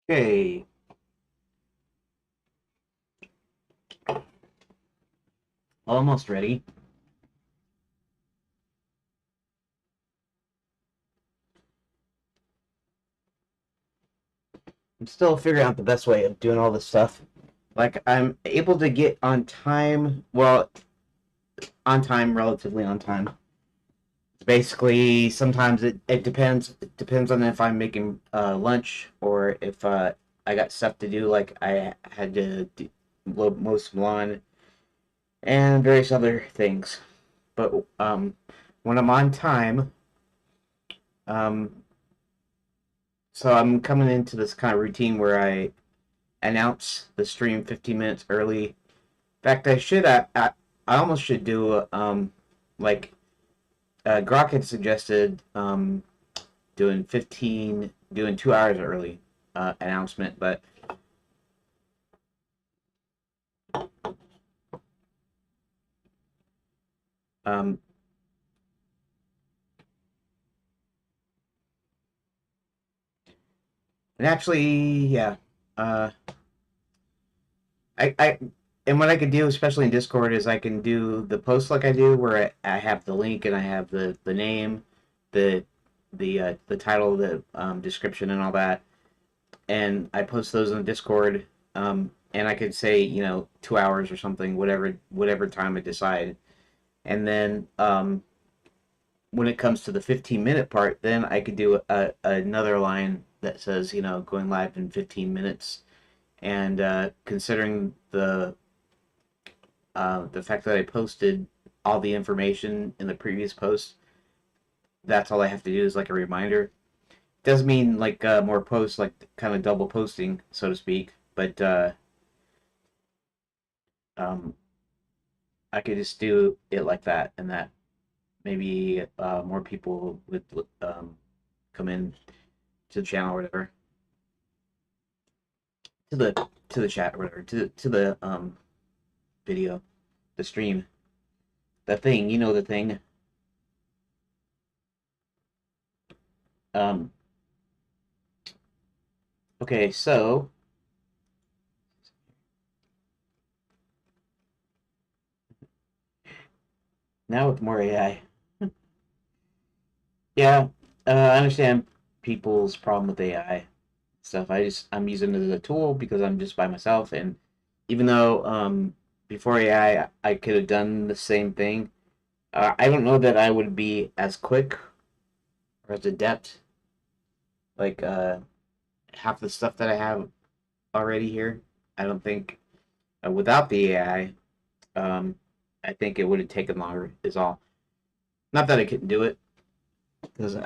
Okay, almost ready. I'm still figuring out the best way of doing all this stuff. Like, I'm able to get on time, well, on time, relatively on time. Basically, sometimes it depends. It depends on if I'm making lunch or if I got stuff to do, like I had to mow some lawn and various other things. But when I'm on time, um, so I'm coming into this kind of routine where I announce the stream 15 minutes early. In fact, I almost should do like Grok had suggested doing 2 hours early announcement, but um, and actually, yeah, uh, I and what I could do, especially in Discord, is I can do the post like I do, where I have the link and I have the name, the the title, the description, and all that, and I post those in the Discord. And I could say 2 hours or something, whatever time I decide, and then when it comes to the 15-minute part, then I could do another line that says going live in 15 minutes, and considering the fact that I posted all the information in the previous post, that's all I have to do is like a reminder. Doesn't mean like more posts, like kind of double posting, so to speak, but um, I could just do it like that, and that maybe more people would come in to the channel or whatever, to the chat or whatever, to the video, the stream, the thing, the thing. Um, okay, so now with more AI. Yeah, I understand people's problem with AI stuff. I'm using it as a tool because I'm just by myself, and even though before I could have done the same thing, I don't know that I would be as quick or as adept, like half the stuff that I have already here. I don't think without the AI, I think it would have taken longer. Is all. Not that I couldn't do it, because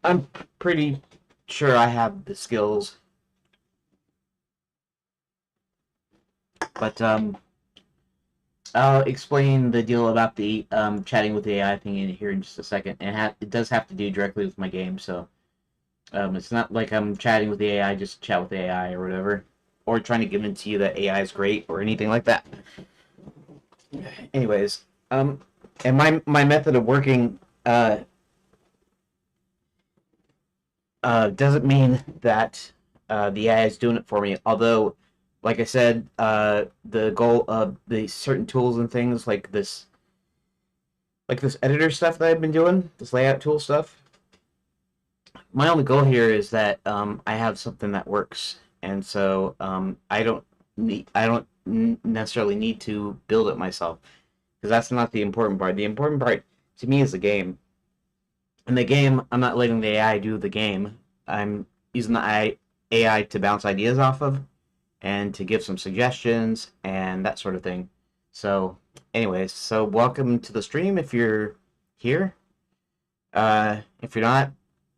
I'm pretty sure I have the skills, but I'll explain the deal about the chatting with the AI thing in here in just a second. It does have to do directly with my game, so it's not like I'm chatting with the AI just to chat with the AI or whatever, or trying to convince you that AI is great or anything like that. Anyways, and my method of working doesn't mean that the AI is doing it for me. Although, like I said, the goal of the certain tools and things like this editor stuff that I've been doing, this layout tool stuff. My only goal here is that I have something that works, and so I don't necessarily need to build it myself, because that's not the important part. The important part to me is the game. In the game, I'm not letting the AI do the game. I'm using the AI to bounce ideas off of and to give some suggestions and that sort of thing. So, anyways, so welcome to the stream if you're here. If you're not,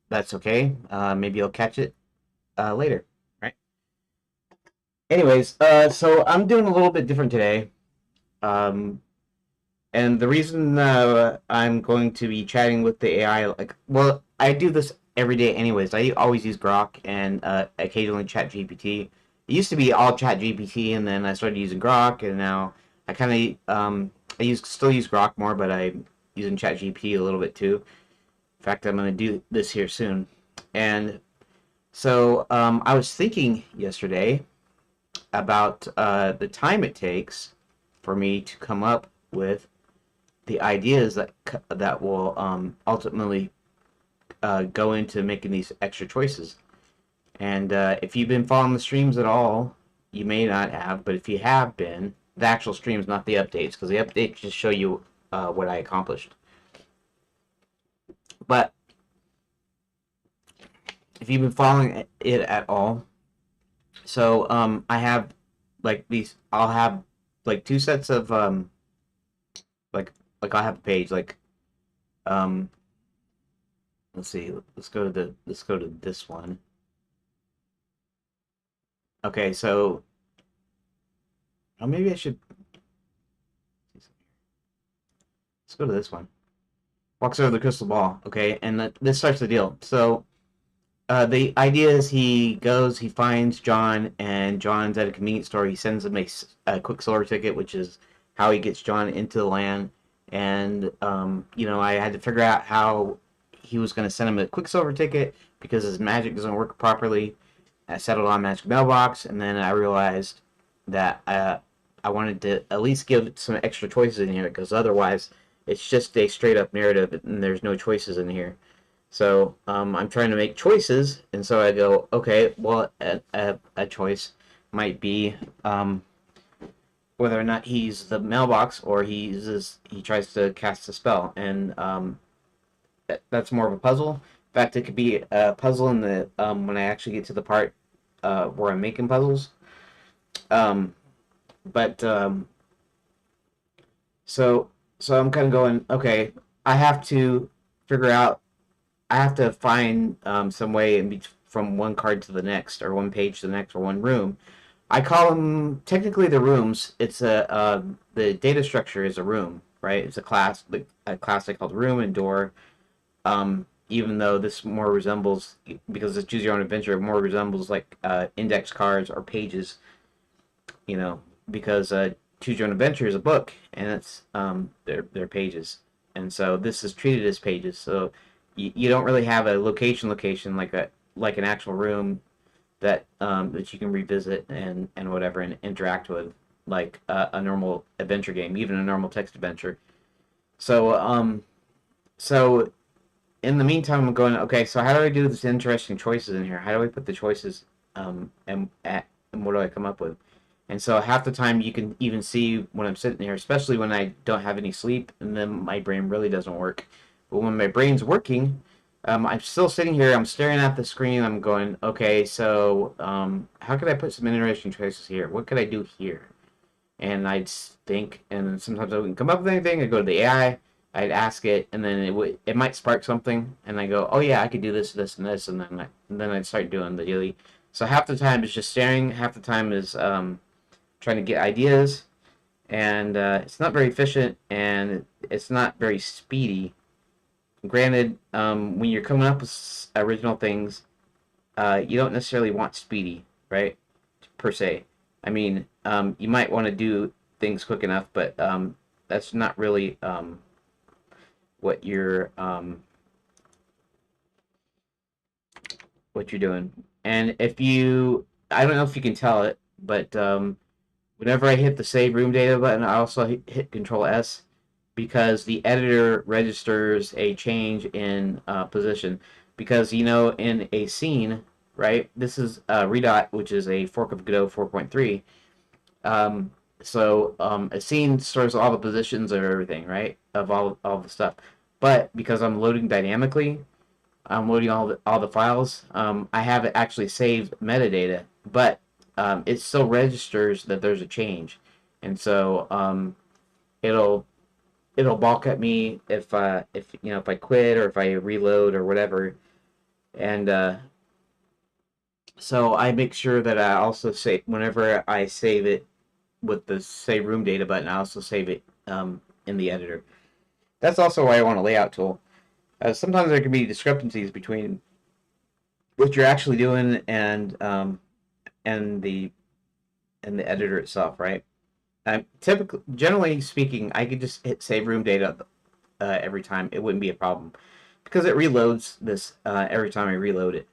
that's okay. Maybe you'll catch it later, right? Anyways, so I'm doing a little bit different today. Um, and the reason I'm going to be chatting with the AI, like, well, I do this every day anyways. I always use Grok and occasionally ChatGPT. It used to be all ChatGPT, and then I started using Grok, and now I kind of still use Grok more, but I'm using ChatGPT a little bit too. In fact, I'm going to do this here soon. And So I was thinking yesterday about the time it takes for me to come up with the ideas that will ultimately go into making these extra choices. And if you've been following the streams at all, you may not have, but if you have been, the actual streams, not the updates, because the updates just show you what I accomplished. But if you've been following it at all, so I have like these. I'll have like two sets of like I'll have a page like um let's see, let's go to this one. Okay, so maybe I should let's go to this one. Walks over the crystal ball. Okay, and this starts the deal. So the idea is he finds John, and John's at a convenience store. He sends him a Quicksilver ticket, which is how he gets John into the land. And I had to figure out how he was going to send him a Quicksilver ticket because his magic doesn't work properly. I settled on Magic Mailbox, and then I realized that I wanted to at least give some extra choices in here because otherwise it's just a straight up narrative and there's no choices in here. So I'm trying to make choices, and so I go, okay, well, a choice might be whether or not he's the mailbox or he tries to cast a spell, and that's more of a puzzle. In fact, it could be a puzzle in the when I actually get to the part where I'm making puzzles. Um, but so I'm kind of going, okay, I have to figure out I have to find some way from one card to the next, or one page to the next, or one room. I call them technically the rooms. It's the data structure is a room, right? It's a class I called room and door. Even though this more resembles, because it's choose your own adventure, it more resembles like index cards or pages, you know, because choose your own adventure is a book, and it's they're pages, and so this is treated as pages. So you don't really have a location like an actual room that you can revisit and whatever and interact with like a normal adventure game, even a normal text adventure. So so in the meantime, I'm going, okay, so how do I do this interesting choices in here? How do I put the choices and what do I come up with? And so half the time you can even see when I'm sitting here, especially when I don't have any sleep, and then my brain really doesn't work. But when my brain's working, I'm still sitting here, I'm staring at the screen, I'm going, okay, so how could I put some interesting choices here? What could I do here? And I'd think, and sometimes I wouldn't come up with anything. I'd go to the AI, I'd ask it, and then it might spark something, and I go, oh yeah, I could do this, this, and this, and then I'd start doing the daily. So half the time is just staring, half the time is trying to get ideas, and it's not very efficient, and it's not very speedy. Granted, when you're coming up with original things, you don't necessarily want speedy, right? Per se. I mean, you might want to do things quick enough, but that's not really what you're um, what you're doing. And if you, I don't know if you can tell it, but whenever I hit the save room data button, I also hit Control S because the editor registers a change in position. Because in a scene, right? This is Redot, which is a fork of Godot 4.3. Um, a scene stores all the positions of everything, right? Of all the stuff. But because I'm loading dynamically, I'm loading all the files. I have it actually saved metadata, but it still registers that there's a change, and so it'll balk at me if I quit or if I reload or whatever, and so I make sure that I also save whenever I save it with the save room data button. I also save it in the editor. That's also why I want a layout tool. Sometimes there can be discrepancies between what you're actually doing and the editor itself, right? Generally speaking, I could just hit save room data every time. It wouldn't be a problem because it reloads this every time I reload it.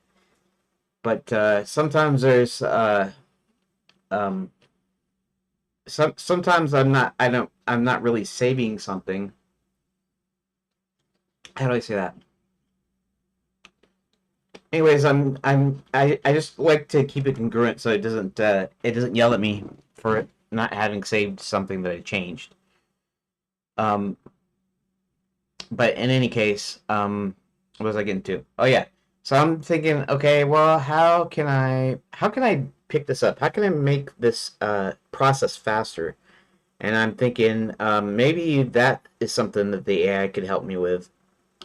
But sometimes there's um, sometimes I'm not really saving something. How do I say that? Anyways, I just like to keep it congruent so it doesn't yell at me for not having saved something that I changed. Um, but in any case, what was I getting to? Oh yeah. So I'm thinking, okay, well, how can I pick this up? How can I make this process faster? And I'm thinking maybe that is something that the AI could help me with.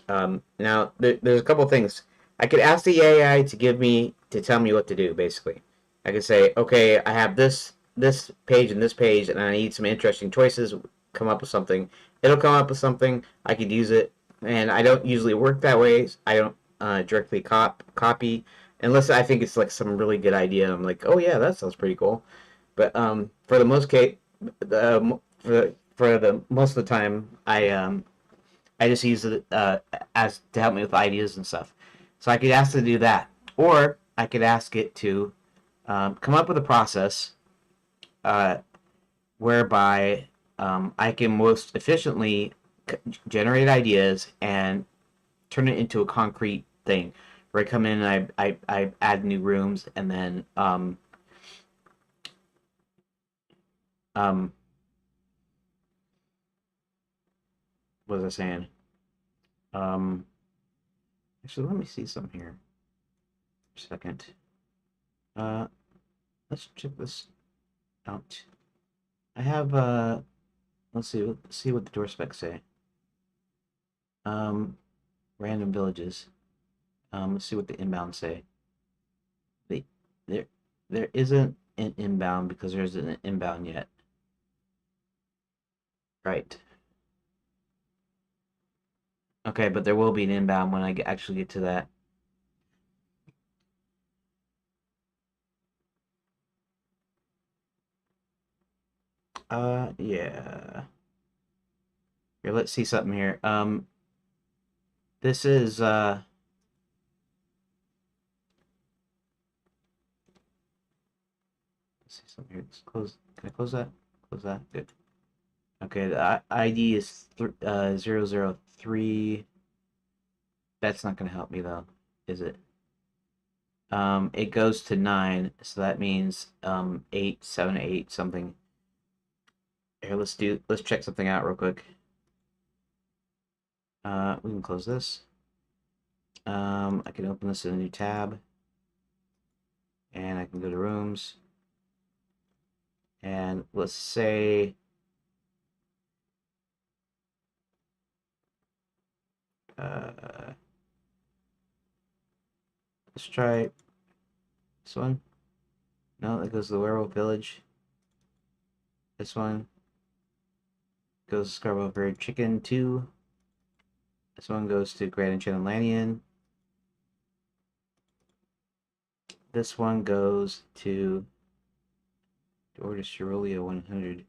Now, there's a couple of things. I could ask the AI to tell me what to do. Basically, I could say, okay, I have this page and this page, and I need some interesting choices. Come up with something. It'll come up with something. I could use it, and I don't usually work that way. I don't directly copy unless I think it's like some really good idea. I'm like, oh yeah, that sounds pretty cool. But for the most case, for the most of the time, I just use it as to help me with ideas and stuff. So I could ask it to do that, or I could ask it to come up with a process uh, whereby I can most efficiently generate ideas and turn it into a concrete thing. Where I come in and I add new rooms and then um, what was I saying? Um, actually, let me see something here. For a second. Uh, let's check this out. I have let's see what the door specs say. Um, random villages. Let's see what the inbound say. They there there isn't an inbound because there isn't an inbound yet. Right. Okay, but there will be an inbound when actually get to that. Yeah. Here, let's see something here. This is let's see something here. Let's close. Can I close that? Close that. Good. Okay, the ID is 003. That's not going to help me though, is it? It goes to 9, so that means 8, 7, 8, something. Here, let's check something out real quick. We can close this. I can open this in a new tab, and I can go to rooms, and let's say uh, let's try this one. No, that goes to the werewolf village. This one goes to Scarborough Bird Chicken 2. This one goes to Grand Enchanted Lannion. This one goes to Order Cerulean 100.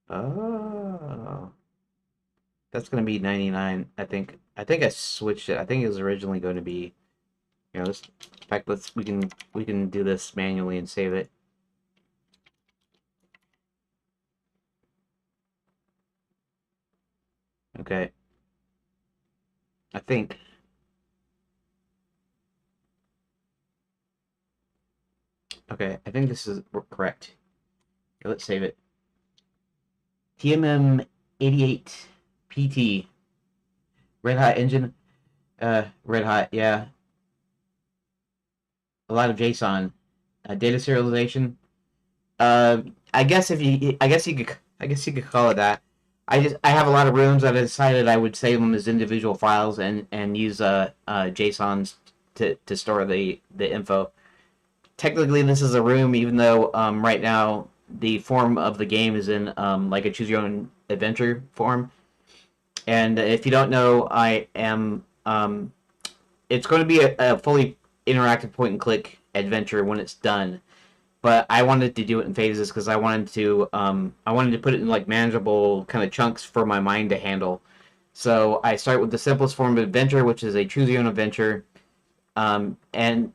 Oh. That's going to be 99, I think. I think I switched it. I think it was originally going to be, let's, in fact, we can do this manually and save it. Okay. I think. Okay, I think this is correct. Okay, let's save it. TMM 88 PT. Red Hot engine. Red Hot, yeah. A lot of JSON. Data serialization. I guess I guess you could call it that. I have a lot of rooms that I decided I would save them as individual files and use JSONs to store the info. Technically, this is a room, even though right now the form of the game is in like a choose your own adventure form. And if you don't know, I am it's going to be a fully interactive point and click adventure when it's done, but I wanted to do it in phases because I wanted to put it in like manageable kind of chunks for my mind to handle. So I start with the simplest form of adventure, which is a choose your own adventure. And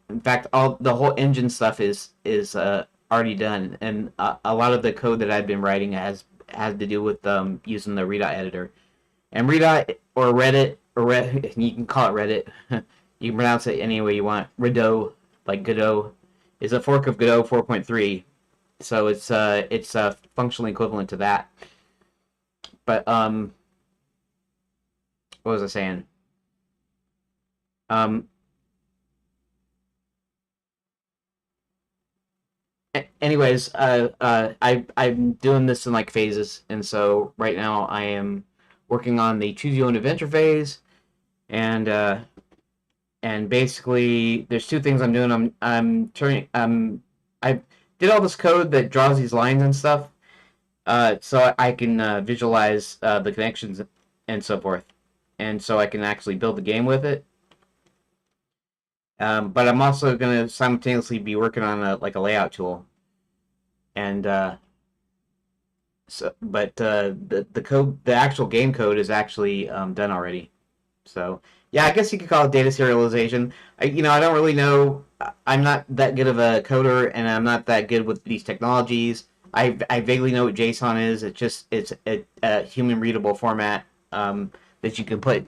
in fact, all the whole engine stuff is already done, and a lot of the code that I've been writing has to do with using the Redot editor. And Redot or Reddit or you can call it Reddit. You can pronounce it any way you want. Godot, like Godot, is a fork of Godot 4.3, so it's functionally equivalent to that. But what was I saying? Um, Anyways, I'm doing this in like phases, and so right now I am working on the choose your own adventure phase, and basically there's two things I'm doing. I'm turning I did all this code that draws these lines and stuff, so I can visualize the connections and so forth, and so I can actually build the game with it. But I'm also going to simultaneously be working on a layout tool, and the code, the actual game code, is actually done already. So yeah, I guess you could call it data serialization. I don't really know. I'm not that good of a coder, and I'm not that good with these technologies. I vaguely know what JSON is. It's a human readable format that you can put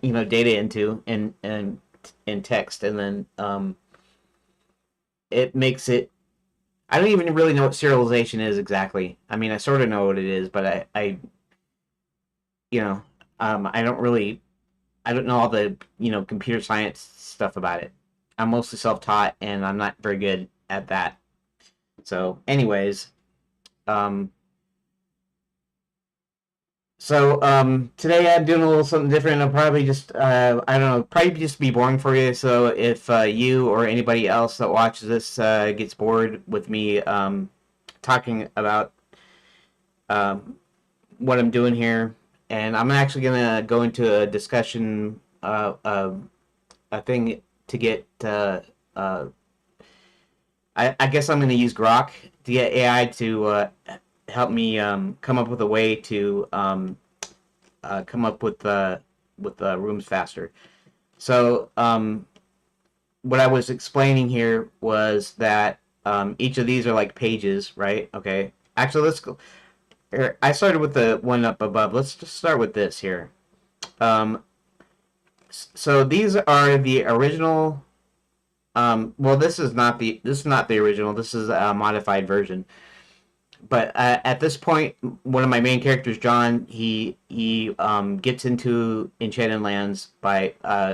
data into in text, and then it makes it. I don't even really know what serialization is exactly. I mean, I sort of know what it is, but I you know I don't really. I don't know all the computer science stuff about it. I'm mostly self-taught, and I'm not very good at that. So, anyways, um, today I'm doing a little something different. I'll probably just I don't know, probably just be boring for you. So if you or anybody else that watches this gets bored with me talking about um, what I'm doing here, and I'm actually gonna go into a discussion, a thing to get. I guess I'm gonna use Grok to get AI to help me come up with a way to come up with rooms faster. So what I was explaining here was that each of these are like pages, right? Okay. Actually, let's go. Here, I started with the one up above. Let's just start with this here. Um, so these are the original. Well, this is not the original. This is a modified version. But at this point, one of my main characters, John, he gets into Enchanted Lands by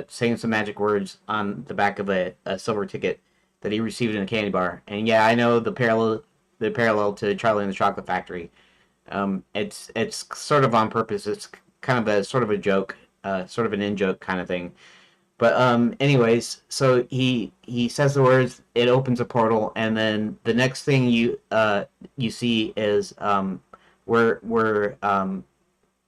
saying some magic words on the back of a silver ticket that he received in a candy bar. And yeah, I know the parallel to Charlie and the Chocolate Factory. It's sort of on purpose. It's kind of a sort of a joke, sort of an in joke kind of thing. But anyways, so he says the words. It opens a portal, and then the next thing you see is we're we're um,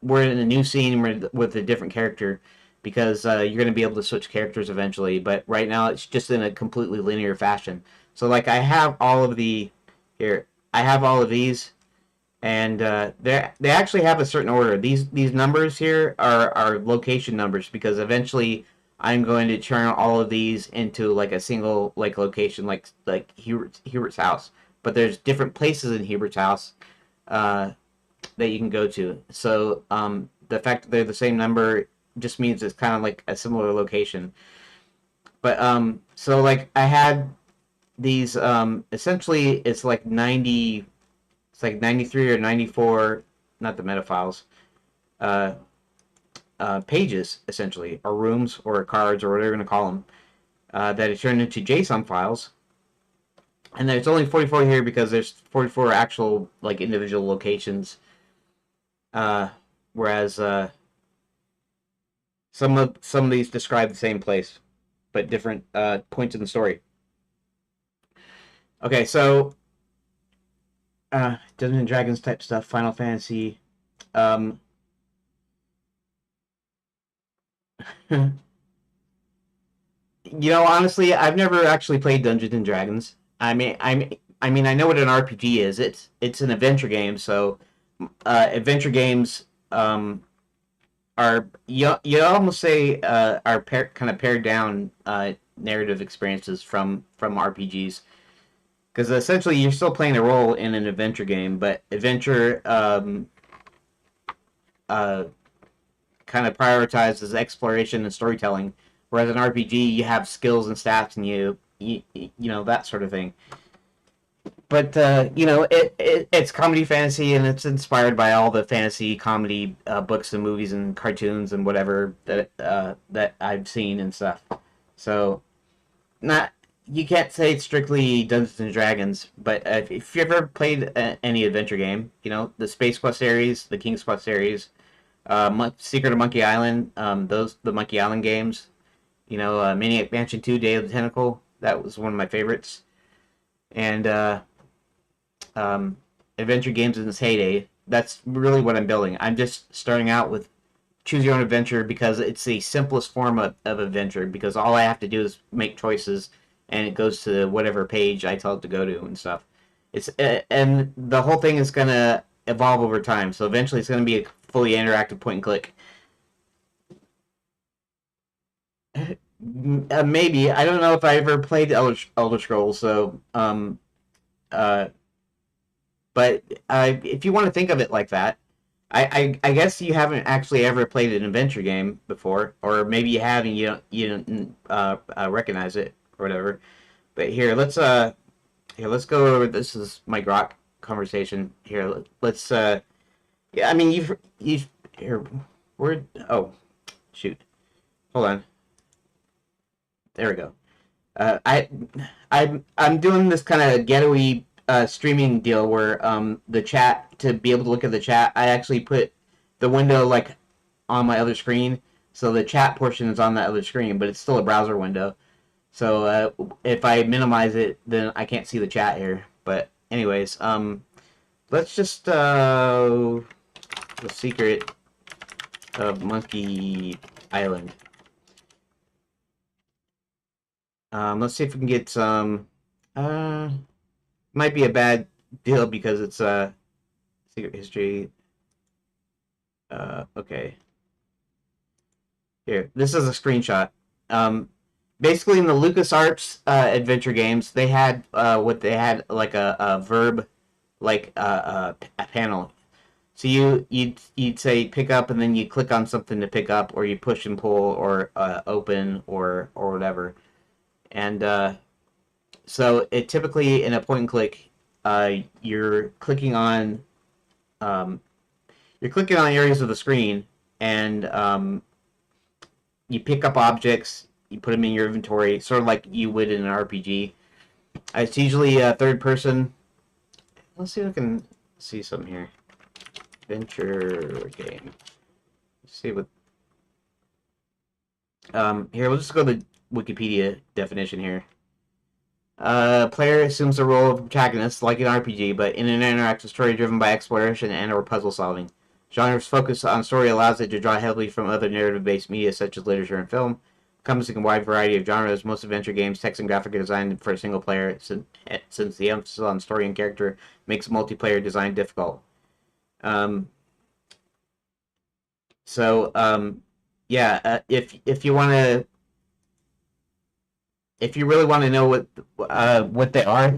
we're in a new scene with a different character because you're going to be able to switch characters eventually. But right now, it's just in a completely linear fashion. So like I have all of the here. I have all of these, and they actually have a certain order. These numbers here are location numbers because eventually I'm going to turn all of these into like a single like location, like Hubert's house. But there's different places in Hubert's house uh, that you can go to. So the fact that they're the same number just means it's kind of like a similar location. But so like I had these essentially it's like 93 or 94, not the meta files, uh, pages, essentially, or rooms, or cards, or whatever you're going to call them, that is turned into JSON files. And there's only 44 here because there's 44 actual, like, individual locations, uh, whereas some of these describe the same place, but different points in the story. Okay, so Dungeons and Dragons type stuff, Final Fantasy. Um, honestly, I've never actually played Dungeons and Dragons. I know what an RPG is. It's an adventure game. So, adventure games are you almost say are kind of pared down narrative experiences from RPGs, because essentially you're still playing a role in an adventure game, but adventure uh, kind of prioritizes exploration and storytelling, whereas an RPG you have skills and stats and you know that sort of thing. But you know it's comedy fantasy and it's inspired by all the fantasy comedy books and movies and cartoons and whatever that I've seen and stuff. So not you can't say it's strictly Dungeons and Dragons, but if you ever played any adventure game, you know the Space Quest series, the King's Quest series, Secret of Monkey Island, the Monkey Island games, you know, Maniac Mansion 2, Day of the Tentacle, that was one of my favorites, and adventure games in its heyday. That's really what I'm building. I'm just starting out with choose your own adventure because it's the simplest form of adventure because all I have to do is make choices and it goes to whatever page I tell it to go to and stuff. It's and the whole thing is gonna evolve over time. So eventually it's gonna be a fully interactive point and click. Maybe I don't know if I ever played Elder Scrolls, so uh, but if you want to think of it like that, I guess you haven't actually ever played an adventure game before, or maybe you have and you don't recognize it or whatever. But here let's go over. This is my Grok conversation. Here let's yeah. I mean you've here where oh shoot hold on there we go. I I'm doing this kind of ghetto-y streaming deal where the chat to be able to look at the chat, I actually put the window like on my other screen, so the chat portion is on that other screen, but it's still a browser window. So if I minimize it, then I can't see the chat here. But anyways, let's just the secret of Monkey Island. Let's see if we can get some. Might be a bad deal because it's secret history. Okay. Here, this is a screenshot. Basically, in the LucasArts adventure games, they had what they had like a verb, like a panel. So you'd say pick up, and then you click on something to pick up, or you push and pull, or open, or whatever. And so it typically in a point and click, you're clicking on um, areas of the screen, and you pick up objects, you put them in your inventory, sort of like you would in an RPG. It's usually a third person. Let's see if I can see something here. Adventure game. Let's see what. Here, we'll just go to the Wikipedia definition here. Player assumes the role of protagonist, like an RPG, but in an interactive story driven by exploration and/or puzzle solving. Genre's focus on story allows it to draw heavily from other narrative-based media such as literature and film, encompassing a wide variety of genres. Most adventure games, text and graphic are designed for a single player, since the emphasis on story and character makes multiplayer design difficult. Um, yeah, if you want to if you really want to know what they are,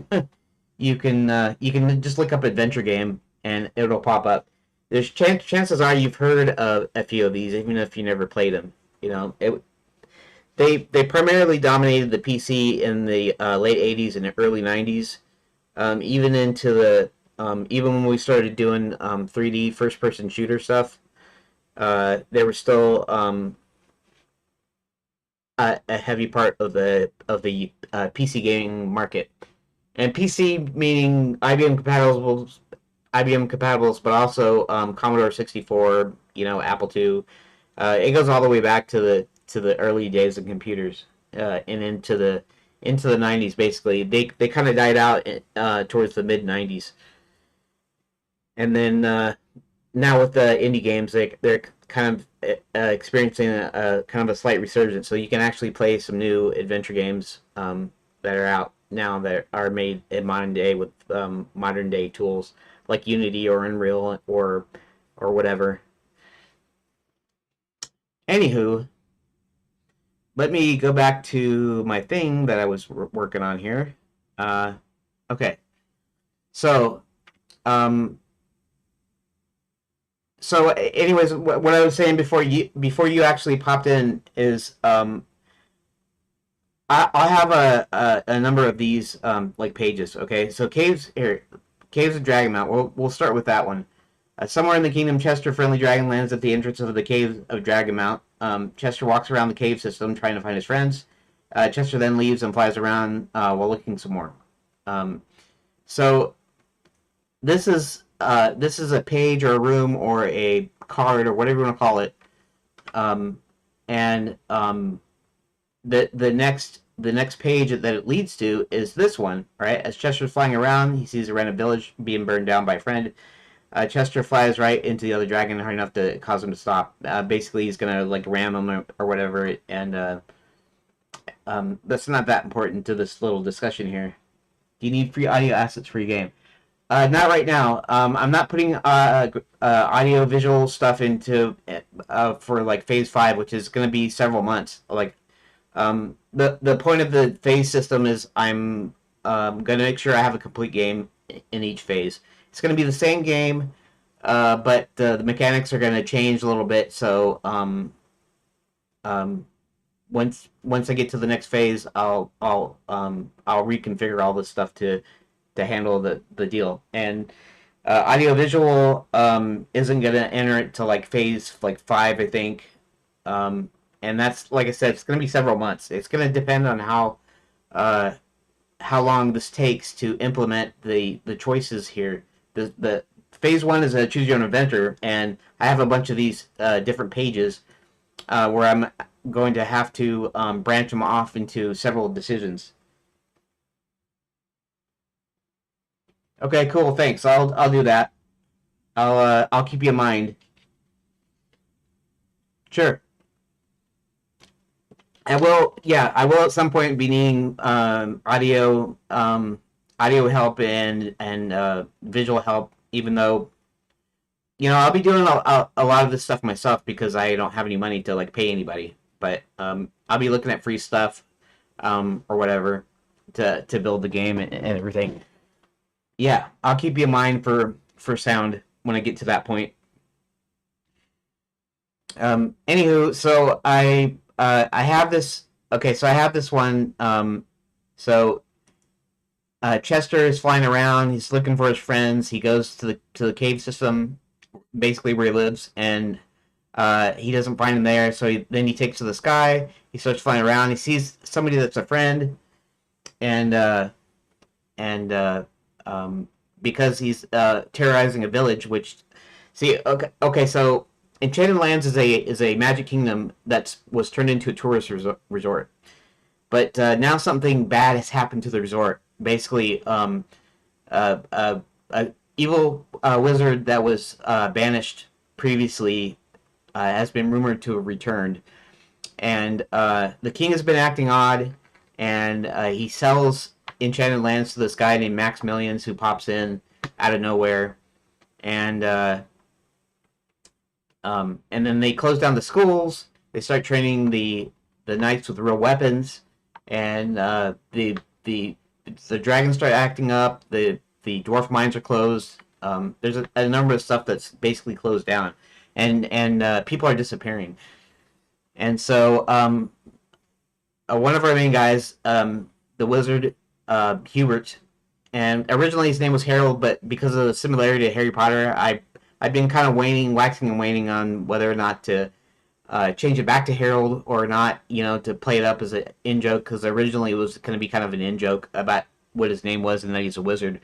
you can just look up adventure game and it'll pop up. There's chances are you've heard of a few of these, even if you never played them. You know, they primarily dominated the PC in the late '80s and early '90s, even into the even when we started doing 3D first person shooter stuff. They were still a heavy part of the PC gaming market, and PC meaning IBM compatibles, but also Commodore 64, you know, Apple II. It goes all the way back to the early days of computers, and into the 90s. Basically, they kind of died out towards the mid 90s, and then now with the indie games, they're kind of experiencing a kind of a slight resurgence. So you can actually play some new adventure games that are out now that are made in modern day with modern day tools like Unity or Unreal or whatever. Anywho, let me go back to my thing that I was working on here. Uh, okay, so um, anyways, what I was saying before you actually popped in is I have a number of these like pages. Okay, so caves of Dragonmount. We'll start with that one. Somewhere in the kingdom, Chester, friendly dragon, lands at the entrance of the cave of Dragonmount. Chester walks around the cave system trying to find his friends. Chester then leaves and flies around while looking some more. Um, so this is a page or a room or a card or whatever you want to call it. Um, and the next page that it leads to is this one, right? As Chester's flying around, he sees a random village being burned down by a friend. Chester flies right into the other dragon hard enough to cause him to stop. Basically, he's gonna like ram him or whatever, and that's not that important to this little discussion here. Do you need free audio assets for your game? Not right now. I'm not putting audio visual stuff into for like phase 5, which is going to be several months. Like the point of the phase system is I'm going to make sure I have a complete game in each phase. It's going to be the same game, but the mechanics are going to change a little bit. So um, once I get to the next phase, I'll reconfigure all this stuff to handle the deal. And audio visual isn't gonna enter it to like phase like 5, I think. And that's like I said, it's gonna be several months. It's gonna depend on uh, how long this takes to implement the choices here. The phase 1 is a choose your own adventure, and I have a bunch of these different pages where I'm going to have to branch them off into several decisions. Okay, cool. Thanks. I'll do that. I'll keep you in mind. Sure. I will. Yeah, I will at some point be needing audio help and visual help. Even though I'll be doing a lot of this stuff myself because I don't have any money to like pay anybody. But I'll be looking at free stuff or whatever to build the game and everything. Yeah, I'll keep you in mind for sound when I get to that point. Anywho, so I have this. Okay, so I have this one. So Chester is flying around. He's looking for his friends. He goes to the cave system, basically where he lives, and he doesn't find him there. So then he takes to the sky. He starts flying around. He sees somebody that's a friend, and and because he's terrorizing a village, which see okay so Enchanted Lands is a magic kingdom that was turned into a tourist resort. But now something bad has happened to the resort. Basically, a evil wizard that was banished previously has been rumored to have returned, and the king has been acting odd, and he sells Enchanted Lands to this guy named Max Millions who pops in out of nowhere, and and then they close down the schools. They start training the knights with real weapons, and the dragons start acting up. The dwarf mines are closed. There's a number of stuff that's basically closed down, and people are disappearing. And so one of our main guys, the wizard Hubert, and originally his name was Harold, but because of the similarity to Harry Potter, I've been kind of waxing and waning on whether or not to change it back to Harold or not, to play it up as an in joke, because originally it was going to be kind of an in joke about what his name was and that he's a wizard.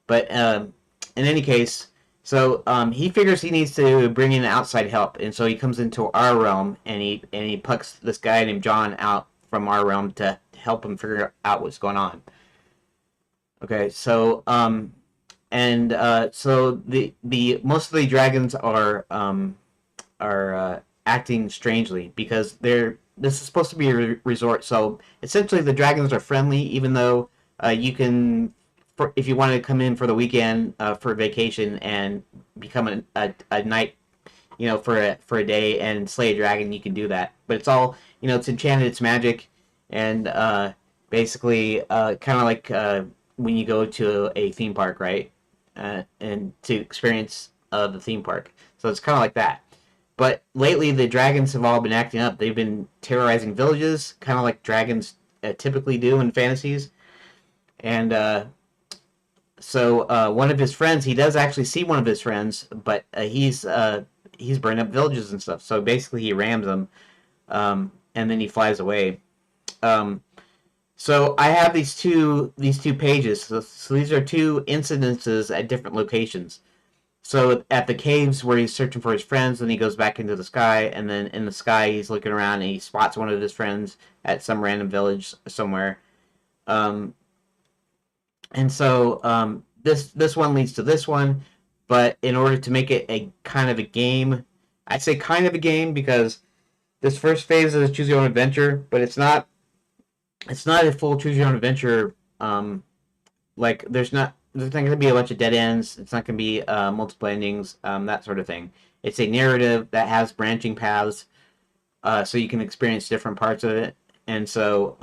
But in any case, so he figures he needs to bring in outside help, and so he comes into our realm, and he plucks this guy named John out from our realm to help him figure out what's going on. Okay, so so the most of the dragons are acting strangely because this is supposed to be a resort. So essentially, the dragons are friendly, even though you can, if you want to come in for the weekend for a vacation and become a knight, for a day and slay a dragon, you can do that. But it's enchanted, it's magic, and basically kind of like when you go to a theme park, right? And to experience the theme park. So it's kind of like that. But lately, the dragons have all been acting up. They've been terrorizing villages, kind of like dragons typically do in fantasies. And so one of his friends, he does actually see one of his friends, but he's burning up villages and stuff. So basically, he rams them, and then he flies away. Um, so I have these two pages. So these are two incidences at different locations. So at the caves where he's searching for his friends, then he goes back into the sky, and then in the sky he's looking around and he spots one of his friends at some random village somewhere. Um, and so this one leads to this one, but in order to make it a kind of a game, I say kind of a game because this first phase is a choose your own adventure, but it's not a full choose your own adventure. Like there's not going to be a bunch of dead ends. It's not going to be multiple endings, that sort of thing. It's a narrative that has branching paths, so you can experience different parts of it. And so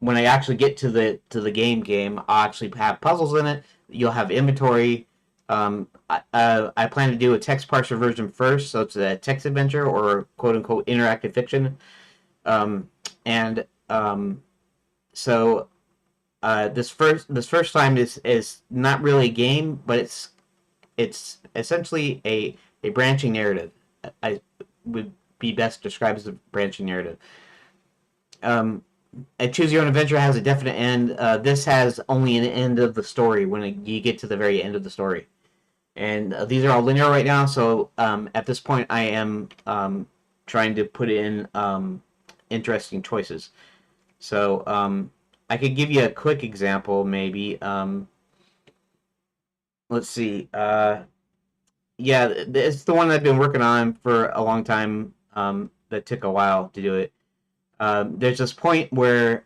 when I actually get to the game, I'll actually have puzzles in it. You'll have inventory. I plan to do a text parser version first, so it's a text adventure or quote unquote interactive fiction. And so this first time is not really a game, but it's essentially a branching narrative. I would be best described as a branching narrative. Um, a choose your own adventure has a definite end. This has only an end of the story when you get to the very end of the story, and these are all linear right now. So at this point, I am trying to put in interesting choices. So I could give you a quick example, maybe. Let's see. Yeah, it's the one I've been working on for a long time. That took a while to do it. There's this point where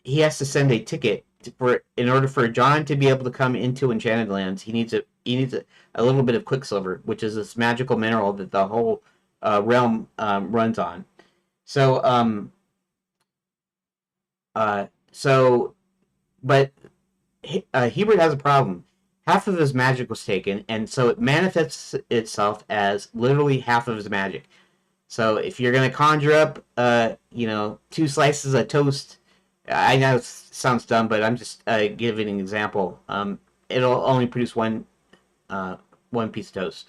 he has to send a ticket for in order for John to be able to come into Enchanted Lands. He needs a little bit of Quicksilver, which is this magical mineral that the whole realm runs on. So uh, so but Hebert has a problem. Half of his magic was taken, and so it manifests itself as literally half of his magic. So if you're gonna conjure up, two slices of toast, I know it sounds dumb, but I'm just giving an example. It'll only produce one piece of toast.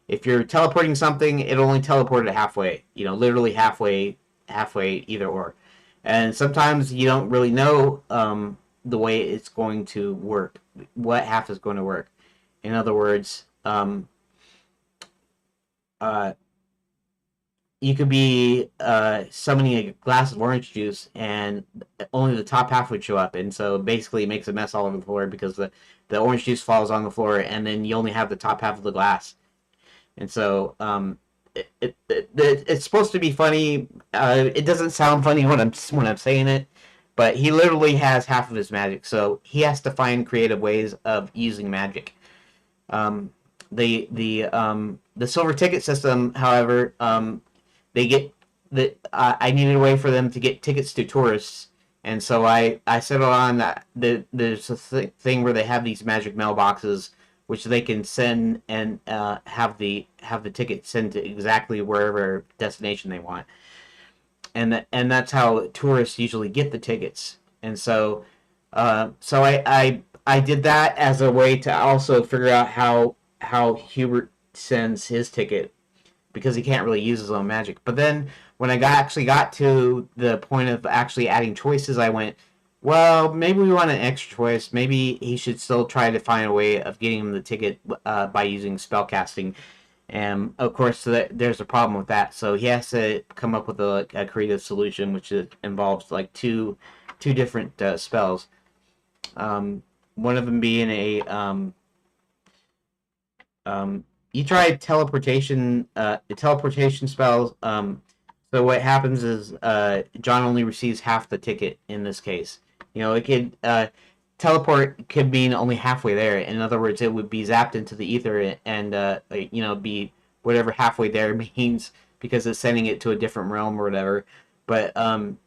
If you're teleporting something, it'll only teleport it halfway. Literally halfway either or. And sometimes you don't really know the way it's going to work, what half is going to work. In other words, uh, you could be summoning a glass of orange juice and only the top half would show up, and so basically it makes a mess all over the floor because the orange juice falls on the floor, and then you only have the top half of the glass. And so it's supposed to be funny. It doesn't sound funny when I'm saying it, but he literally has half of his magic, so he has to find creative ways of using magic. Um, the silver ticket system, however, they get that I needed a way for them to get tickets to tourists, and so I settled on that. There's a thing where they have these magic mailboxes which they can send and have the ticket sent to exactly wherever destination they want, and that's how tourists usually get the tickets. And so I did that as a way to also figure out how Hubert sends his ticket because he can't really use his own magic. But then when actually got to the point of actually adding choices, I went, well, maybe we want an extra choice. Maybe he should still try to find a way of getting him the ticket by using spellcasting. And of course, there's a problem with that. So he has to come up with a creative solution, which involves like two different spells. One of them being you try teleportation spells. So what happens is John only receives half the ticket in this case. It could teleport could mean only halfway there. In other words, it would be zapped into the ether and be whatever halfway there means because it's sending it to a different realm or whatever. But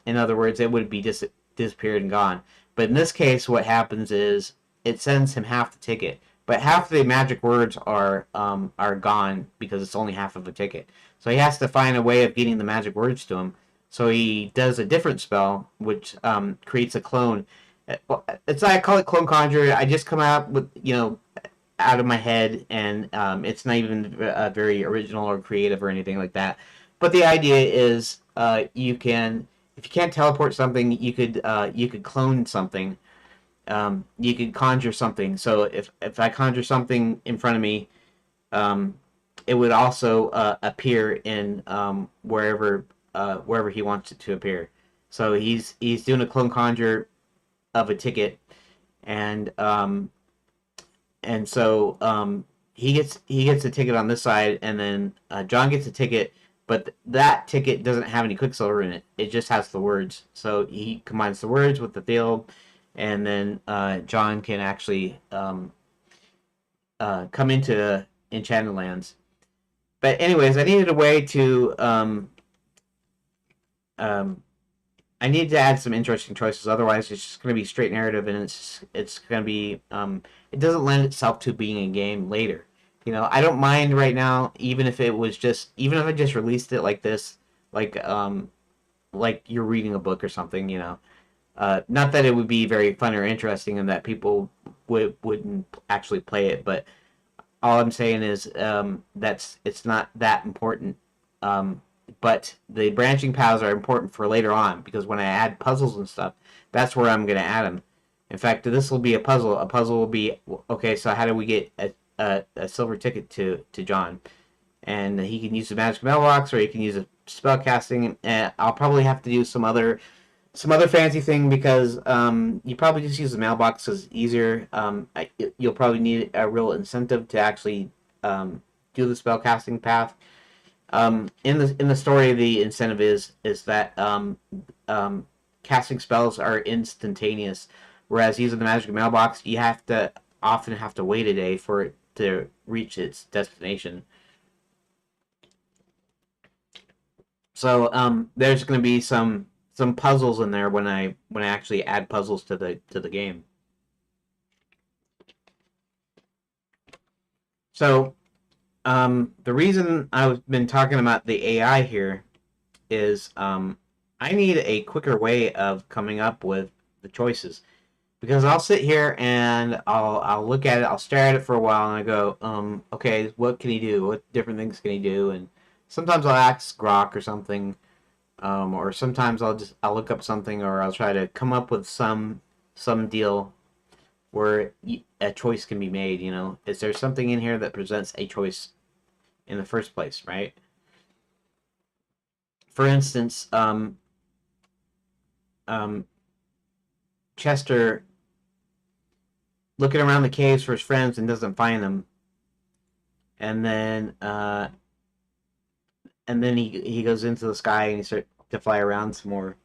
in other words, it would be disappeared and gone. But in this case, what happens is it sends him half the ticket, but half the magic words are gone because it's only half of a ticket. So he has to find a way of getting the magic words to him. So he does a different spell, which creates a clone. It's I call it clone conjure. I just come out with out of my head, and it's not even very original or creative or anything like that. But the idea is, you can, if you can't teleport something, you could clone something. You could conjure something. So if I conjure something in front of me, um, it would also appear in wherever he wants it to appear. So he's doing a clone conjure of a ticket, and he gets a ticket on this side, and then John gets a ticket, but that ticket doesn't have any Quicksilver in it. It just has the words. So he combines the words with the field, and then John can actually come into Enchanted Lands. But anyways, I needed a way to um, I need to add some interesting choices. Otherwise, it's just going to be straight narrative, and it's going to be it doesn't lend itself to being a game later. I don't mind right now, even if I just released it like this, like like you're reading a book or something. Not that it would be very fun or interesting, and that people wouldn't actually play it, but all I'm saying is it's not that important. But the branching paths are important for later on, because when I add puzzles and stuff, that's where I'm going to add them. In fact, this will be a puzzle. A puzzle will be, okay, so how do we get a silver ticket to John? And he can use the magic mailbox, or he can use a spell casting. And I'll probably have to do some other fancy thing, because you probably just use the mailbox because it's easier. You'll probably need a real incentive to actually do the spell casting path. In the story, the incentive is that casting spells are instantaneous, whereas using the magic mailbox, you often have to wait a day for it to reach its destination. So there's going to be some puzzles in there when I actually add puzzles to the game. So the reason I've been talking about the AI here is I need a quicker way of coming up with the choices, because I'll sit here and I'll look at it, I'll stare at it for a while, and I go, okay, what can he do? What different things can he do? And sometimes I'll ask Grok or something, or sometimes I'll look up something, or I'll try to come up with some deal where a choice can be made. Is there something in here that presents a choice in the first place, right? For instance, Chester looking around the caves for his friends and doesn't find them, and then he goes into the sky and he starts to fly around some more.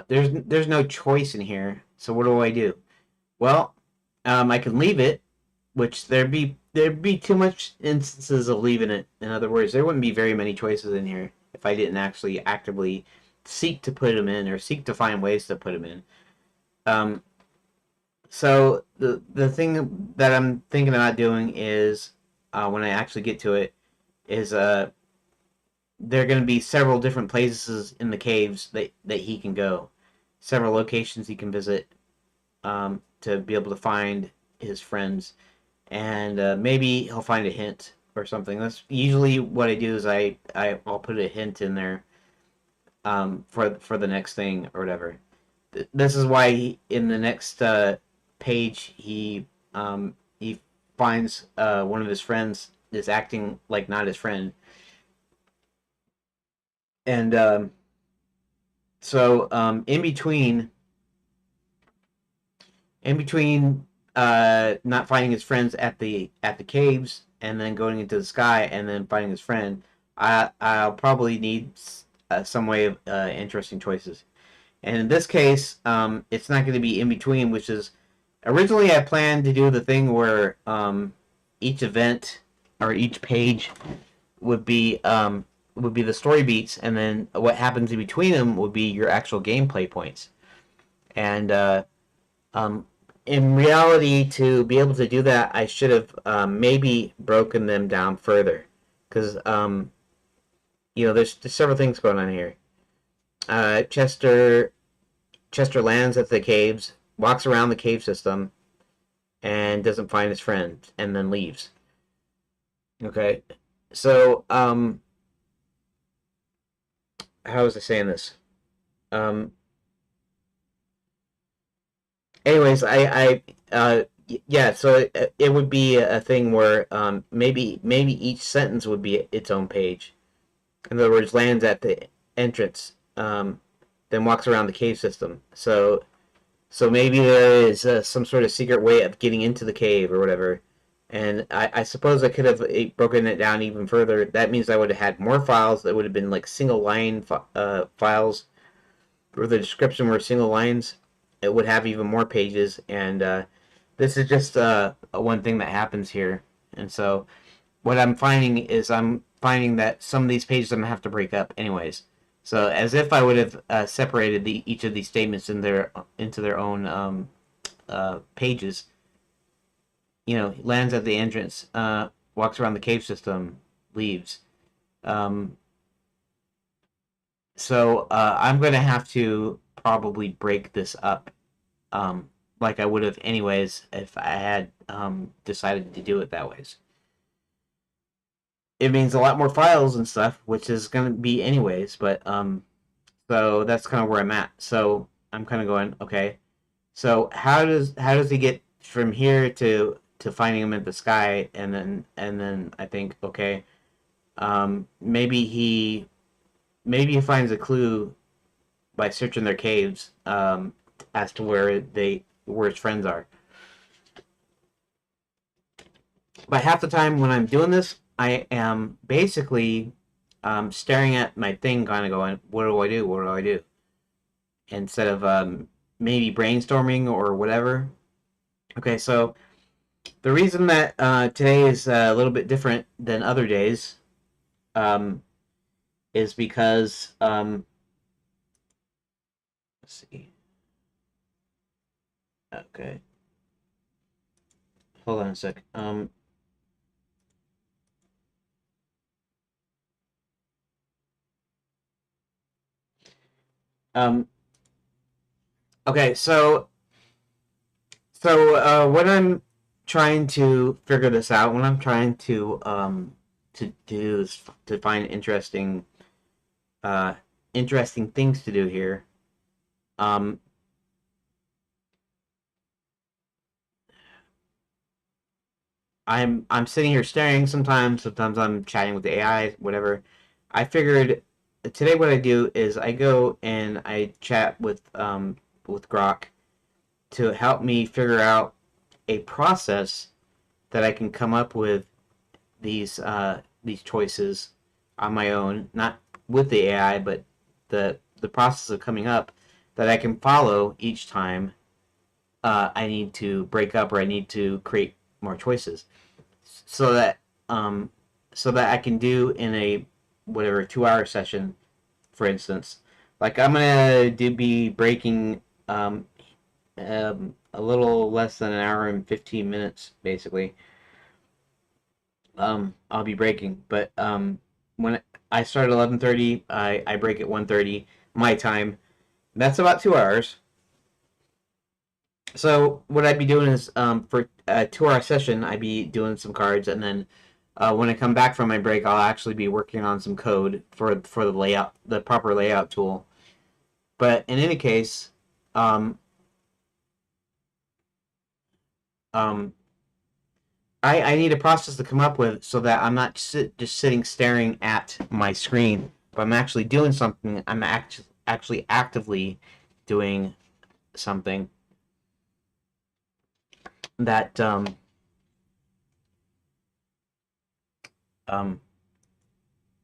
There's no choice in here, so what do? Well, I can leave it, which there'd be too much instances of leaving it. In other words, there wouldn't be very many choices in here if I didn't actually actively seek to put them in, or seek to find ways to put them in. So the thing that I'm thinking about doing is, when I actually get to it, is there are going to be several different places in the caves that he can go, several locations he can visit, to be able to find his friends, and maybe he'll find a hint or something. That's usually what I do, is I'll put a hint in there for the next thing or whatever. This is why in the next page he finds one of his friends is acting like not his friend, and so in between not finding his friends at the caves, and then going into the sky, and then finding his friend, I'll probably need some way of interesting choices. And in this case, it's not going to be in between, which is, originally I planned to do the thing where each event or each page would be would be the story beats, and then what happens in between them would be your actual gameplay points. And um, in reality, to be able to do that, I should have maybe broken them down further, because there's several things going on here. Chester lands at the caves, walks around the cave system, and doesn't find his friend, and then leaves. Okay, so how was I saying this? Um, anyways, yeah, so it would be a thing where maybe each sentence would be its own page. In other words, lands at the entrance, then walks around the cave system. So maybe there is some sort of secret way of getting into the cave or whatever. And I suppose I could have broken it down even further. That means I would have had more files that would have been like single line files where the description were single lines. It would have even more pages. And this is just one thing that happens here. And so what I'm finding that some of these pages I'm going to have to break up anyways. So as if I would have separated each of these statements into their own pages. Lands at the entrance, walks around the cave system, leaves. Um, so I'm going to have to probably break this up, like I would have anyways if I had decided to do it that way. It means a lot more files and stuff, which is going to be anyways. But so that's kind of where I'm at. So I'm kind of going, okay. So how does he get from here to finding him in the sky, and then I think, okay, maybe he finds a clue by searching their caves, as to where his friends are. But half the time when I'm doing this, I am basically staring at my thing, kind of going, "What do I do? What do I do?" Instead of maybe brainstorming or whatever. Okay, so the reason that today is a little bit different than other days um, is because let's see. Okay, hold on a sec. Um, okay, so when I'm trying to figure this out, when I'm trying to do this, to find uh interesting things to do here, um I'm sitting here staring sometimes I'm chatting with the AI, whatever. I figured today what I do is I go and I chat with Grok to help me figure out a process that I can come up with these choices on my own, not with the AI, but the process of coming up that I can follow each time I need to break up or I need to create more choices, so that um, so that I can do in a whatever 2 hour session, for instance. Like I'm gonna be breaking a little less than an hour and 15 minutes, basically. I'll be breaking, but when I start at 11:30, I break at 1:30 my time. That's about 2 hours. So what I'd be doing is for a 2 hour session, I'd be doing some cards, and then when I come back from my break, I'll actually be working on some code for the layout, the proper layout tool. But in any case, um, um, I need a process to come up with so that I'm not just sitting staring at my screen, but I'm actually doing something. I'm actually actively doing something that um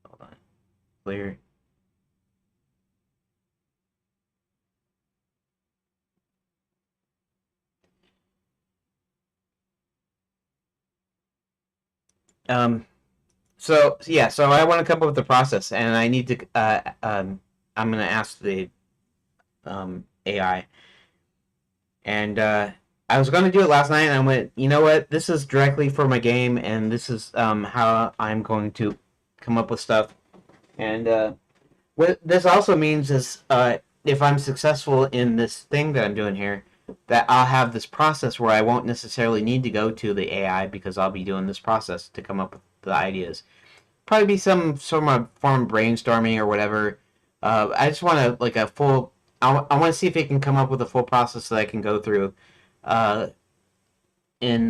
hold on, clear. Um So yeah, so I want to come up with the process, and I need to. I'm going to ask the AI, and I was going to do it last night, and I went, you know what? This is directly for my game, and this is how I'm going to come up with stuff. And what this also means is, if I'm successful in this thing that I'm doing here, that I'll have this process where I won't necessarily need to go to the AI because I'll be doing this process to come up with the ideas. Probably be some sort of form of brainstorming or whatever. I just want to like a full. I want to see if it can come up with a full process that I can go through, uh, in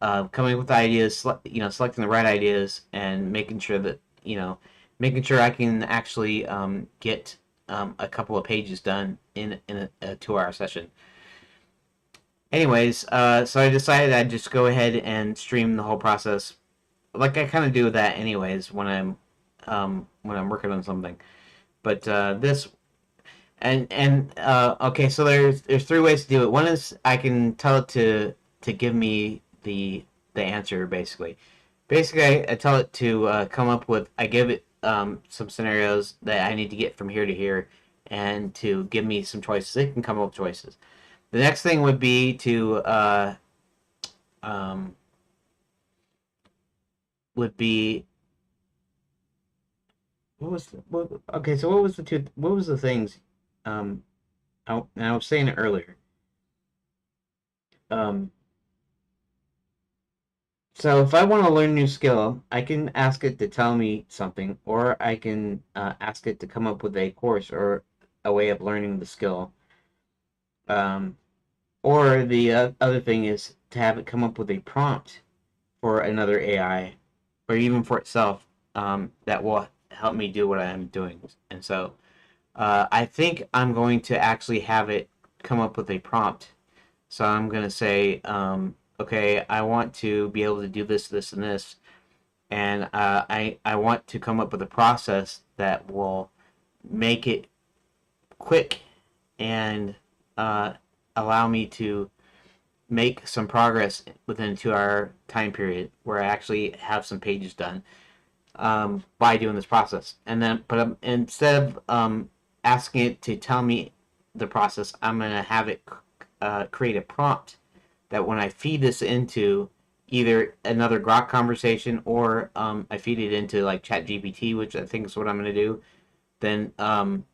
coming up with ideas. Selecting the right ideas and making sure that making sure I can actually get a couple of pages done in a 2 hour session. Anyways, so I decided I'd just go ahead and stream the whole process, like I kind of do that anyways when I'm working on something. But this and okay, so there's three ways to do it. One is I can tell it to give me the answer basically. Basically, I tell it to come up with. I give it some scenarios that I need to get from here to here, and to give me some choices. It can come up with choices. The next thing would be to um, would be okay, so what was the things um I was saying it earlier. Um so if I want to learn a new skill, I can ask it to tell me something, or I can ask it to come up with a course or a way of learning the skill. Um or the other thing is to have it come up with a prompt for another AI, or even for itself, that will help me do what I'm doing. And so I think I'm going to actually have it come up with a prompt. So I'm going to say, okay, I want to be able to do this, this, and this. And I want to come up with a process that will make it quick and uh, allow me to make some progress within a 2 hour time period where I actually have some pages done, by doing this process. And then, but instead of asking it to tell me the process, I'm going to have it create a prompt that when I feed this into either another Grok conversation, or I feed it into like ChatGPT, which I think is what I'm going to do, then I'll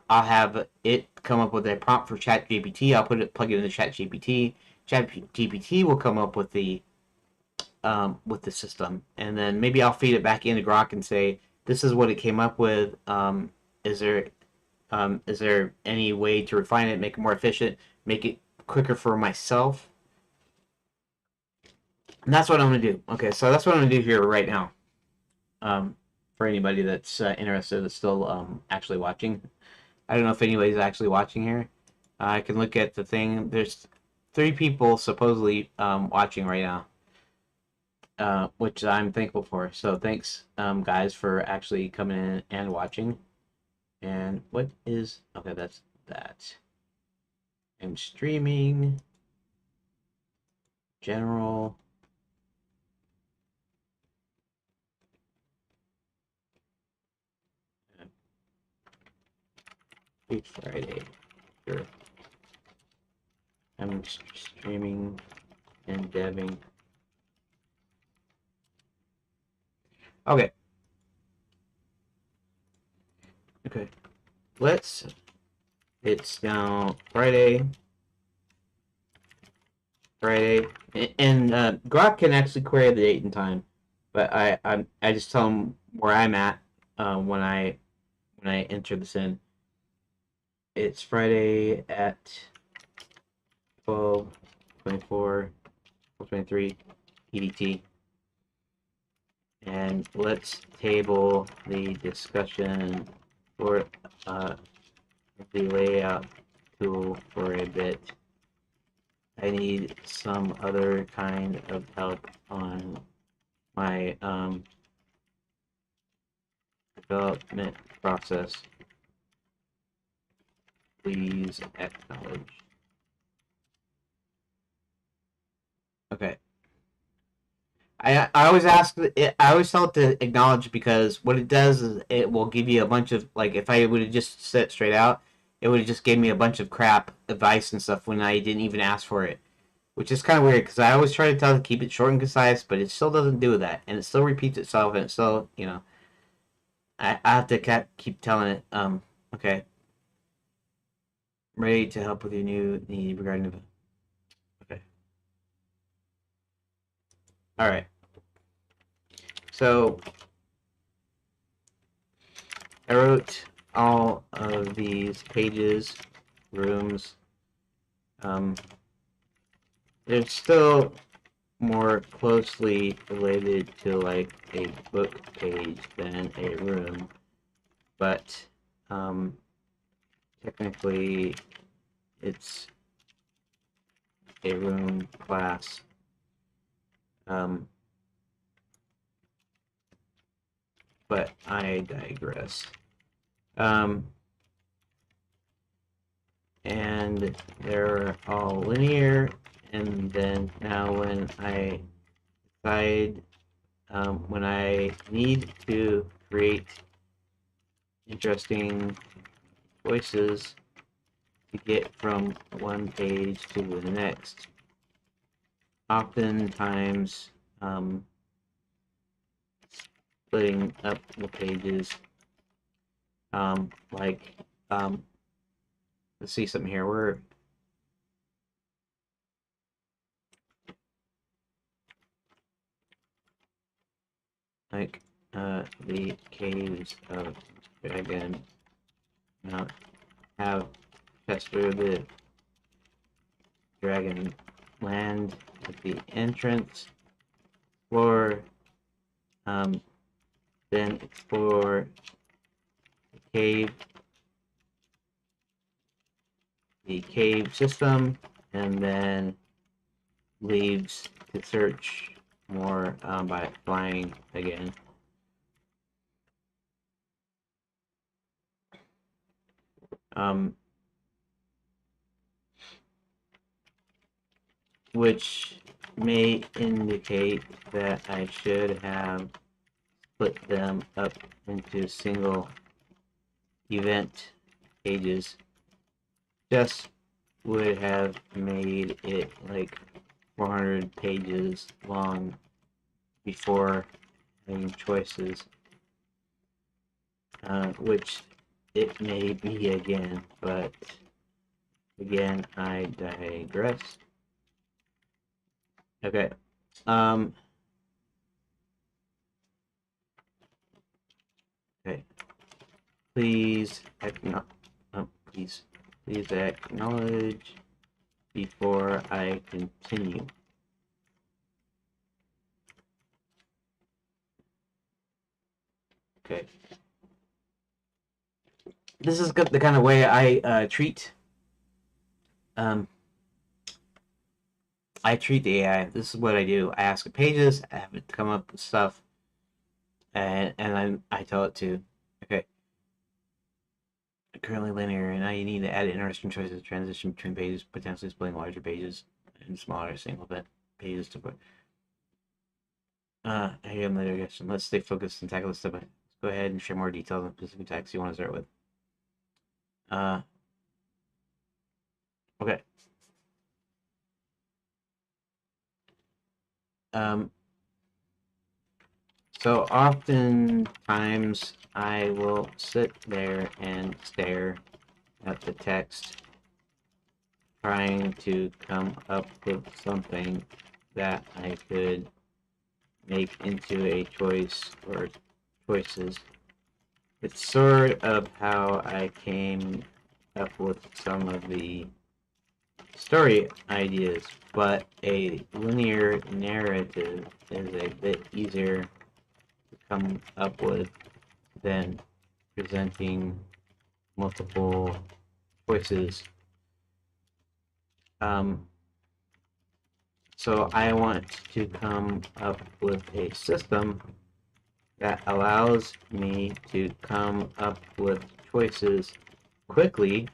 have it come up with a prompt for ChatGPT. I'll plug it into ChatGPT. ChatGPT will come up with the system, and then maybe I'll feed it back into Grok and say, "This is what it came up with. Is there is there any way to refine it, make it more efficient, make it quicker for myself?" And that's what I'm gonna do. Okay, so that's what I'm gonna do here right now. Um, for anybody that's interested, that's still actually watching. I don't know if anybody's actually watching here. I can look at the thing. There's 3 people supposedly watching right now, which I'm thankful for. So thanks, guys, for actually coming in and watching. And what is okay? That's that. I'm streaming general. Each Friday. Sure. I'm streaming and deving. Okay. Okay. Let's. It's now Friday. Friday, and Grok can actually query the date and time, but I just tell him where I'm at when I enter this in. It's Friday at 12:24, 12:23 EDT, and let's table the discussion for uh, the layout tool for a bit. I need some other kind of help on my development process. Please acknowledge. Okay. I always ask it, I always tell it to acknowledge, because what it does is it will give you a bunch of, like, if I would have just said it straight out, it would have just gave me a bunch of crap advice and stuff when I didn't even ask for it, which is kind of weird because I always try to tell it to keep it short and concise, but it still doesn't do that, and it still repeats itself, and it still, I have to keep telling it, okay, ready to help with your new need regarding the, okay, all right, so I wrote all of these pages, rooms. Um, they're still more closely related to like a book page than a room, but technically it's a room class. Um, but I digress. Um, and they're all linear, and then now when I decide, when I need to create interesting choices to get from one page to the next, oftentimes splitting up the pages, like, let's see something here. We're like the caves of Dragon Mount have Chester the Dragon land at the entrance, explore, then explore cave, the cave system, and then leaves to search more by flying again. Um, which may indicate that I should have split them up into single event pages. Just would have made it like 400 pages long before having choices, which it may be again, but again, I digress. Okay. Okay. Please acknowledge. Please acknowledge before I continue. Okay. This is the kind of way I treat. I treat the AI. This is what I do. I ask it pages. I have it come up with stuff, and I tell it to, okay, currently linear, and now you need to add interesting choices, transition between pages, potentially splitting larger pages and smaller single pages to put. I am later question. Let's stay focused and tackle this step. Let's go ahead and share more details on the specific text you want to start with. Okay. So oftentimes I will sit there and stare at the text, trying to come up with something that I could make into a choice or choices. It's sort of how I came up with some of the story ideas, but a linear narrative is a bit easier to come up with than presenting multiple choices. So I want to come up with a system that allows me to come up with choices quickly,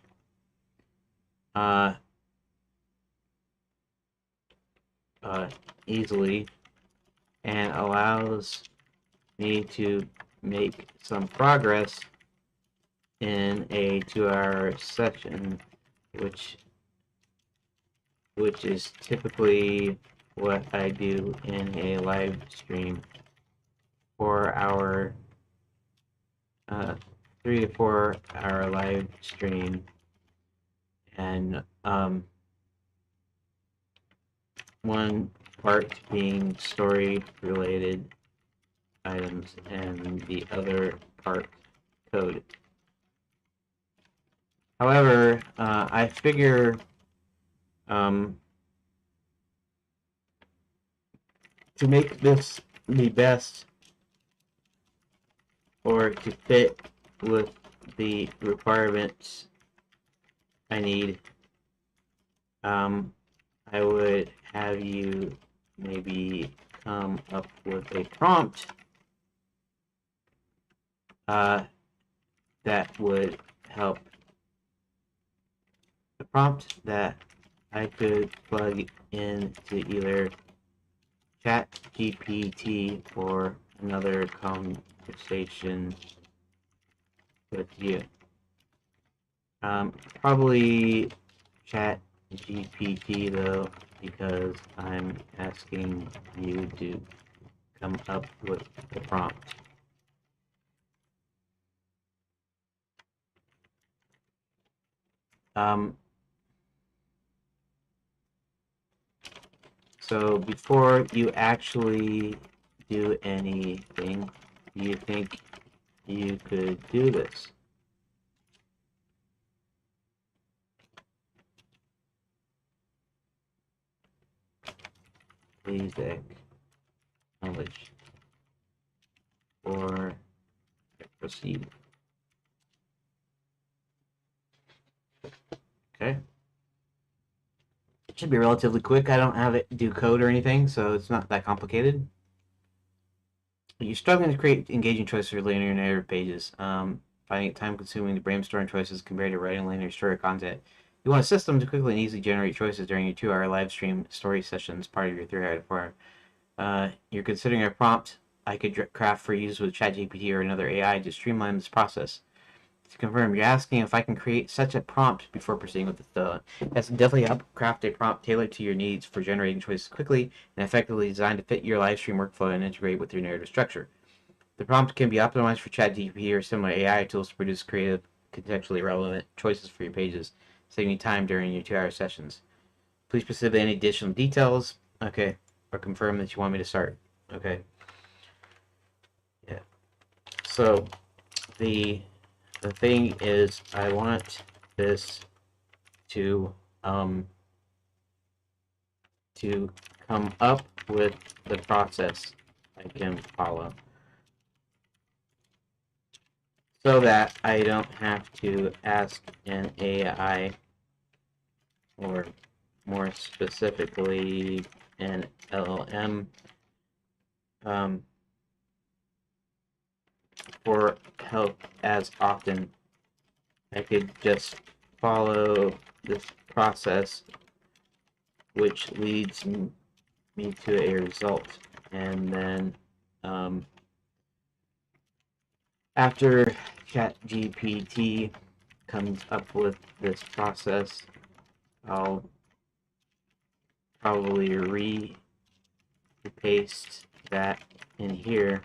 easily, and allows me to make some progress in a 2-hour session, which is typically what I do in a live stream. 4-hour, 3 to 4 hour live stream, and one part being story related items and the other part code. However, I figure to make this the best, or to fit with the requirements I need, I would have you maybe come up with a prompt that would help. A prompt that I could plug into either ChatGPT or another conversation with you. Probably ChatGPT though, because I'm asking you to come up with the prompt. So before you actually do anything, do you think you could do this? Please acknowledge or proceed. Okay. It should be relatively quick. I don't have it do code or anything, so it's not that complicated. You're struggling to create engaging choices for linear narrative pages, finding it time-consuming to brainstorm choices compared to writing linear story content. You want a system to quickly and easily generate choices during your 2-hour live stream story sessions, part of your 3-hour to 4-hour. You're considering a prompt I could craft for use with ChatGPT or another AI to streamline this process. To confirm, you're asking if I can create such a prompt before proceeding with the thought. That's definitely help craft a prompt tailored to your needs for generating choices quickly and effectively designed to fit your live stream workflow and integrate with your narrative structure. The prompt can be optimized for ChatGPT or similar AI tools to produce creative, contextually relevant choices for your pages, saving you time during your 2-hour sessions. Please specify any additional details. Okay. Or confirm that you want me to start. Okay. Yeah. So the thing is, I want this to come up with the process I can follow, so that I don't have to ask an AI, or more specifically an LLM, for help as often. I could just follow this process, which leads me to a result, and then after ChatGPT comes up with this process, I'll probably paste that in here,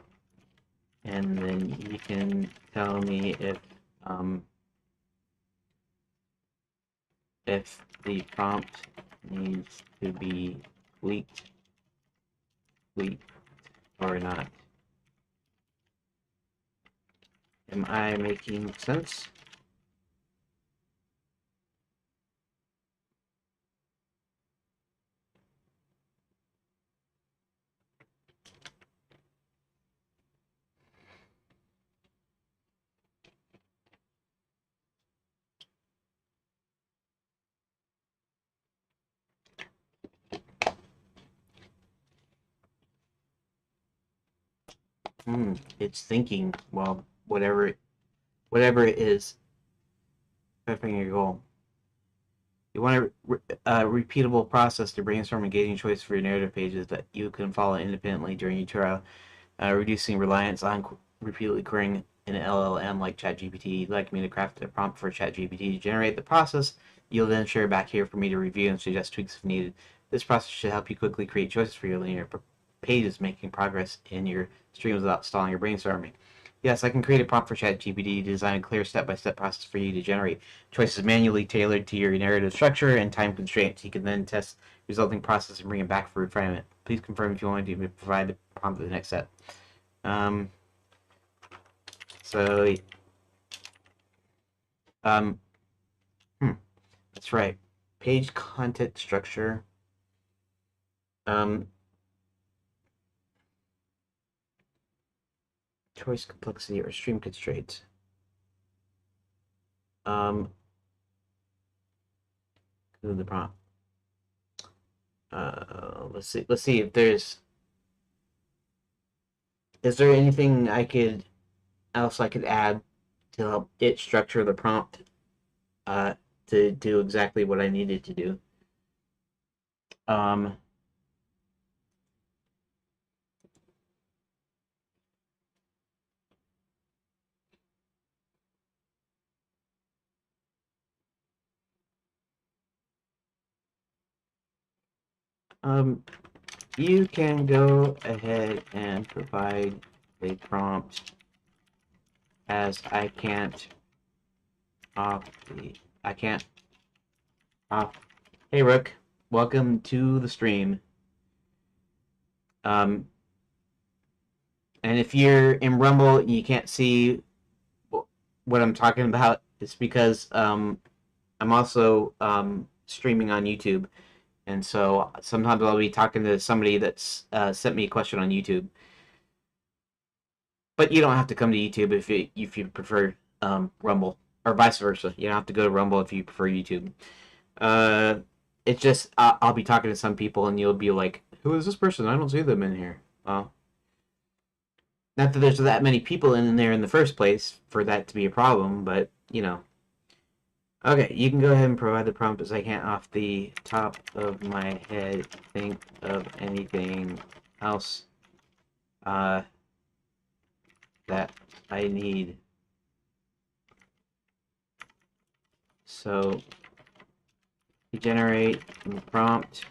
and then you can tell me if the prompt needs to be tweaked or not. Am I making sense? It's thinking. Well, whatever it is, prepping your goal. You want a repeatable process to brainstorm engaging choices for your narrative pages that you can follow independently during your tutorial, reducing reliance on repeatedly querying an LLM like ChatGPT. You'd like me to craft a prompt for ChatGPT to generate the process. You'll then share back here for me to review and suggest tweaks if needed. This process should help you quickly create choices for your linear pages, making progress in your streams without stalling your brainstorming. Yes, I can create a prompt for ChatGPT to design a clear step-by-step process for you to generate choices manually tailored to your narrative structure and time constraints. You can then test the resulting process and bring it back for refinement. Please confirm if you want to provide the prompt for the next step. Um, so, um, that's right. Page content structure. Um, choice complexity or stream constraints. The prompt. Let's see. Let's see if there's. Is there anything else I could add to help it structure the prompt to do exactly what I needed to do? Um, um, you can go ahead and provide a prompt as off I can't off. Hey Rook, welcome to the stream. Um, and if you're in Rumble and you can't see what I'm talking about, it's because I'm also streaming on YouTube, and so sometimes I'll be talking to somebody that's sent me a question on YouTube. But you don't have to come to YouTube if you prefer Rumble, or vice versa. You don't have to go to Rumble if you prefer YouTube. Uh, it's just I'll be talking to some people, and you'll be like, "Who is this person? I don't see them in here." Well, not that there's that many people in there in the first place for that to be a problem, but you know. Okay, you can go ahead and provide the prompt as I can't off the top of my head think of anything else uh, that I need. So to generate the prompt,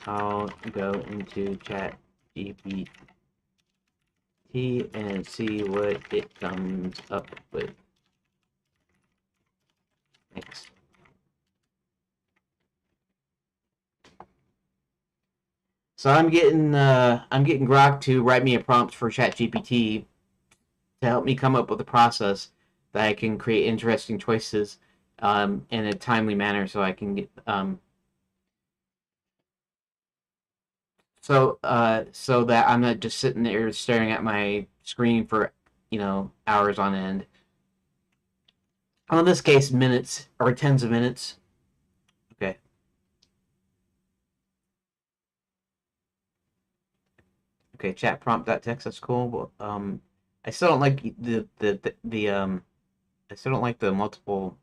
I'll go into ChatGPT and see what it comes up with. Thanks. So I'm getting Grok to write me a prompt for ChatGPT to help me come up with a process that I can create interesting choices in a timely manner, so I can get so that I'm not just sitting there staring at my screen for hours on end. Well, in this case, minutes or tens of minutes. Okay. Okay. Chat prompt.txt. That's cool. Well, I still don't like the I still don't like the multiple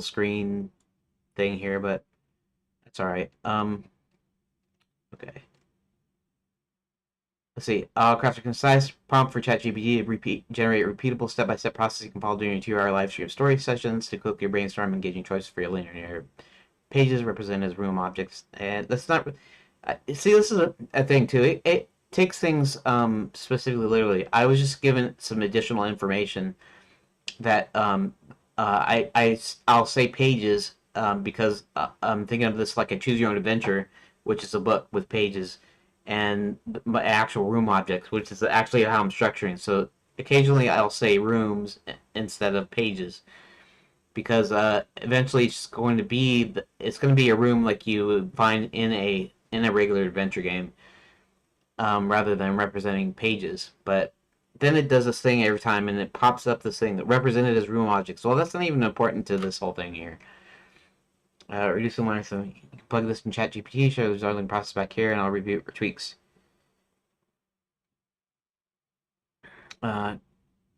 screen thing here, but that's all right. Okay. Let's see. I'll craft a concise prompt for ChatGPT to generate a repeatable step-by-step process you can follow during your 2-hour live stream story sessions to quickly brainstorm engaging choices for your linear pages represented as room objects. And that's not. See, this is a thing too. It takes things specifically literally. I was just given some additional information that I'll say pages because I'm thinking of this like a choose your own adventure, which is a book with pages, and my actual room objects, which is actually how I'm structuring. So occasionally I'll say rooms instead of pages because eventually it's going to be a room like you would find in a regular adventure game, rather than representing pages. But then it does this thing every time, and it pops up this thing that represented as room objects. Well, that's not even important to this whole thing here. Reducing line, so you can plug this in ChatGPT, show the resulting process back here, and I'll review it for tweaks.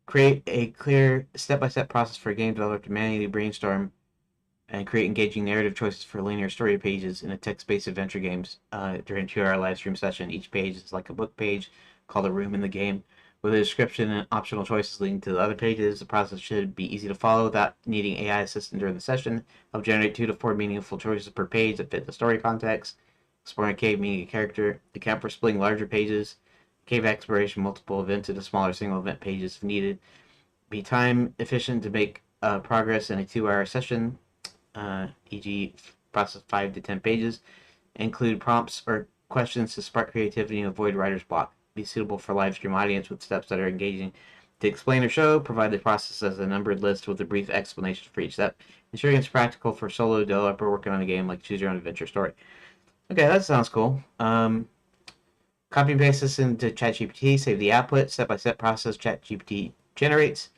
Create a clear step-by-step process for a game developer to manually brainstorm and create engaging narrative choices for linear story pages in a text-based adventure games during a 2-hour live stream session. Each page is like a book page called a room in the game, with a description and optional choices leading to the other pages. The process should be easy to follow without needing AI assistance during the session. Help generate 2 to 4 meaningful choices per page that fit the story context. Exploring a cave, meeting a character. Account for splitting larger pages. Cave exploration, multiple events into smaller single event pages if needed. Be time efficient to make progress in a 2-hour session, e.g., process 5 to 10 pages. Include prompts or questions to spark creativity and avoid writer's block. Be suitable for live stream audience with steps that are engaging. To explain or show, provide the process as a numbered list with a brief explanation for each step, ensuring it's practical for solo developer working on a game like Choose Your Own Adventure story. Okay, that sounds cool. Copy and paste this into ChatGPT, save the output, step-by-step process ChatGPT generates.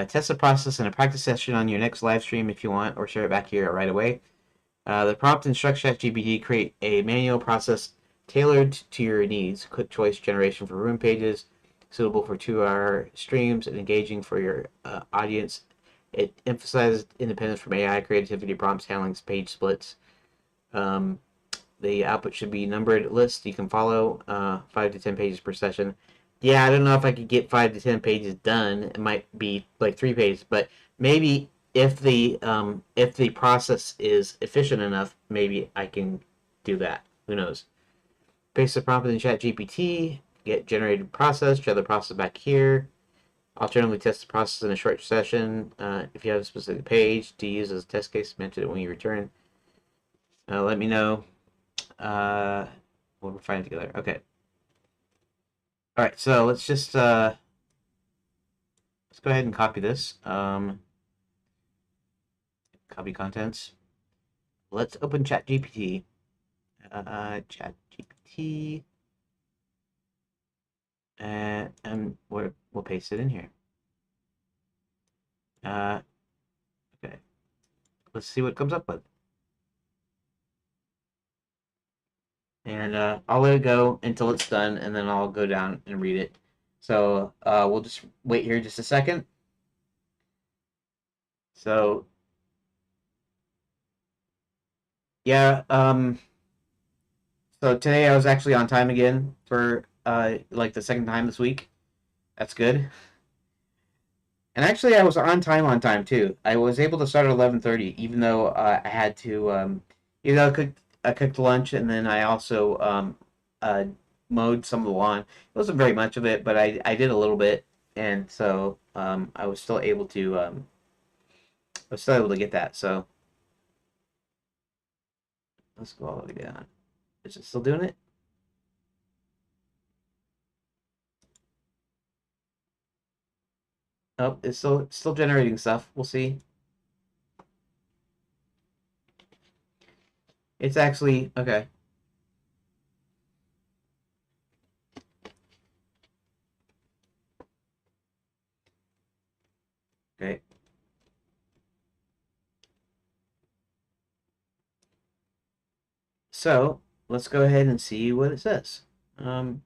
Test the process in a practice session on your next live stream if you want, or share it back here right away. The prompt instructs ChatGPT create a manual process tailored to your needs. Quick choice generation for room pages, suitable for 2-hour streams and engaging for your audience. It emphasizes independence from AI, creativity prompts, handling page splits. The output should be numbered list you can follow, 5 to 10 pages per session. Yeah, I don't know if I could get 5 to 10 pages done. It might be like 3 pages, but maybe if the process is efficient enough, maybe I can do that. Who knows? Paste the prompt in ChatGPT, get generated process, share the process back here. Alternatively, test the process in a short session. If you have a specific page to use as a test case, mention it when you return. Let me know. We'll find it together. Okay. All right. So let's just let's go ahead and copy this. Copy contents. Let's open ChatGPT. ChatGPT, and we'll paste it in here. Okay. Let's see what it comes up with. And I'll let it go until it's done, and then I'll go down and read it. So we'll just wait here just a second. So yeah, so today I was actually on time again for like the second time this week. That's good. And actually, I was on time too. I was able to start at 11:30, even though I had to, I cooked lunch, and then I also uh, mowed some of the lawn. It wasn't very much of it, but I did a little bit, and so I was still able to get that. So let's go all the way down. Is it still doing it? Oh, it's still generating stuff. We'll see. It's actually okay. Okay. So let's go ahead and see what it says. Um,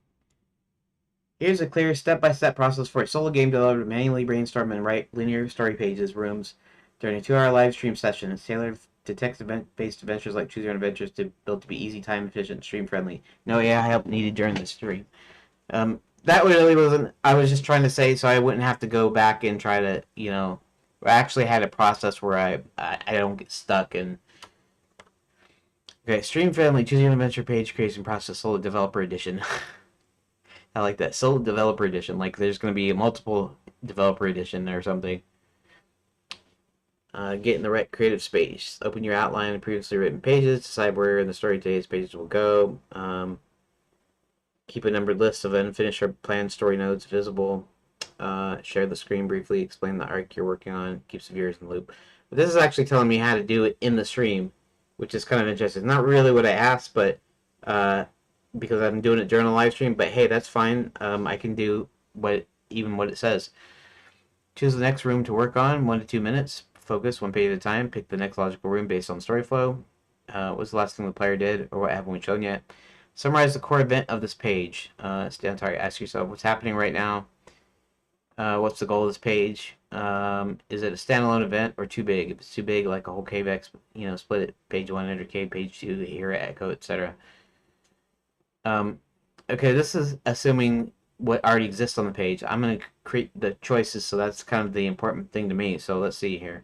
Here's a clear step-by-step process for a solo game developer to manually brainstorm and write linear story pages, rooms, during a 2-hour live stream session. It's tailored to text-based adventures like Choose Your Own Adventures to build to be easy, time-efficient, stream-friendly. No AI help needed during the stream. That really wasn't. I was just trying to say so I wouldn't have to go back and try to, I actually had a process where I don't get stuck and. Okay, stream friendly. Choose your own adventure page creation process solo developer edition. I like that. Solo developer edition. Like there's going to be a multiple developer edition or something. Get in the right creative space. Open your outline of previously written pages. Decide where in the story today's pages will go. Keep a numbered list of unfinished or planned story nodes visible. Share the screen briefly. Explain the arc you're working on. Keeps the viewers in the loop. But this is actually telling me how to do it in the stream, which is kind of interesting. Not really what I asked, but because I'm doing it during a live stream. But hey, that's fine. I can do what it says. Choose the next room to work on. 1 to 2 minutes. Focus 1 page at a time. Pick the next logical room based on story flow. What's the last thing the player did, or what haven't we shown yet? Summarize the core event of this page. Stand target. Ask yourself what's happening right now. What's the goal of this page? Is it a standalone event or too big? If it's too big, like a whole cave X, split it. Page 1 enter cave, page 2 here echo, etc. Um, okay, this is assuming what already exists on the page. I'm going to create the choices, so that's kind of the important thing to me. So let's see here.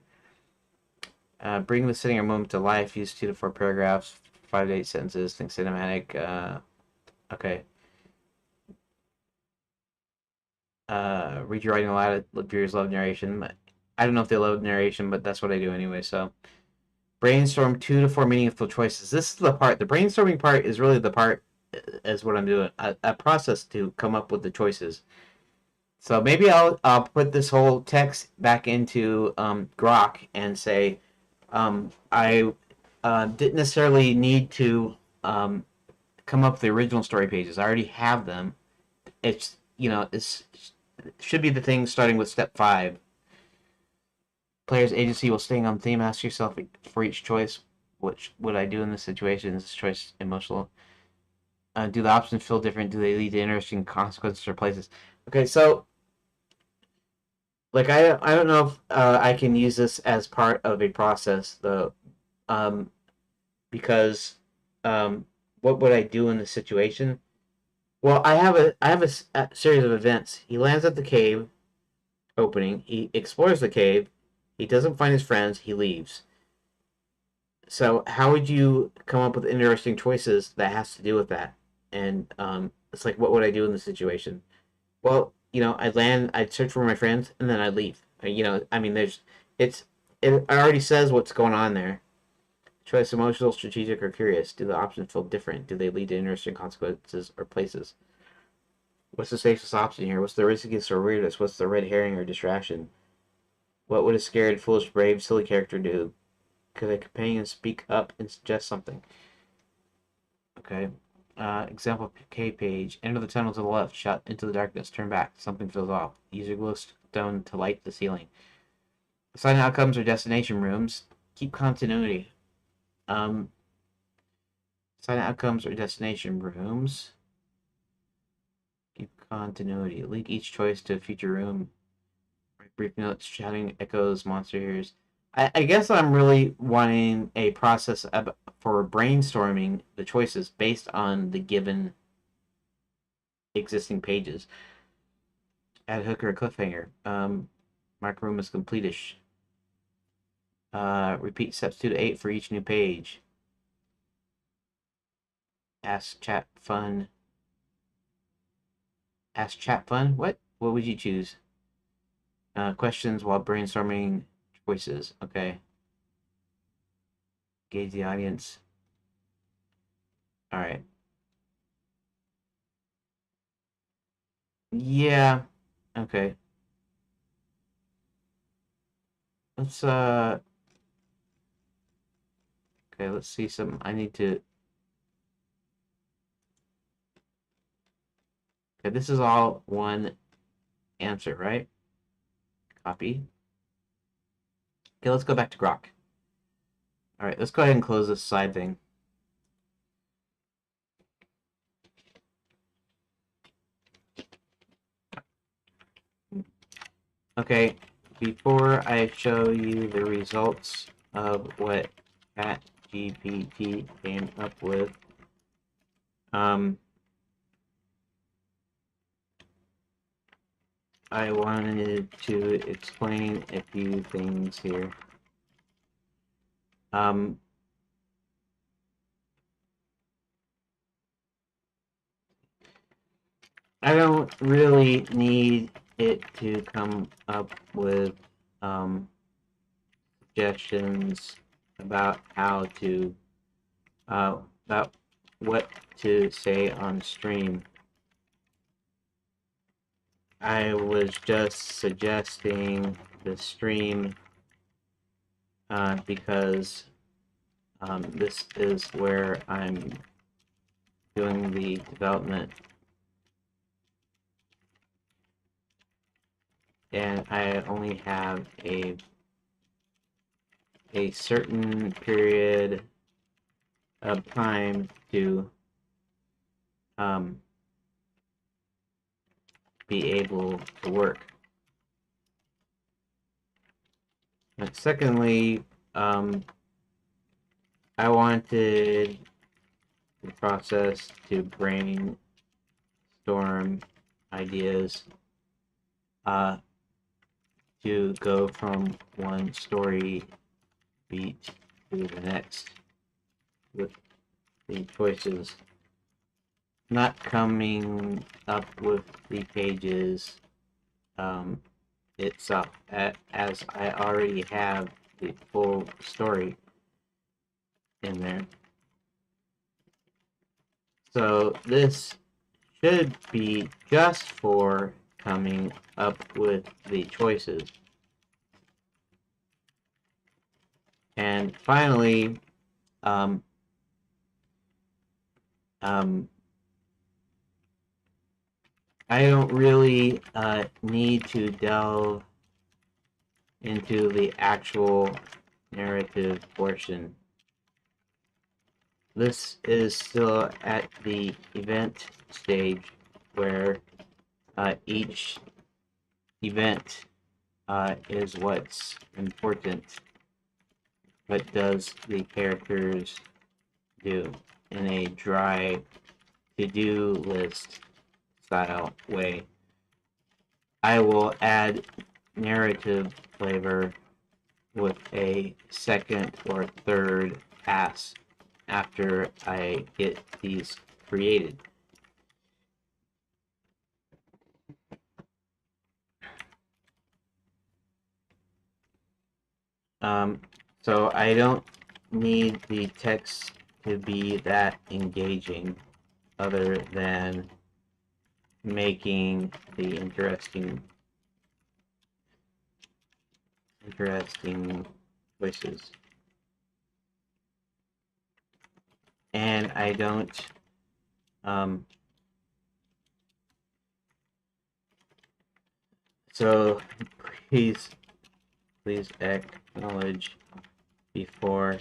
Bring the setting or moment to life. Use 2 to 4 paragraphs, 5 to 8 sentences. Think cinematic. Okay. Read your writing aloud. Viewers love narration. I don't know if they love narration, but that's what I do anyway. So brainstorm 2 to 4 meaningful choices. This is the part. The brainstorming part is really the part is what I'm doing. A process to come up with the choices. So maybe I'll put this whole text back into Grok and say I didn't necessarily need to come up with the original story pages. I already have them. It's should be the thing starting with step 5. Player's agency will stay on theme. Ask yourself for each choice, what would I do in this situation? Is this choice emotional? Do the options feel different? Do they lead to interesting consequences or places? Okay, so like I don't know if I can use this as part of a process though, um, because what would I do in this situation? Well, I have a series of events. He lands at the cave opening. He explores the cave. He doesn't find his friends. He leaves. So how would you come up with interesting choices that has to do with that? And it's like, what would I do in this situation? Well, I'd land, I'd search for my friends, and then I'd leave. I mean, it already says what's going on there. Choice emotional, strategic, or curious. Do the options feel different? Do they lead to interesting consequences or places? What's the safest option here? What's the riskiest or weirdest? What's the red herring or distraction? What would a scared, foolish, brave, silly character do? Could a companion speak up and suggest something? Okay. Example K page. Enter the tunnel to the left. Shout into the darkness. Turn back. Something feels off. Use your glowstone to light the ceiling. Assign outcomes or destination rooms. Keep continuity. Um, Assign outcomes or destination rooms. Keep continuity. Link each choice to a future room. Write brief notes. Shouting echoes. Monster ears. I guess I'm really wanting a process for brainstorming the choices based on the given existing pages. Add a hook or a cliffhanger. Mark room is completish. Repeat steps 2 to 8 for each new page. Ask chat fun. Ask chat fun? What? What would you choose? Questions while brainstorming choices. Okay. Gauge the audience. Alright. Yeah. Okay. Let's okay, let's see some. I need to. Okay, this is all one answer, right? Copy. Okay, let's go back to Grok. Alright, let's go ahead and close this side thing. Okay, before I show you the results of what ChatGPT came up with, I wanted to explain a few things here. Um, I don't really need it to come up with suggestions about how to about what to say on stream. I was just suggesting the stream because this is where I'm doing the development, and I only have a certain period of time to be able to work. Secondly, I wanted the process to brainstorm ideas to go from one story beat to the next with the choices, not coming up with the pages itself, as I already have the full story in there. So this should be just for coming up with the choices. And finally, um, um, I don't really need to delve into the actual narrative portion. This is still at the event stage where each event is what's important. What does the characters do in a dry to-do list style way? I will add narrative flavor with a second or third pass after I get these created. So I don't need the text to be that engaging other than making the interesting choices. And I don't so please acknowledge before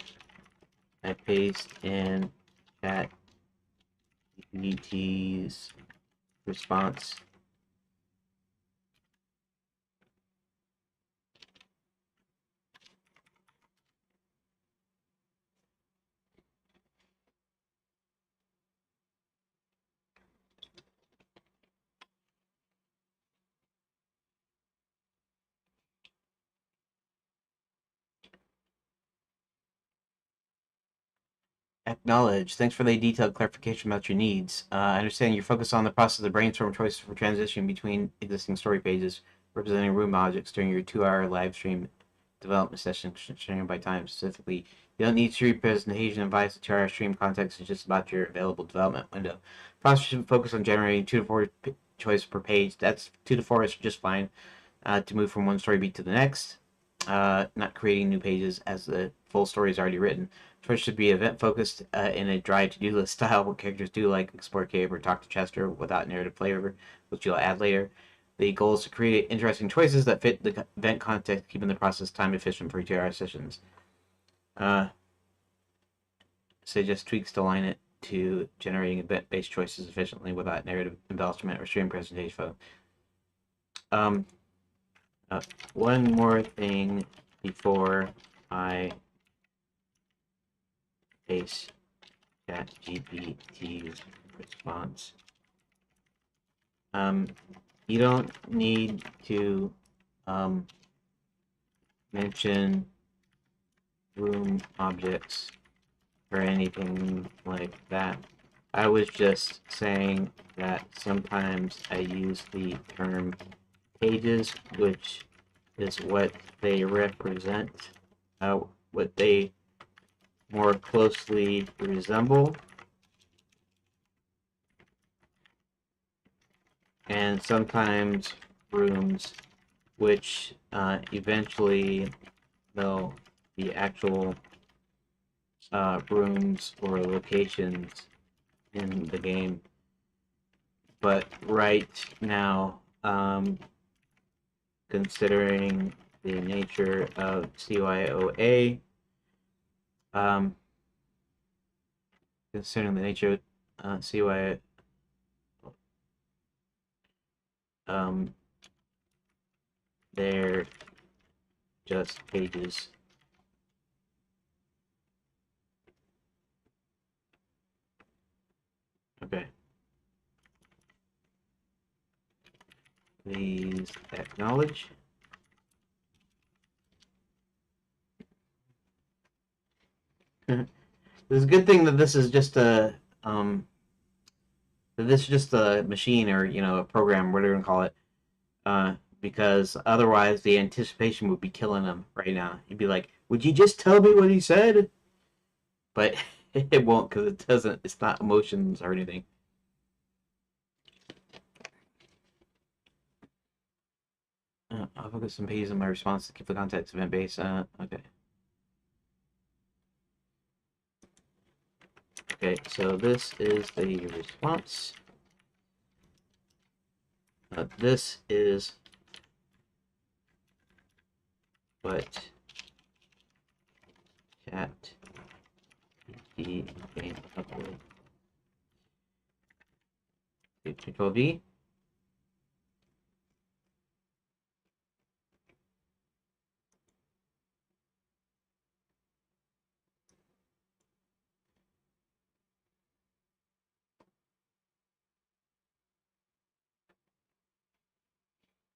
I paste in ChatGPT's response. Acknowledge. Thanks for the detailed clarification about your needs. I understand you're focused on the process of brainstorm choices for transition between existing story pages, representing room objects during your 2-hour live stream development session, sharing by time specifically. You don't need to presentation advice. The 2-hour stream context is just about your available development window. Process should focus on generating 2 to 4 choices per page. That's 2 to 4 is just fine to move from one story beat to the next. Not creating new pages as the full story is already written. First should be event focused in a dry to-do list style. What characters do, like explore cave or talk to Chester without narrative flavor, which you'll add later. The goal is to create interesting choices that fit the event context, keeping the process time efficient for 2-hour sessions. So just tweaks to align it to generating event-based choices efficiently without narrative embellishment or stream presentation. One more thing before I paste ChatGPT's response. You don't need to mention room objects or anything like that. I was just saying that sometimes I use the term pages, which is what they represent, what they more closely resemble, and sometimes rooms, which eventually they'll be actual rooms or locations in the game. But right now, considering the nature of CYOA, considering the nature of CYOA, they're just pages. Okay. Please acknowledge. It's a good thing that this is just a machine, or a program, whatever you want to call it. Because otherwise the anticipation would be killing them right now. You'd be like, "Would you just tell me what he said?" But it won't, because it doesn't. It's not emotions or anything. I'll focus some pages on my response to keep the context event based. Okay. Okay, so this is the response. This is what ChatGPT came up with. Control V.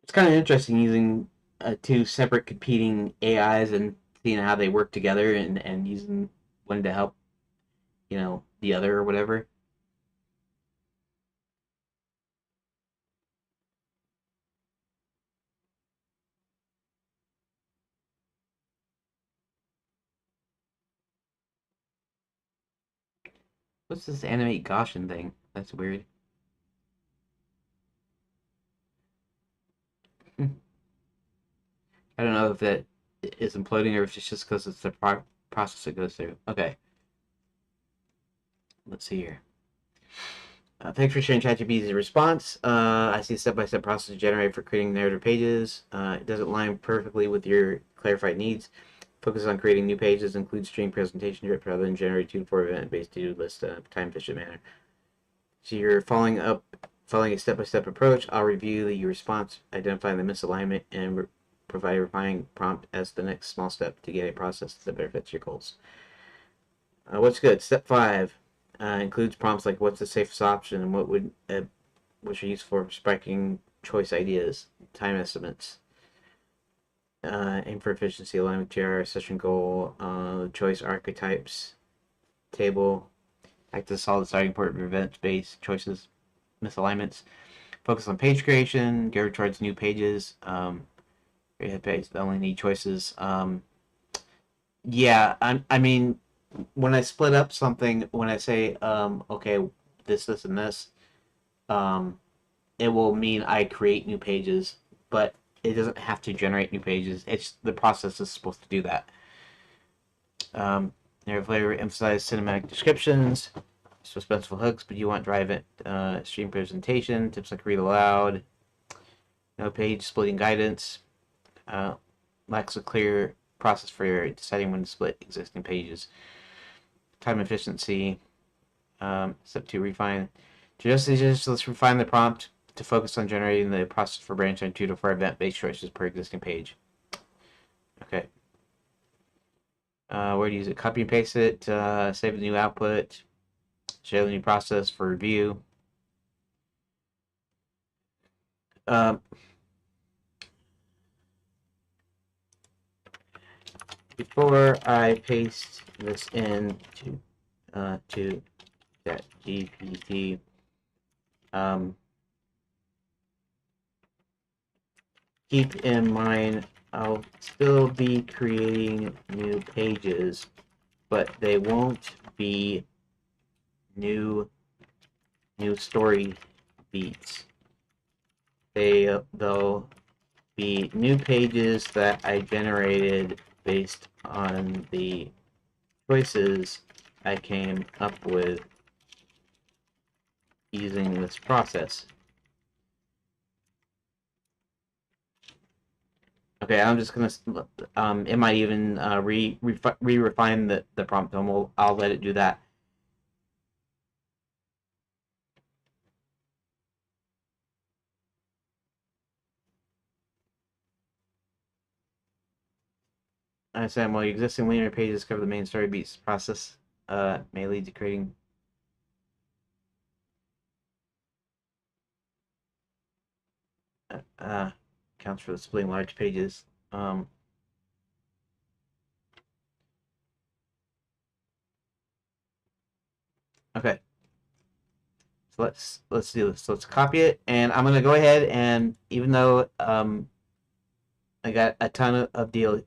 It's kind of interesting using two separate competing AIs and seeing how they work together, and using one to help, the other or whatever. What's this animate Gaussian thing? That's weird. I don't know if that is imploding or if it's just because it's the process it goes through. Okay, let's see here. Thanks for sharing ChatGPT's response. I see a step-by-step process generated for creating narrative pages. It doesn't line perfectly with your clarified needs. Focus on creating new pages, include string presentation drip rather than generate 2 to 4 event-based to-do list time-efficient manner. So you're following a step-by-step approach. I'll review your response, identify the misalignment, and provide a refining prompt as the next small step to get a process that better fits your goals. What's good? Step 5 includes prompts like what's the safest option and which are useful for spiking choice ideas, time estimates, aim for efficiency, align with JR, session goal, choice archetypes, table, act as a solid starting point for event-based choices, misalignments, focus on page creation, geared towards new pages, page that only need choices. Yeah, I mean, when I split up something, when I say, okay, this, and this, um, it will mean I create new pages, but it doesn't have to generate new pages. It's the process is supposed to do that. Narrative flavor, emphasize cinematic descriptions, suspenseful hooks, but you want drive it, stream presentation, tips like read aloud, no page splitting guidance, lacks a clear process for deciding when to split existing pages, time efficiency, step 2, refine. Let's refine the prompt to focus on generating the process for branching 2 to 4 event-based choices per existing page. Okay. Where to use it? Copy and paste it, save the new output, share the new process for review. Um, Before I paste this in to ChatGPT, keep in mind I'll still be creating new pages, but they won't be new story beats. They'll be new pages that I generated based on the choices I came up with using this process. Okay, I'm just gonna it might even refine the prompt, and I'll let it do that. I said, well, existing linear pages cover the main story beats process. May lead to creating. Counts for the splitting large pages. Okay. So let's do this. So let's copy it, and I'm gonna go ahead and even though I got a ton of deal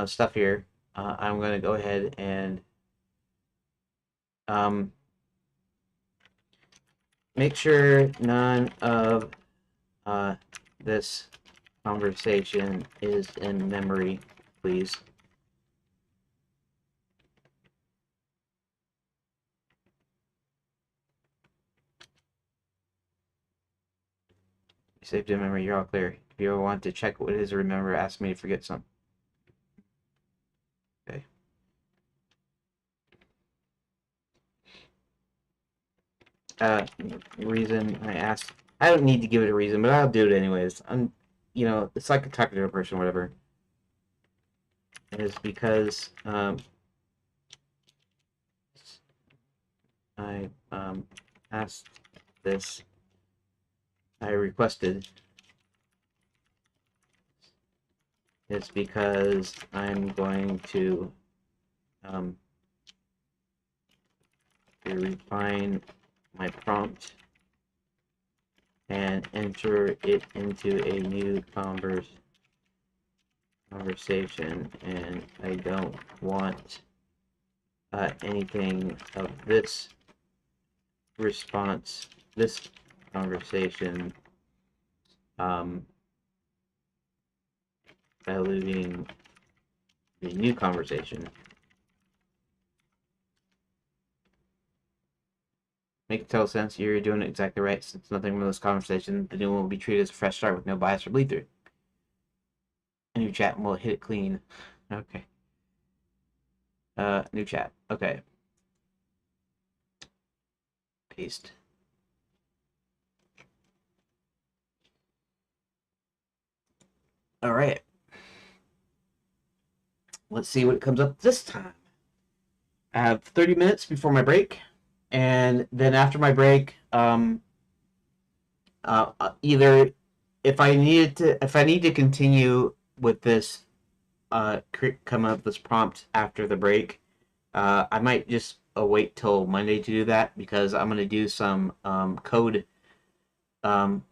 stuff here, I'm gonna go ahead and um, make sure none of this conversation is in memory, please. Saved in memory, you're all clear. If you ever want to check what it is or remember, ask me to forget something. Okay. Reason I asked. I don't need to give it a reason, but I'll do it anyways. You know, it's like talking to a person, whatever. It is because I asked this. I requested. It's because I'm going to refine my prompt and enter it into a new conversation, and I don't want anything of this response, this conversation, diluting the new conversation. Make total sense. You're doing it exactly right. Since nothing from this conversation, the new one will be treated as a fresh start with no bias or bleed through. A new chat and we'll hit it clean. Okay. New chat. Okay. Paste. All right. Let's see what comes up this time. I have 30 minutes before my break, and then after my break, either if I need to continue with this, come up with this prompt after the break, I might just wait till Monday to do that because I'm gonna do some code. I'm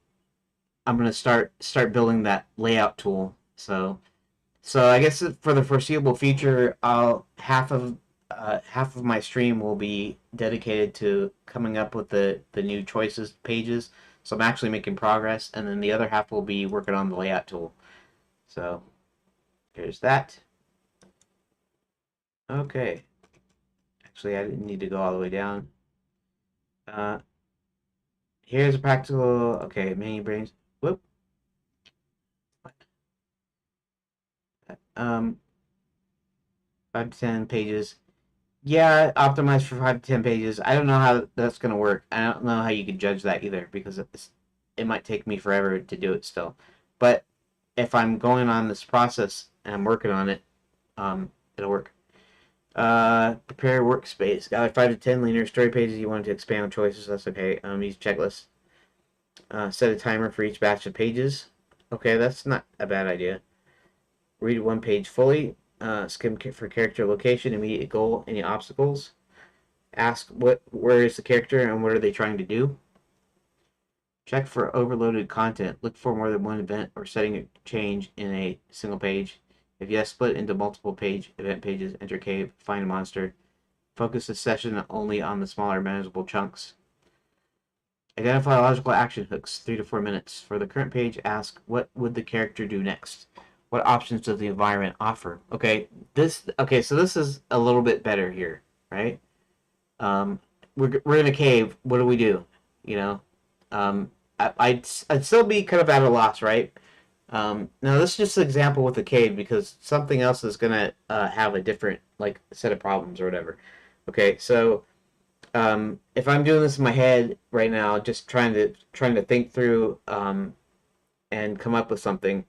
gonna start building that layout tool. So I guess for the foreseeable future, I'll half of my stream will be dedicated to coming up with the new choices pages. So I'm actually making progress, and then the other half will be working on the layout tool. So there's that. Okay. Actually, I didn't need to go all the way down. Uh, Here's a practical. Okay, mini brains. Whoop. Um, 5 to 10 pages. Yeah, optimized for 5 to 10 pages. I don't know how that's gonna work. I don't know how you can judge that either because it might take me forever to do it still. But if I'm going on this process and I'm working on it, it'll work. Prepare workspace. Got like 5 to 10 linear story pages. You want to expand on choices. That's okay. Use checklist. Set a timer for each batch of pages. Okay, that's not a bad idea. Read one page fully. Skim for character location, immediate goal, any obstacles. Ask where is the character and what are they trying to do. Check for overloaded content. Look for more than one event or setting a change in a single page. If yes, split into multiple event pages. Enter cave. Find a monster. Focus the session only on the smaller manageable chunks. Identify logical action hooks. 3 to 4 minutes. For the current page, ask what would the character do next. What options does the environment offer? Okay, so this is a little bit better here, right? We're in a cave. What do we do? You know, I'd still be kind of at a loss, right? Now this is just an example with the cave because something else is gonna have a different like set of problems or whatever. Okay, so if I'm doing this in my head right now, just trying to think through and come up with something.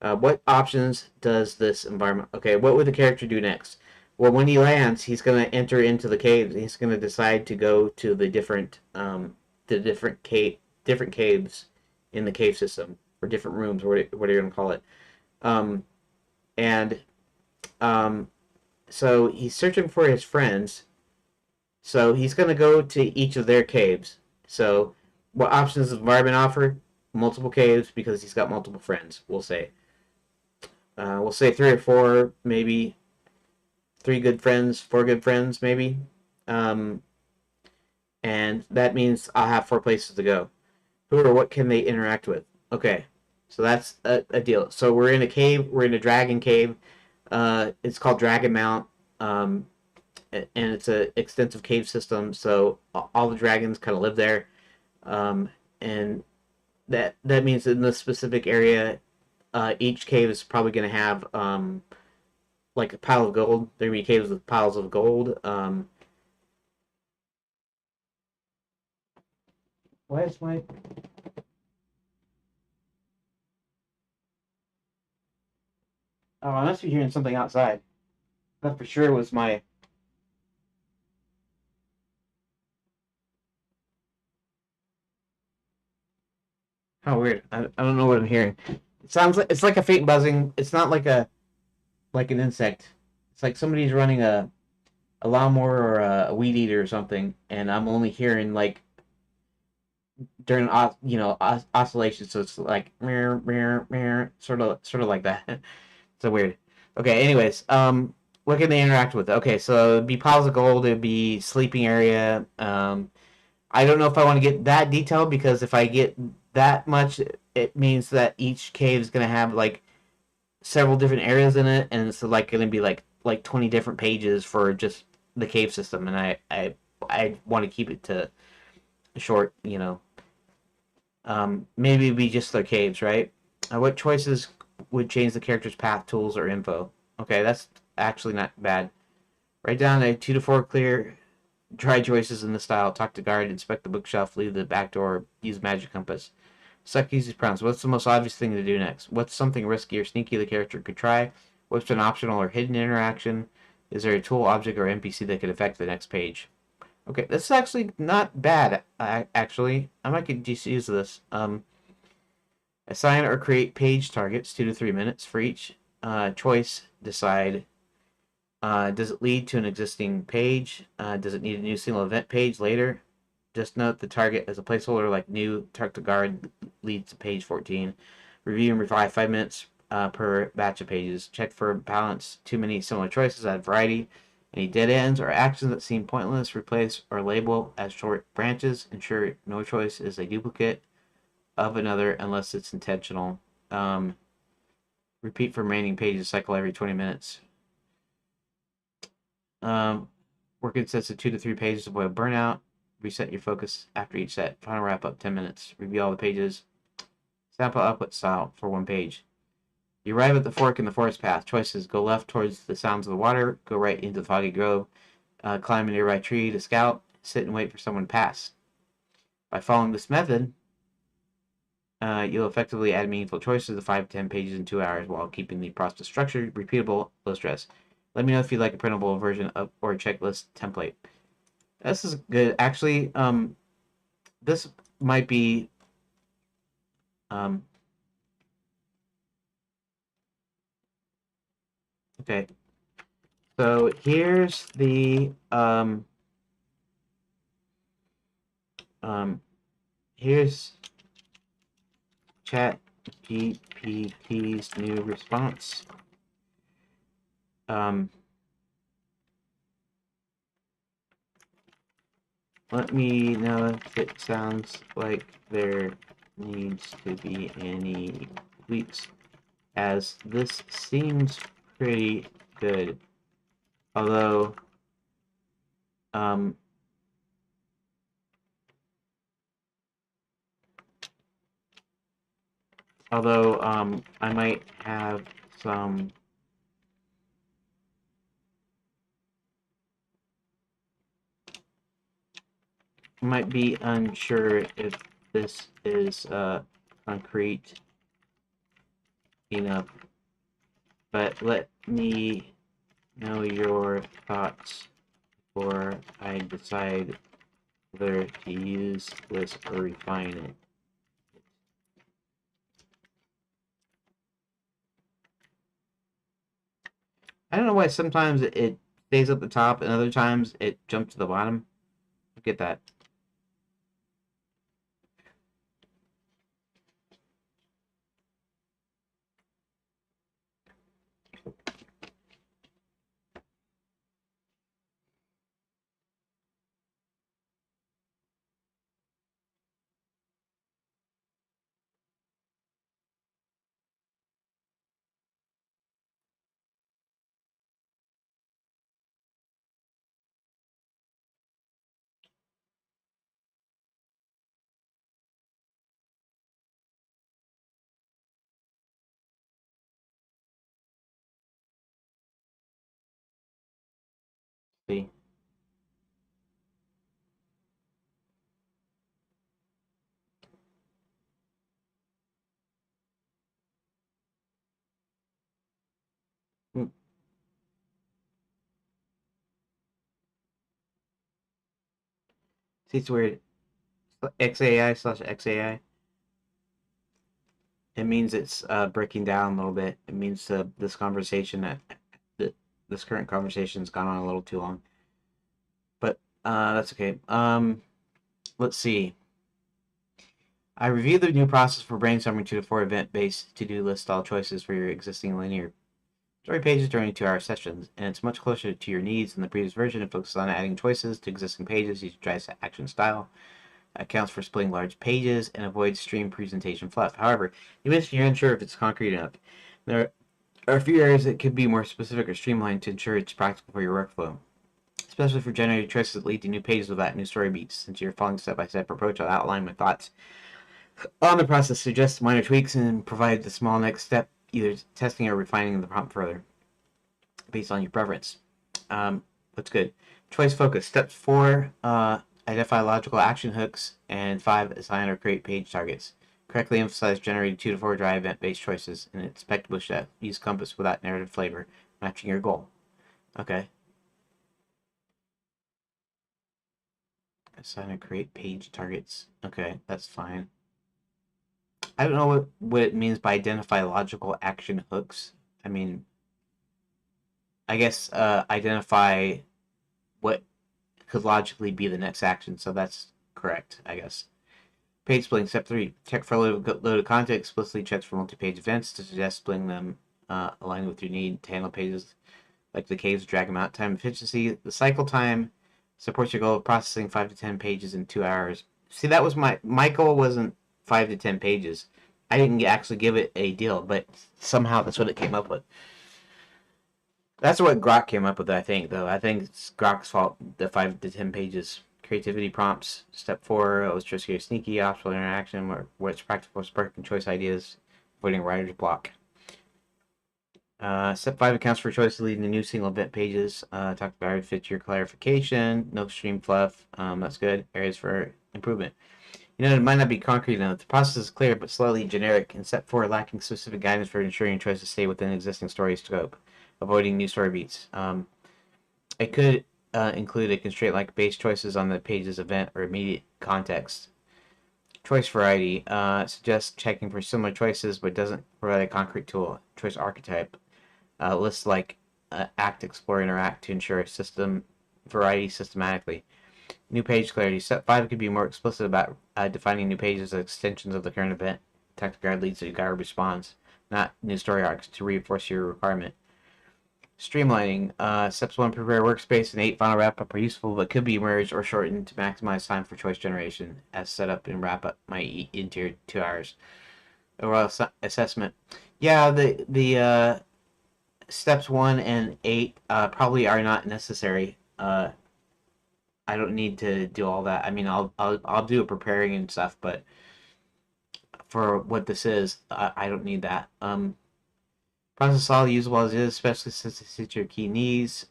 What options does this environment? Okay, what would the character do next? Well, when he lands, he's going to enter into the caves. He's going to decide to go to different caves in the cave system, or different rooms, what are you going to call it? Um, and um, so he's searching for his friends. So he's going to go to each of their caves. So what options does the environment offer? Multiple caves because he's got multiple friends. We'll say three or four, maybe three good friends, four good friends, maybe. Um, and that means I'll have four places to go. Who or what can they interact with? Okay, so that's a deal. So we're in a cave. We're in a dragon cave. It's called Dragon Mount, um, and it's an extensive cave system. So all the dragons kind of live there, um, and that means in this specific area, each cave is probably going to have like a pile of gold. There are gonna be caves with piles of gold. Why is my Oh, I must be hearing something outside. That for sure was my. How weird. I don't know what I'm hearing. It sounds like it's like a faint buzzing. It's not like an insect. It's like somebody's running a lawnmower or a weed eater or something, and I'm only hearing like during oscillation. So it's like sort of like that. So weird. Okay. Anyways, what can they interact with? Okay, so it'd be piles of gold. It'd be sleeping area. I don't know if I want to get that detailed because if I get that much, it means that each cave is gonna have like several different areas in it, and it's like gonna be like 20 different pages for just the cave system, and I want to keep it to short. Maybe it'd be just their caves, right? What choices would change the character's path, tools, or info? Okay, that's actually not bad. Write down a 2 to 4 clear try choices in the style. Talk to guard, inspect the bookshelf, leave the back door, use magic compass. Suck easy prompts. What's the most obvious thing to do next? What's something risky or sneaky the character could try? What's an optional or hidden interaction? Is there a tool, object, or NPC that could affect the next page? Okay, this is actually not bad. Actually, I might could just use this. Assign or create page targets, 2 to 3 minutes for each choice. Decide. Does it lead to an existing page? Does it need a new single event page later? Just note the target as a placeholder like new talk to guard leads to page 14. Review and refine 5 minutes per batch of pages. Check for balance. Too many similar choices. Add variety. Any dead ends or actions that seem pointless, replace or label as short branches. Ensure no choice is a duplicate of another unless it's intentional. Um, Repeat for remaining pages. Cycle every 20 minutes. Um, Work in sets of 2 to 3 pages to avoid burnout. Reset your focus after each set. Final wrap up 10 minutes. Review all the pages. Sample output style for 1 page. You arrive at the fork in the forest path. Choices: go left towards the sounds of the water, go right into the foggy grove, climb a nearby tree to scout, sit and wait for someone to pass. By following this method, you'll effectively add meaningful choices to 5 to 10 pages in 2 hours while keeping the process structured, repeatable, low stress. Let me know if you'd like a printable version of or a checklist template. This is good. Actually, this might be um, okay. So here's the um, here's ChatGPT's new response. Um, Let me know if it sounds like there needs to be any tweaks, as this seems pretty good. Although, um, I might have some. Might be unsure if this is concrete enough, but let me know your thoughts before I decide whether to use this or refine it. I don't know why sometimes it stays at the top and other times it jumps to the bottom. Get that. See. Hmm. See, it's weird. XAI/XAI. It means it's breaking down a little bit. It means this conversation that this current conversation's gone on a little too long. But that's okay. Let's see. I reviewed the new process for brainstorming 2 to 4 event-based to-do list style choices for your existing linear story pages during 2-hour sessions, and it's much closer to your needs than the previous version. It focuses on adding choices to existing pages, using dry action style, accounts for splitting large pages, and avoids stream presentation fluff. However, you mentioned you're unsure if it's concrete enough. There are a few areas that could be more specific or streamlined to ensure it's practical for your workflow, especially for generating choices that lead to new pages without new story beats. Since you're following step-by-step approach, I'll outline my thoughts on the process, suggest minor tweaks, and provide the small next step, either testing or refining the prompt further based on your preference. What's good? Choice focus. Step 4, identify logical action hooks, and 5, assign or create page targets. Correctly emphasize generating 2 to 4 dry event-based choices, and expect to step. Use compass without narrative flavor, matching your goal. Okay. Assign or create page targets. Okay, that's fine. I don't know what it means by identify logical action hooks. I mean, I guess identify what could logically be the next action, so that's correct, I guess. Page splitting. Step 3. Check for loaded content. Explicitly checks for multi-page events to suggest splitting them aligned with your need to handle pages like the caves, drag them out. Time efficiency. The cycle time supports your goal of processing 5 to 10 pages in 2 hours. See, that was my goal wasn't 5 to 10 pages. I didn't actually give it a deal, but somehow that's what it came up with. That's what Grok came up with, I think, though. I think it's Grok's fault, the 5 to 10 pages. Creativity prompts. Step 4, it was tricky or sneaky, optional interaction, where it's practical, sparking choice ideas, avoiding writer's block. Step 5, accounts for choices leading to new single event pages. Talk about feature clarification, no stream fluff. That's good. Areas for improvement. You know, it might not be concrete enough. The process is clear but slightly generic, and step 4, lacking specific guidance for ensuring choices stay within existing story scope, avoiding new story beats. It could include a constraint like base choices on the page's event or immediate context. Choice variety suggests checking for similar choices but doesn't provide a concrete tool. Choice archetype lists like act, explore, interact to ensure system variety systematically. New page clarity. Step 5 could be more explicit about defining new pages as extensions of the current event. Tactic guide leads to guide response, not new story arcs to reinforce your requirement. Streamlining. Steps 1, prepare workspace, and 8, final wrap-up are useful, but could be merged or shortened to maximize time for choice generation, as set up in wrap-up might eat into your 2 hours. Overall assessment. Yeah, the steps 1 and 8 probably are not necessary. I don't need to do all that. I mean, I'll do preparing and stuff, but for what this is, I don't need that. Process all usable as is, especially since it suits your key needs.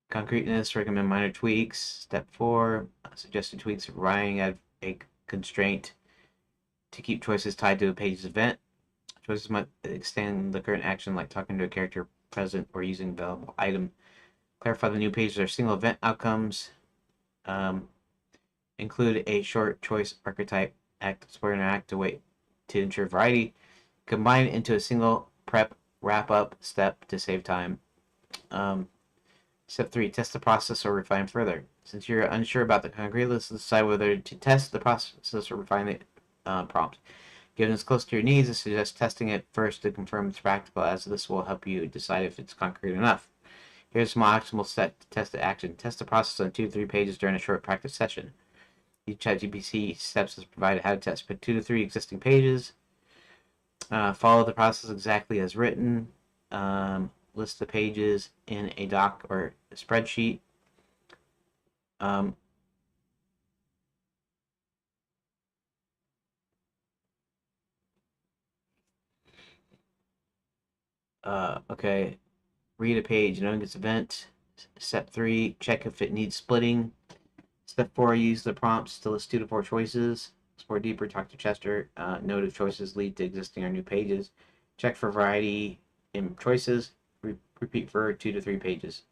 Concreteness, recommend minor tweaks. Step 4, suggested tweaks for writing at a constraint to keep choices tied to a page's event. Choices might extend the current action, like talking to a character present or using available item. Clarify the new pages are single event outcomes. Um, include a short choice archetype, act, explore, and act to wait to ensure variety. Combine it into a single prep wrap up step to save time. Um, Step 3, test the process or refine further. Since you're unsure about the concrete, let's decide whether to test the process or refine the prompt. Given it's close to your needs, I suggest testing it first to confirm it's practical, as this will help you decide if it's concrete enough. Here's a small actionable set to test the action. Test the process on 2 to 3 pages during a short practice session. Use ChatGPT steps as provided how to test. Pick 2 to 3 existing pages. Follow the process exactly as written. List the pages in a doc or a spreadsheet. Um, okay. Read a page. Knowing its event. Step 3, check if it needs splitting. Step 4, use the prompts to list 2 to 4 choices. Explore deeper, talk to Chester. Note if choices lead to existing or new pages. Check for variety in choices. Repeat for 2 to 3 pages.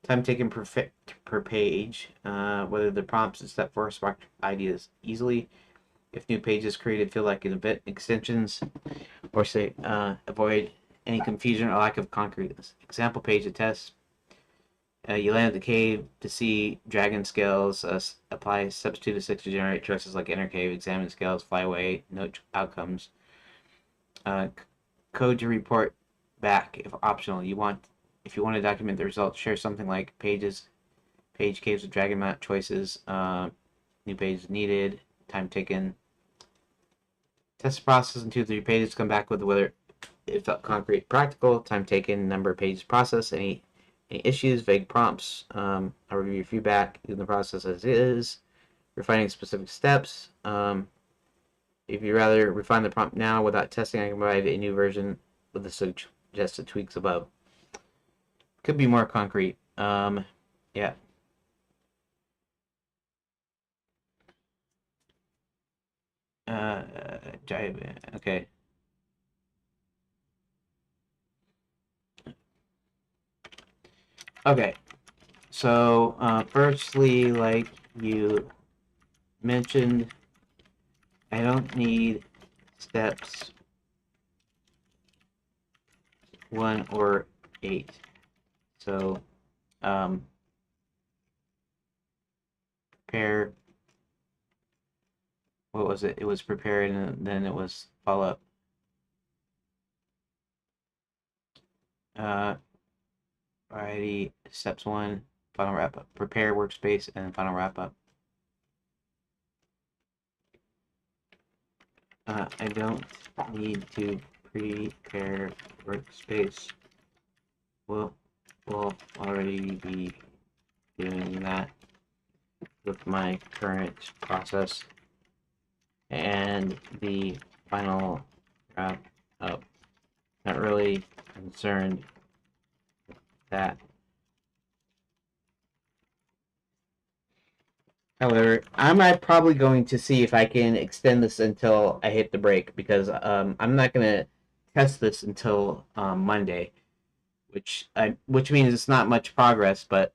Time taken per page. Whether the prompts in step 4 spark ideas easily. If new pages created feel like an event extensions, or say avoid any confusion or lack of concreteness. Example page to test. You land at the cave to see dragon scales. Apply steps 2 to 6 to generate choices like enter cave, examine scales, fly away, note outcomes. Code to report back if optional. If you want to document the results, share something like page caves with dragon mount choices, new pages needed, time taken. Test the process in 2 to 3 pages. Come back with whether it felt concrete, practical, time taken, number of pages processed, any issues, vague prompts. I'll review your feedback in the process as is, refining specific steps. If you rather refine the prompt now without testing, I can provide a new version with the suggested tweaks above. Could be more concrete. Yeah. Okay. Okay. So, firstly, like you mentioned, I don't need steps 1 or 8. So, prepare. What was it? It was prepare and then it was follow up. Uh, Variety, steps 1, final wrap up. Prepare workspace and final wrap up. I don't need to prepare workspace. We'll already be doing that with my current process. And the final wrap up. Not really concerned that. However, I'm probably going to see if I can extend this until I hit the break because I'm not going to test this until Monday, which means it's not much progress, but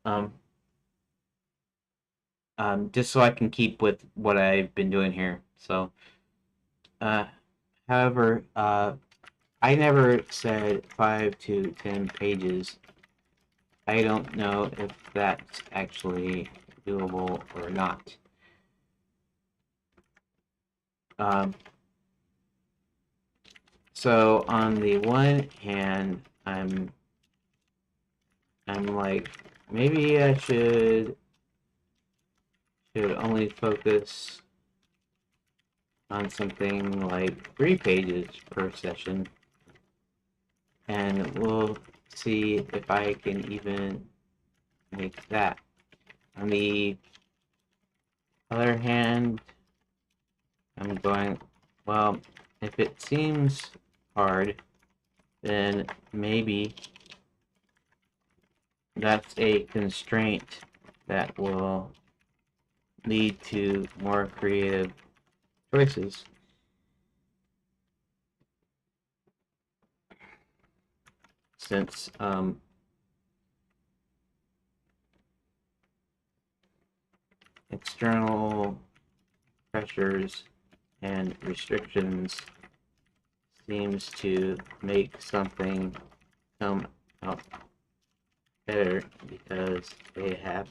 just so I can keep with what I've been doing here. So, uh, however, I never said 5 to 10 pages. I don't know if that's actually doable or not. Um, so on the one hand, I'm like, maybe I should only focus on something like 3 pages per session, and we'll see if I can even make that. On the other hand, I'm going, well, if it seems hard, then maybe that's a constraint that will lead to more creative choices. instance, external pressures and restrictions seems to make something come out better because you have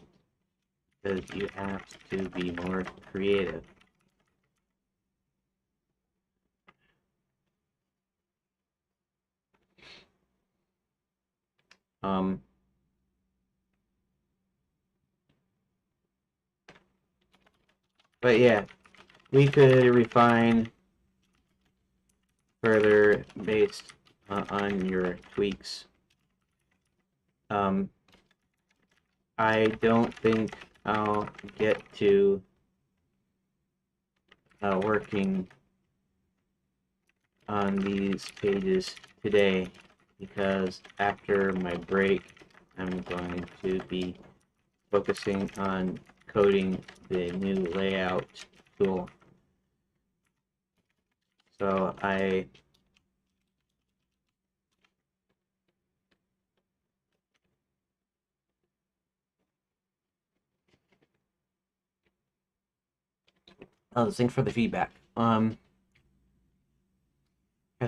to be more creative. Um, but yeah, we could refine further based on your tweaks. I don't think I'll get to working on these pages today because after my break, I'm going to be focusing on coding the new layout tool. So thanks for the feedback. I've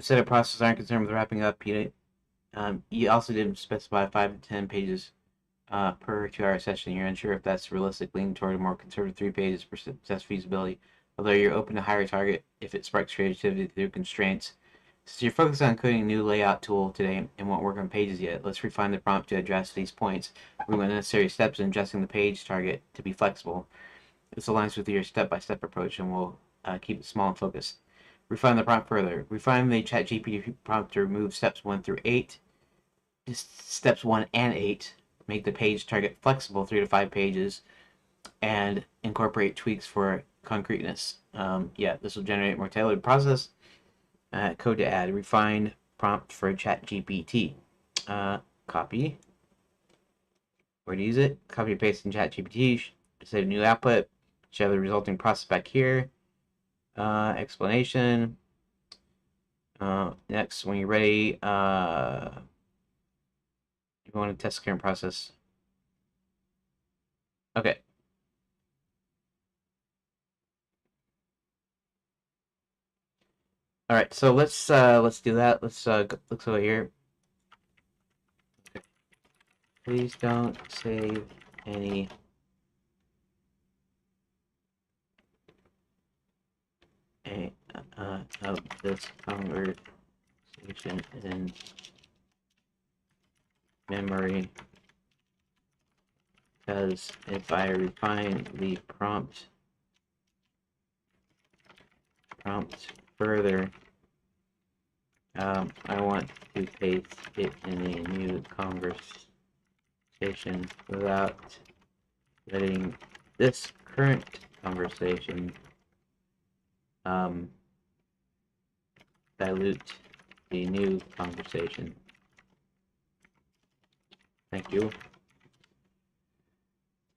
said a process aren't concerned with wrapping up. You also did specify 5 to 10 pages per 2-hour session. You're unsure if that's realistic, leaning toward a more conservative 3 pages per test feasibility, although you're open to higher target if it sparks creativity through constraints. Since you're focused on coding a new layout tool today and won't work on pages yet, let's refine the prompt to address these points. We want necessary steps in adjusting the page target to be flexible. This aligns with your step-by-step approach and will keep it small and focused. Refine the prompt further. Refine the ChatGPT prompt to remove steps 1 through 8. Just steps 1 and 8. Make the page target flexible 3 to 5 pages and incorporate tweaks for concreteness. Yeah, this will generate more tailored process. Code to add. Refine prompt for ChatGPT. Copy. Where to use it? Copy paste in ChatGPT. Save new output. Show the resulting process back here. Explanation. Next, when you're ready, you want to test the current process. Okay. All right. So let's do that. Let's over here. Please don't save any of this conversation in memory, because if I refine the prompt further, I want to paste it in a new conversation without letting this current conversation dilute the new conversation. Thank you.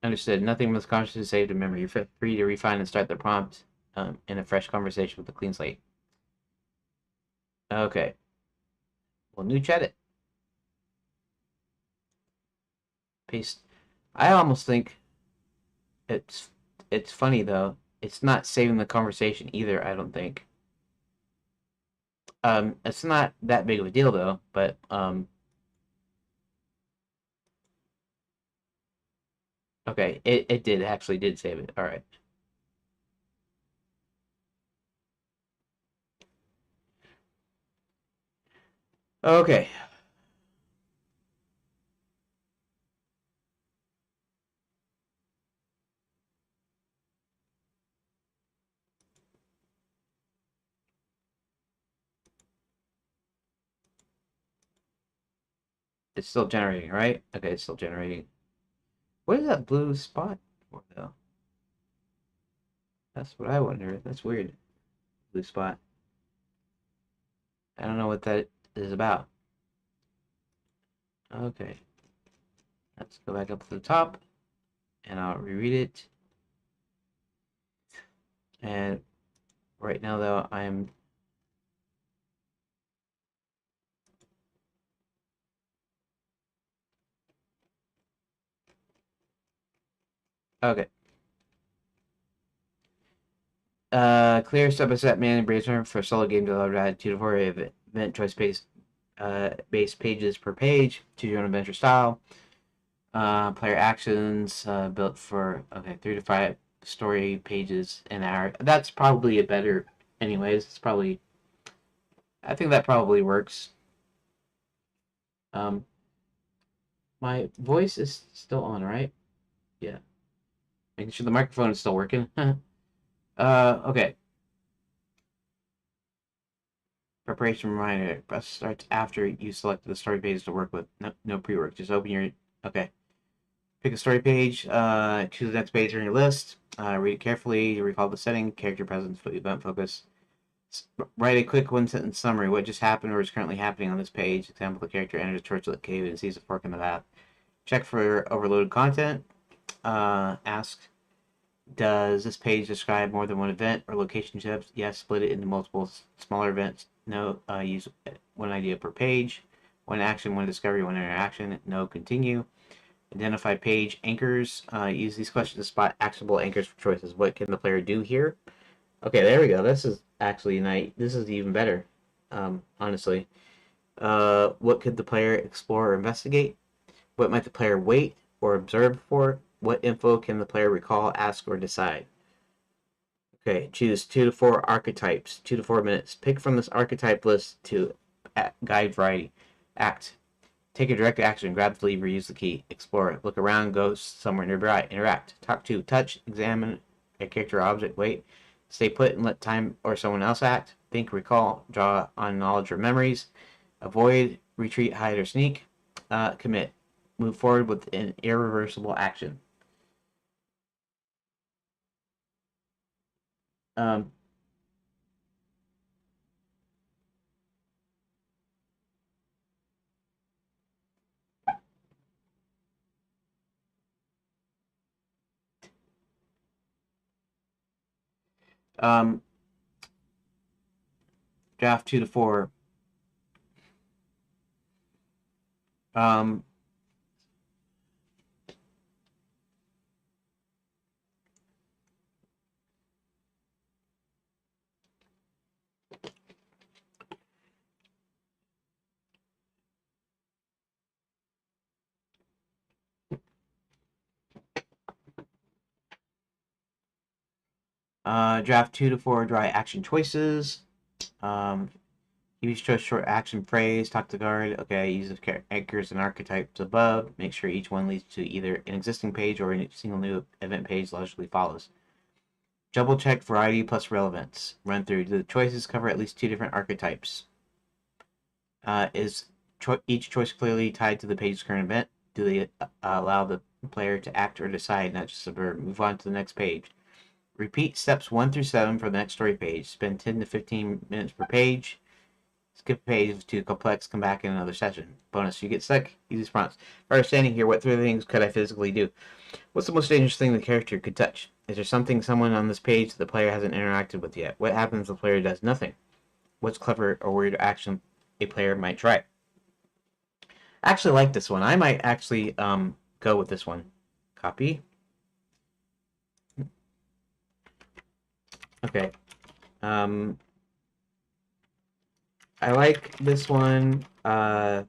Understood. Nothing from this conversation is saved in memory. You're free to refine and start the prompt in a fresh conversation with a clean slate. Okay. Well, new chat it. Paste. I almost think it's funny though. It's not saving the conversation either, I don't think. It's not that big of a deal though, but okay, it did actually did save it. All right. Okay. It's still generating, right? Okay, it's still generating. What is that blue spot for though? That's what I wonder. That's weird. Blue spot. I don't know what that is about. Okay. Let's go back up to the top and I'll reread it. And right now though, I'm Okay. Clear step-by-step management brainstorm for solo game developed at 2 to 4 event choice based pages per page, choose your own adventure style. Player actions built for 3 to 5 story pages an hour. That's probably a better. Anyways, it's probably. I think that probably works. Um, my voice is still on, right? Yeah. Making sure the microphone is still working. Okay. Preparation reminder. Press starts after you select the story page to work with. No pre-work. Just open your. Okay. Pick a story page. Choose the next page on your list. Read it carefully. Recall the setting, character presence, event focus. Write a quick one-sentence summary. What just happened or is currently happening on this page? Example: the character enters a torchlit cave and sees a fork in the path. Check for overloaded content. Ask, does this page describe more than one event or location tips? Yes. Split it into multiple smaller events. No. Use one idea per page. One action, one discovery, one interaction. No. Continue. Identify page anchors. Use these questions to spot actionable anchors for choices. What can the player do here? Okay, there we go. This is actually nice. This is even better, honestly. What could the player explore or investigate? What might the player wait or observe for? What info can the player recall, ask, or decide? Okay, choose 2 to 4 archetypes, 2 to 4 minutes. Pick from this archetype list to guide variety. Act. Take a direct action. Grab the lever. Use the key. Explore. Look around. Go somewhere nearby. Interact. Talk to. Touch. Examine a character or object. Wait. Stay put and let time or someone else act. Think. Recall. Draw on knowledge or memories. Avoid. Retreat. Hide or sneak. Commit. Move forward with an irreversible action. Um, um, Draft 2 to 4. Um, Draft 2 to 4. Dry action choices. Um, Use just short action phrase, talk to guard. Okay, use the anchors and archetypes above. Make sure each one leads to either an existing page or a single new event page logically follows. Double check variety plus relevance. Run through. Do the choices cover at least 2 different archetypes? Is each choice clearly tied to the page's current event? Do they allow the player to act or decide, not just observe? Move on to the next page. Repeat steps 1 through 7 for the next story page. Spend 10 to 15 minutes per page. Skip page to complex, come back in another session. Bonus, you get stuck, use these prompts. If I were standing here, what 3 things could I physically do? What's the most dangerous thing the character could touch? Is there someone on this page that the player hasn't interacted with yet? What happens if the player does nothing? What's clever or weird action a player might try? I actually like this one. I might actually go with this one. Copy. Okay. Um, I like this one. I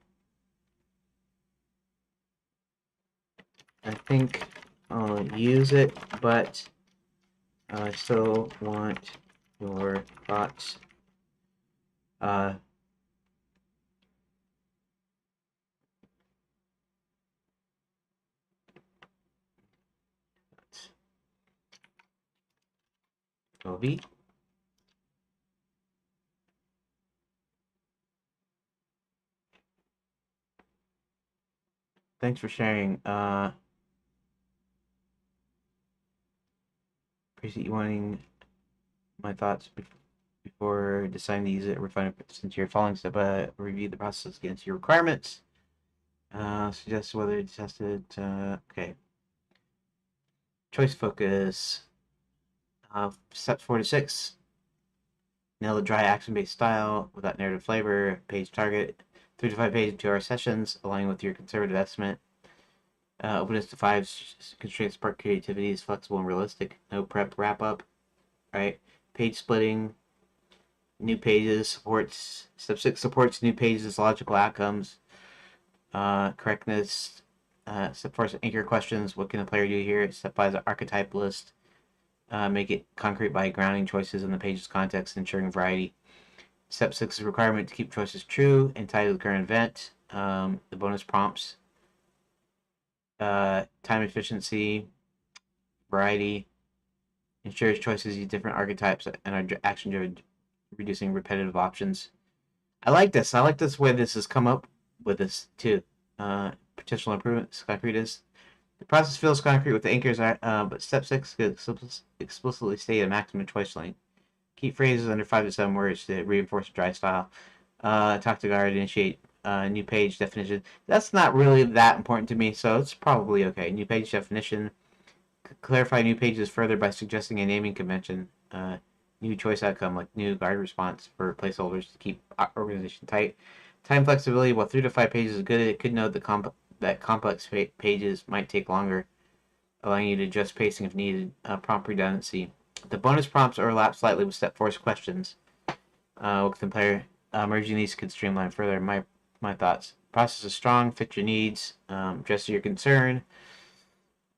think I'll use it, but I still want your thoughts. Uh, Toby. Thanks for sharing. Appreciate you wanting my thoughts before deciding to use it. Refine it since you're following step. Review the process against your requirements. Suggest whether to test it. Okay. Choice focus. Steps 4 to 6. Nail the dry action-based style without narrative flavor. Page target. 3 to 5 page 2 hour sessions, aligning with your conservative estimate. Openness to 5 constraints spark creativity, is flexible and realistic. No prep wrap up, right? Page splitting, new pages supports. Step 6 supports new pages, logical outcomes, correctness. Step 4 anchor questions. What can the player do here? Step 5 is archetype list. Make it concrete by grounding choices in the page's context, ensuring variety. Step 6 is requirement to keep choices true and tied to the current event. The bonus prompts. Time efficiency, variety, ensures choices use different archetypes and are action driven, reducing repetitive options. I like this. I like this way this has come up with this too. Potential improvements, concrete is. The process feels concrete with the anchors, but step 6 could explicitly state a maximum choice length. Keep phrases under 5 to 7 words to reinforce a dry style. Talk to guard, initiate new page definition. That's not really that important to me, so it's probably okay. New page definition. Clarify new pages further by suggesting a naming convention. New choice outcome, like new guard response for placeholders to keep organization tight. Time flexibility. While 3 to 5 pages is good, it could note that complex pages might take longer, allowing you to adjust pacing if needed. Prompt redundancy. The bonus prompts overlap slightly with step 4's questions. What can the player merging these could streamline further? My thoughts. Process is strong, fit your needs, address your concern.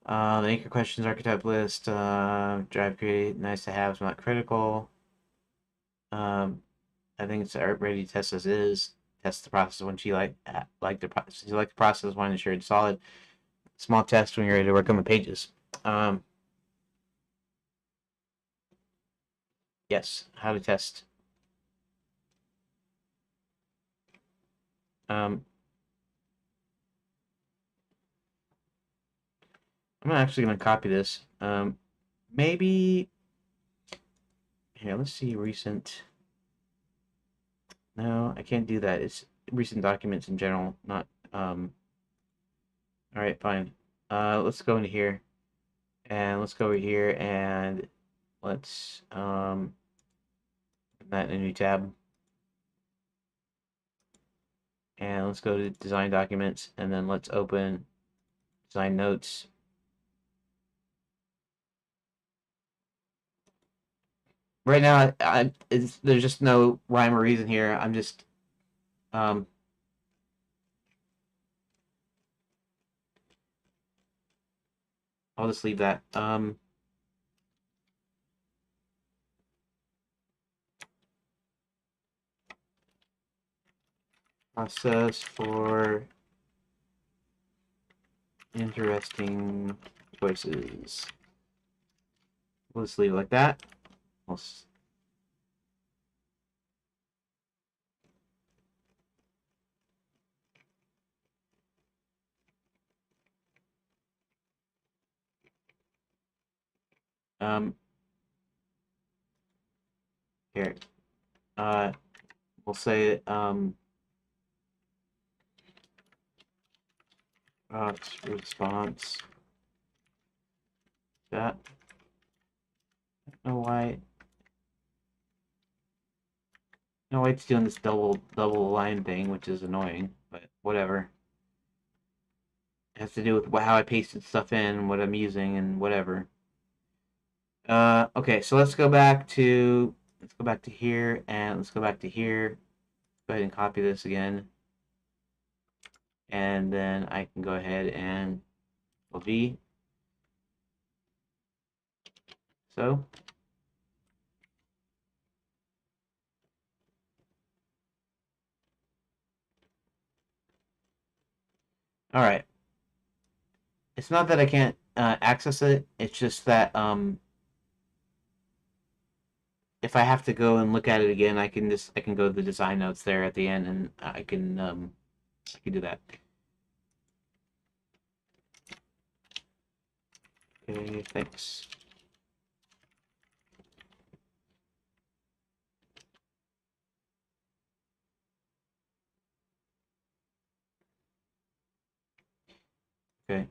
The anchor questions archetype list, drive create, nice to have, not critical. I think it's ready to test as is. Test the process when she like the process. You like the process, want to ensure it's solid. Small test when you're ready to work on the pages. Yes, how to test. I'm actually gonna copy this. Maybe here. Let's see recent. No, I can't do that. It's recent documents in general, not. All right, fine. Let's go into here, and let's go over here, and let's that in a new tab, and let's go to design documents, and then let's open design notes. Right now, there's just no rhyme or reason here. I'm just um I'll just leave that. Process for interesting choices. We'll just leave it like that. We'll um here. We'll say response that. I don't know why. No, it's doing this double line thing, which is annoying, but whatever. It has to do with how I pasted stuff in, what I'm using, and whatever. Okay, so let's go back to here, and let's go back to here. Go ahead and copy this again, and then I can go ahead and V. So. All right. It's not that I can't access it. It's just that if I have to go and look at it again, I can go to the design notes there at the end, and I can do that. Okay, thanks. Okay.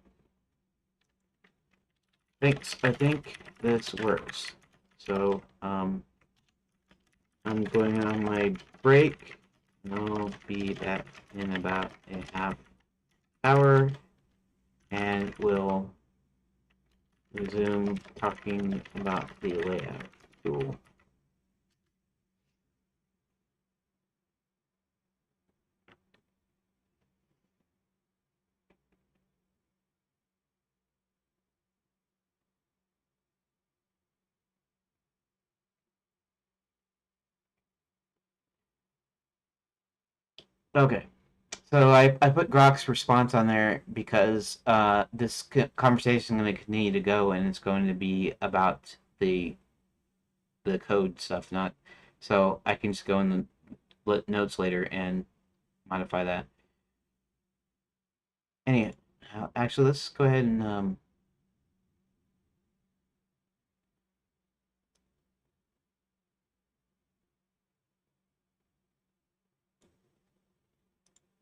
Thanks. I think this works. So I'm going on my break. And I'll be back in about a half hour. and we'll resume talking about the layout tool. Okay, so I put Grok's response on there because this conversation is going to continue to go, and it's going to be about the code stuff, not so I can just go in the notes later and modify that. Anyway, actually, let's go ahead and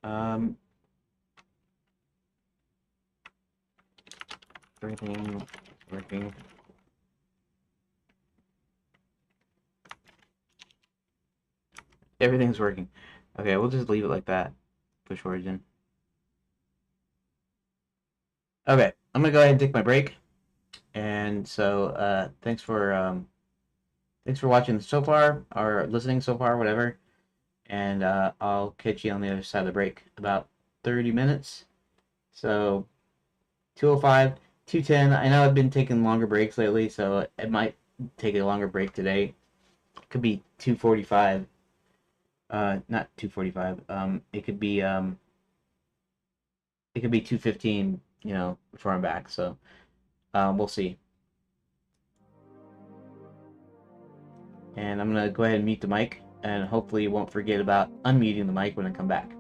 um, everything working. Everything's working. Okay, we'll just leave it like that. Push origin. Okay, I'm gonna go ahead and take my break. And so, thanks for watching so far or listening so far, whatever. And I'll catch you on the other side of the break. About 30 minutes. So 205, 210. I know I've been taking longer breaks lately, so it might take a longer break today. It could be 245. Not 245. It could be 215, before I'm back. So, we'll see. And I'm gonna go ahead and mute the mic, and hopefully you won't forget about unmuting the mic when I come back.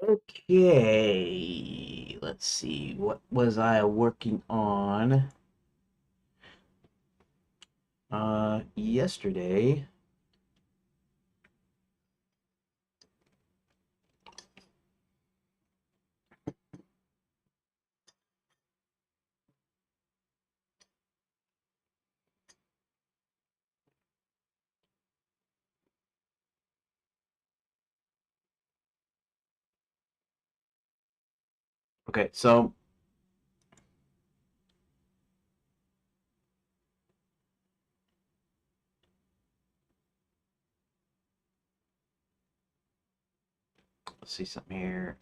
Okay, let's see. What was I working on yesterday? Okay, so let's see something here.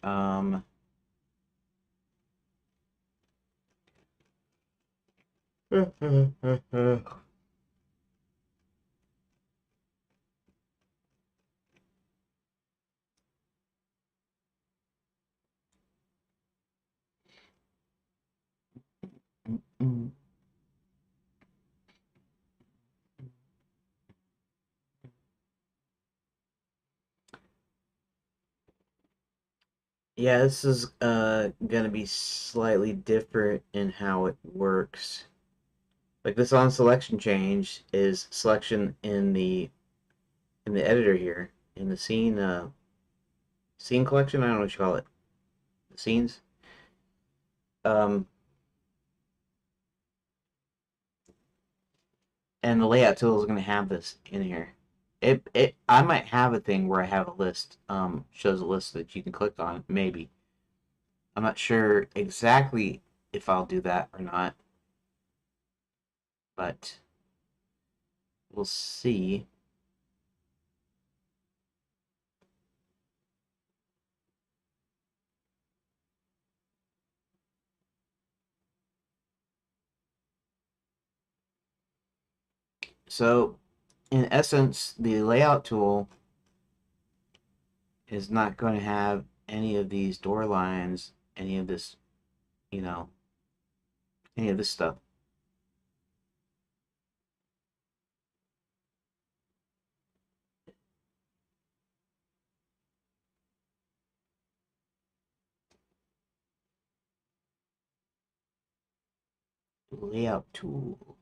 Yeah, this is gonna be slightly different in how it works. Like this on selection change is selection in the editor here in the scene collection. I don't know what you call it. The scenes. Um, and the layout tool is gonna have this in here. It I might have a thing where I have a list shows a list that you can click on maybe. I'm not sure exactly if I'll do that or not, but we'll see. So, in essence, the layout tool is not going to have any of these door lines, any of this, you know, any of this stuff. Layout tool.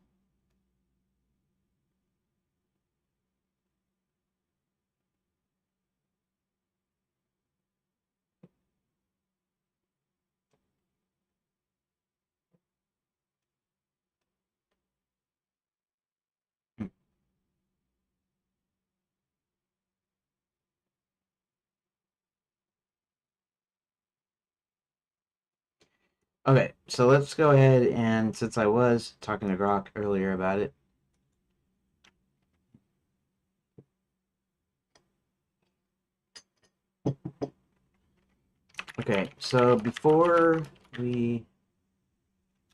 Hmm. Okay, so let's go ahead and since I was talking to Grok earlier about it, okay, so we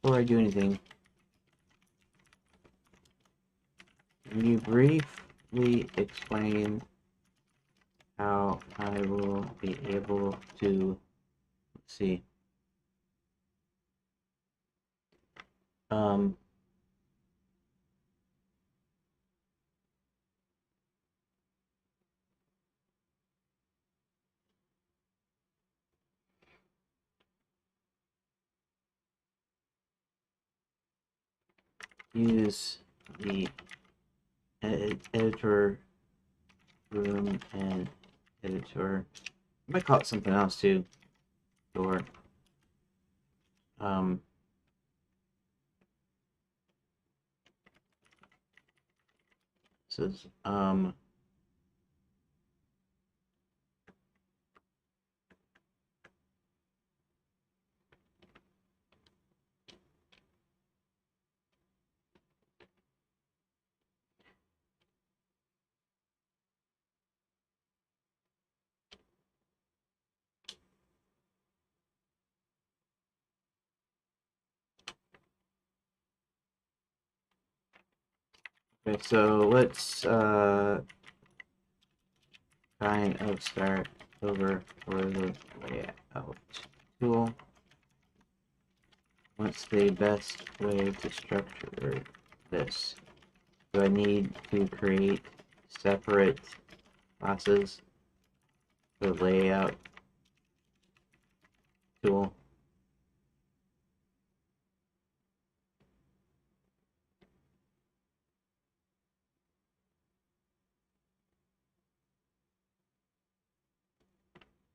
before I do anything, can you briefly explain how I will be able to let's see um use the editor room and editor. I might call it something else too. Or um, says okay. So let's kind of start over for the layout tool. What's the best way to structure this? Do I need to create separate classes for layout tool.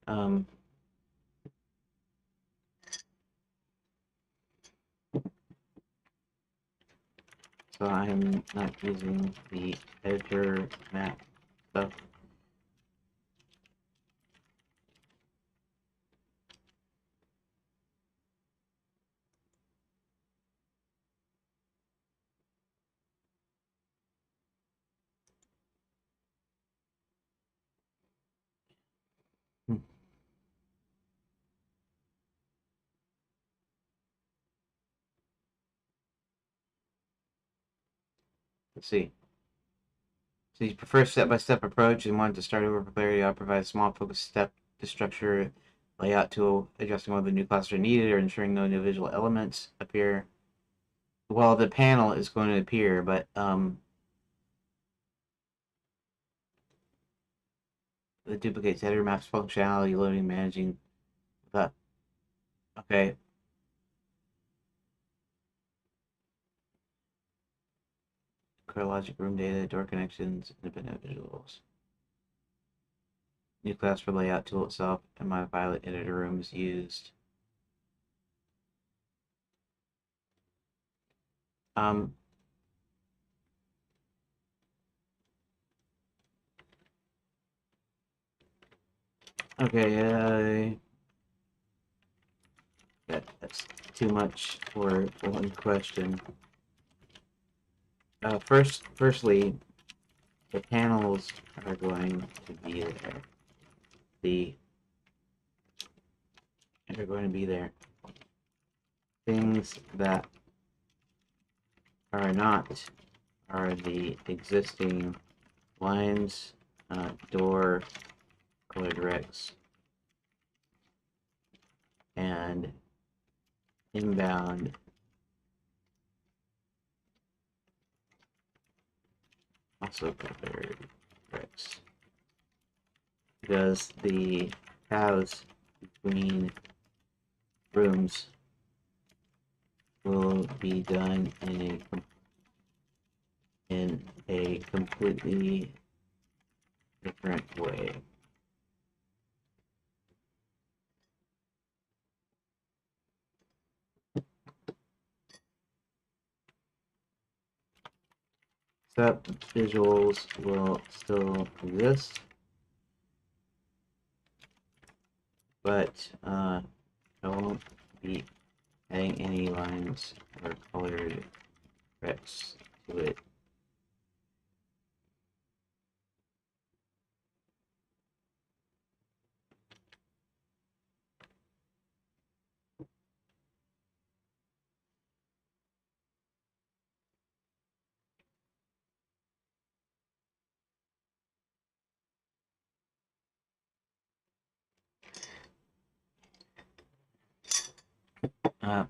Um, so I'm not using the editor map stuff. Hmm. Let's see. So you prefer step-by-step approach and want to start over for clarity. I'll provide a small focused step to structure layout tool, adjusting whether new classes are needed or ensuring no new visual elements appear. Well, the panel is going to appear, but it duplicates editor maps functionality, loading, managing that. Okay. Chronologic room data, door connections, independent visuals. New class for layout tool itself, and my Violet editor room is used. Um, okay, that's too much for one question. Firstly, the panels are going to be there. They're going to be there. Things that are not are the existing lines, door, color directs, and inbound also color directs. Because the paths between rooms will be done in a completely different way. Step visuals will still exist, but I won't be adding any lines or colored text to it. Uh,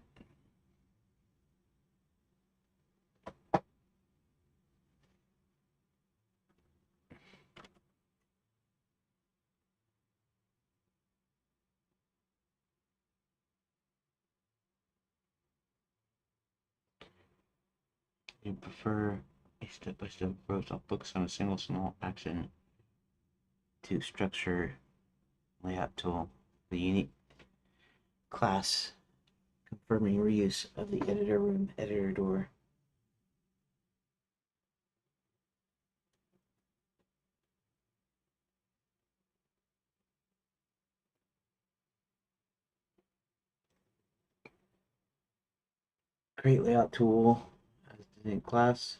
you prefer a step-by-step approach? I'll focus on a single small action to structure layout tool. The unique class confirming reuse of the editor room editor door. Create layout tool as distinct class.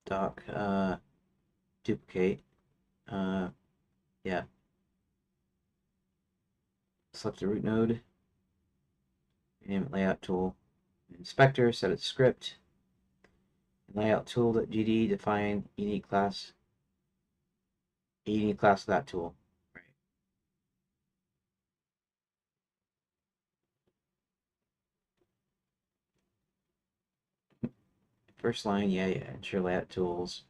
Doc duplicate. Yeah. Select the root node. Name it layout tool. Inspector, set its script. Layout tool.gd, define unique class. A unique class of that tool. Right. First line, yeah, ensure layout tools.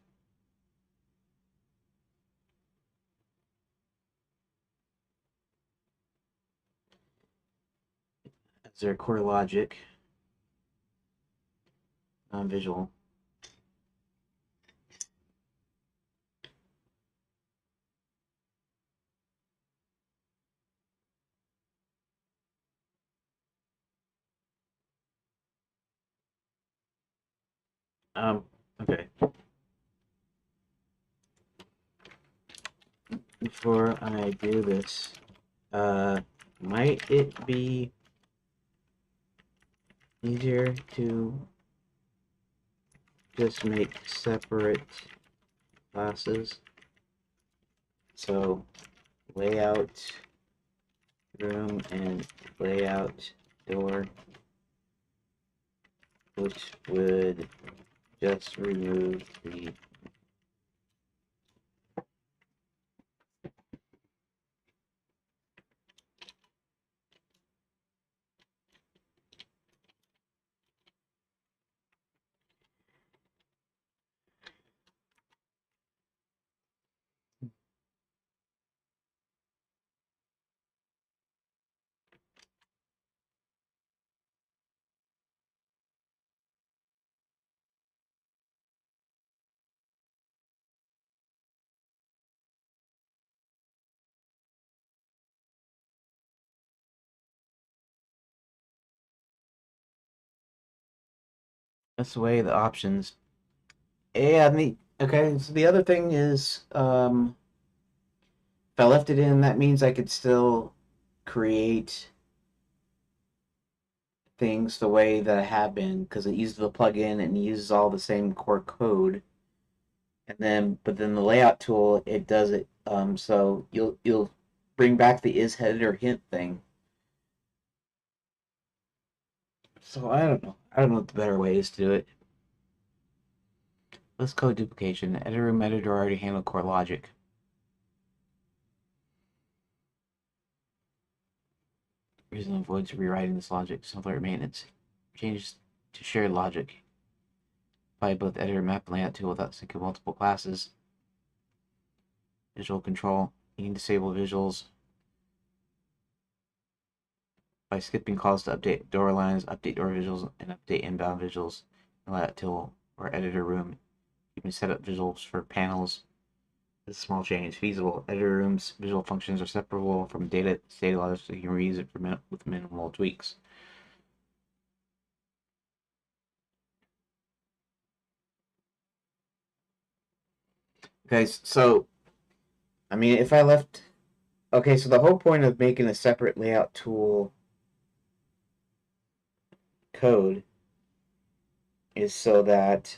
Is there core logic? Non-visual. Okay. Before I do this, might it be easier to just make separate classes? So, layout room and layout door, which would just remove the that's the way the options. Yeah, okay, so the other thing is, if I left it in, that means I could still create things the way that I have been because it uses the plugin and uses all the same core code. And then, but then the layout tool, it does it. So you'll bring back the is headed or hint thing. So I don't know. I don't know what the better way is to do it. Let's code duplication. Editor room editor already handled core logic. Reason avoids rewriting this logic. Software maintenance. Changes to shared logic. Apply both editor map and layout tool without syncing multiple classes. Visual control. You can disable visuals by skipping calls to update door lines, update door visuals, and update inbound visuals in layout tool or editor room. You can set up visuals for panels. This is a small change. Feasible. Editor room's visual functions are separable from data logic, so you can reuse it with minimal tweaks. Guys, so I mean, if I left, okay, so the whole point of making a separate layout tool code is so that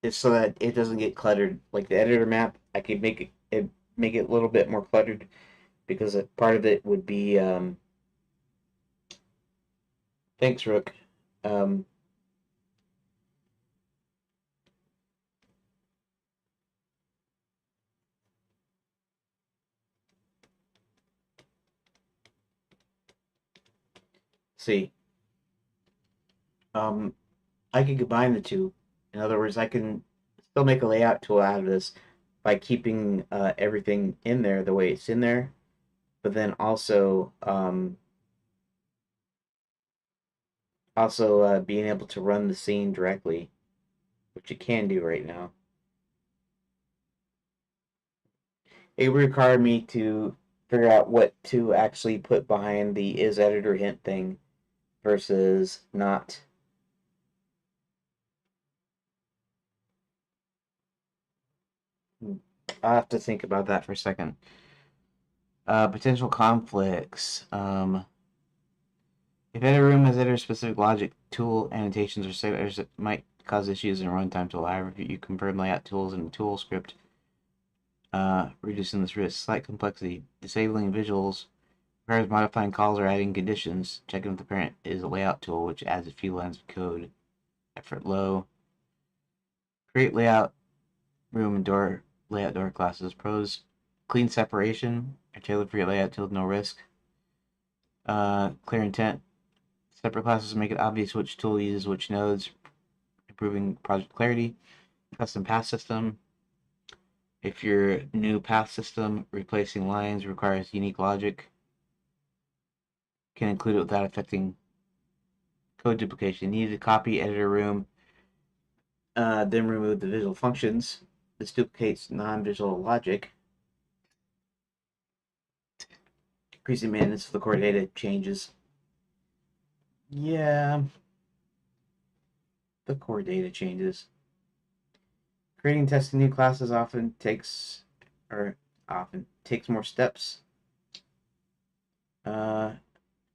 it's so that it doesn't get cluttered. Like the editor map, I could make it a little bit more cluttered because part of it would be thanks, Rook. Um, see, um, I can combine the two. In other words, I can still make a layout tool out of this by keeping everything in there the way it's in there, but then also being able to run the scene directly, which you can do right now. It would require me to figure out what to actually put behind the is editor hint thing versus not. I'll have to think about that for a second. Potential conflicts. If editor room has editor specific logic, tool annotations or settings that might cause issues in runtime tool. However, you convert layout tools into tool script, reducing this risk. Slight complexity. Disabling visuals requires modifying calls or adding conditions. Checking if the parent is a layout tool, which adds a few lines of code. Effort low. Create layout room and door layout door classes. Pros: clean separation, are tailored for your layout to no risk. Clear intent. Separate classes make it obvious which tool uses which nodes, improving project clarity. Custom path system. If your new path system replacing lines requires unique logic, can include it without affecting code duplication. Needed to copy editor room, then remove the visual functions. This duplicates non-visual logic. Increasing maintenance of the core data changes. Yeah, the core data changes. Creating and testing new classes often takes more steps. Uh,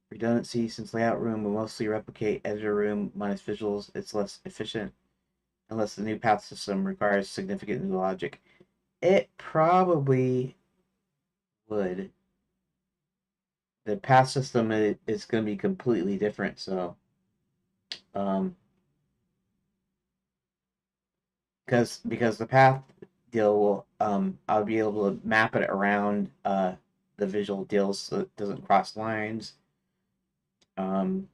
Redundancy, since layout room will mostly replicate editor room minus visuals, it's less efficient unless the new path system requires significant new logic. It probably would. The path system is going to be completely different, so um, because the path deal will I'll be able to map it around the visual deals so it doesn't cross lines. Um,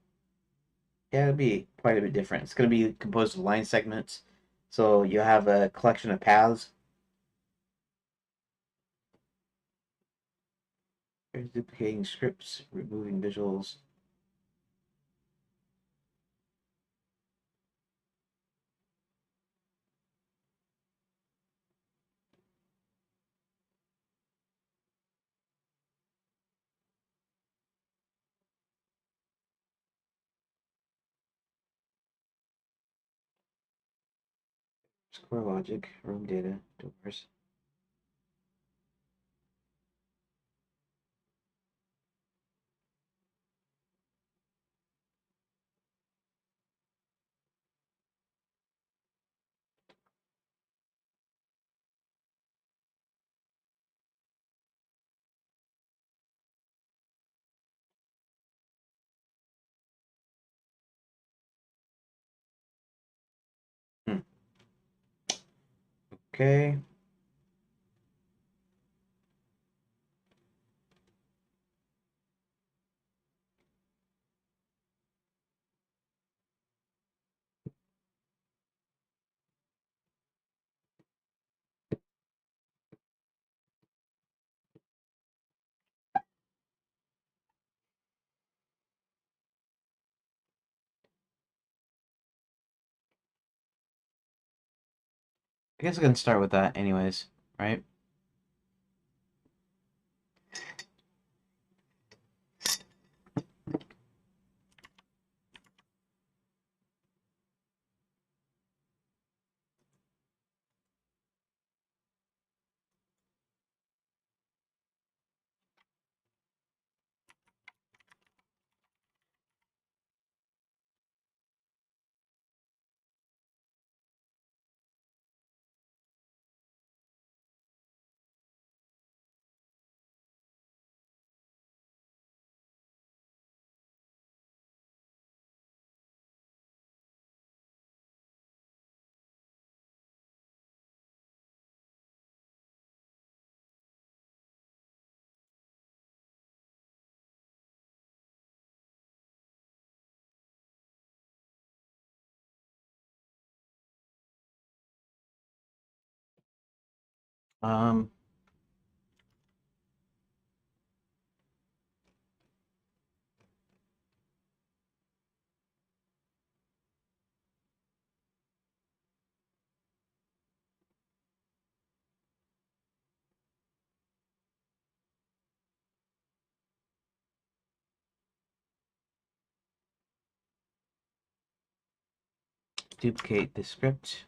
yeah, it'll be quite a bit different. It's going to be composed of line segments, so you have a collection of paths. There's duplicating scripts, removing visuals. Score logic, room data, doors. Hmm. Okay. I guess I can start with that anyways, right? Um, Duplicate the script.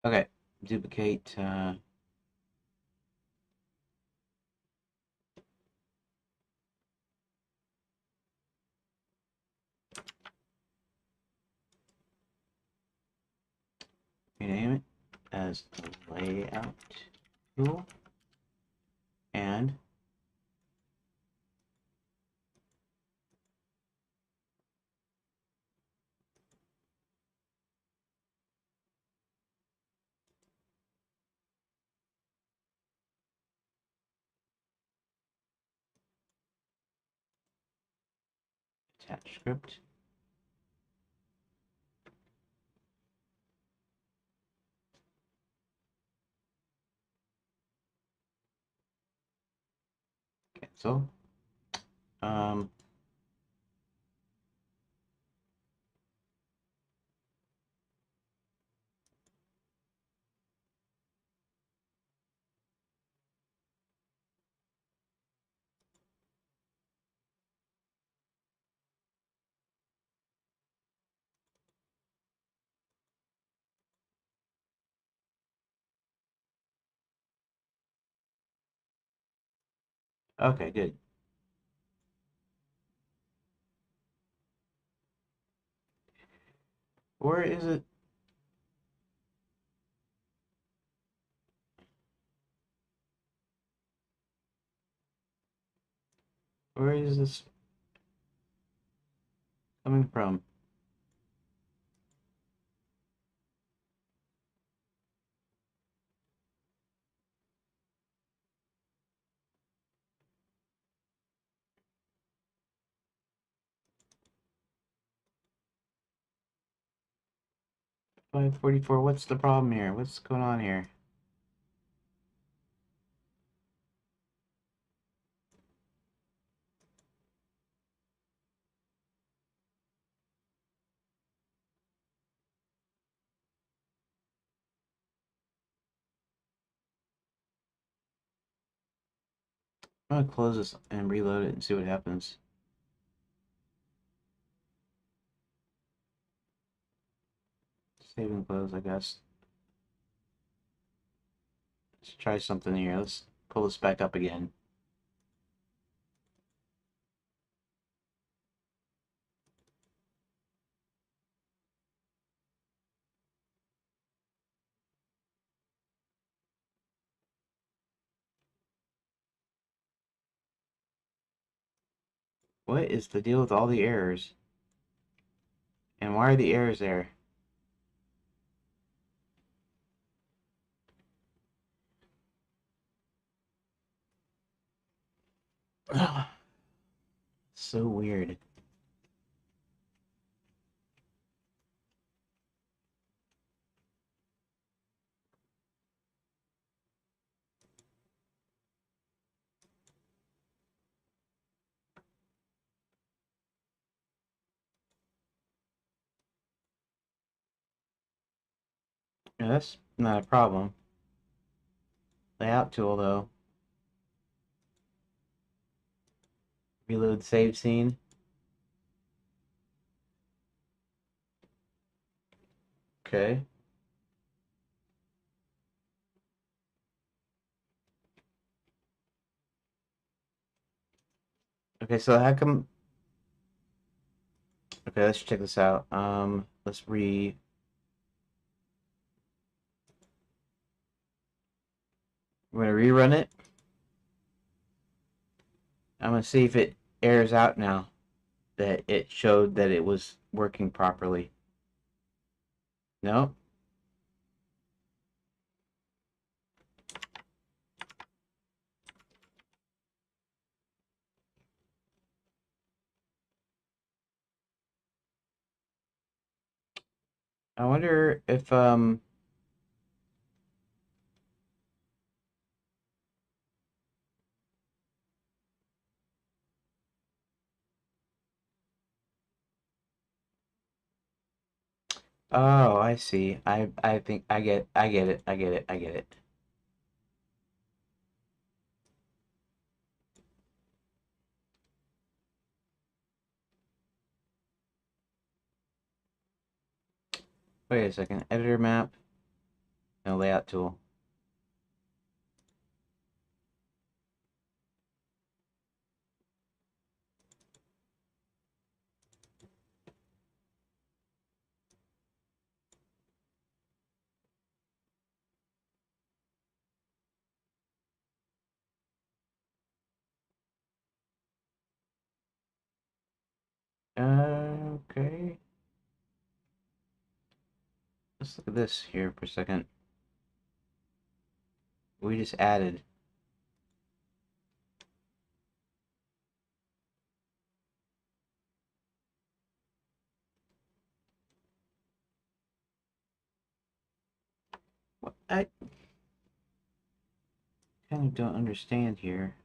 Okay, duplicate. Rename it as a layout tool and attach script. Cancel. Um, okay, good. Where is it? Where is this coming from? $544. What's the problem here? What's going on here? I'm gonna close this and reload it and see what happens. Save and close, I guess. Let's try something here. Let's pull this back up again. What is the deal with all the errors? And why are the errors there? So weird. Yeah, that's not a problem. Layout tool though. Reload save scene. Okay. Okay, so how come... Okay, let's check this out. Let's We're gonna rerun it. I'm gonna see if it errors out now that it showed that it was working properly. No? I wonder if oh, I see. I think I get it. I get it. I get it. Wait a second. Editor map. No layout tool. Okay. Let's look at this here for a second. We just added. What I kind of don't understand here.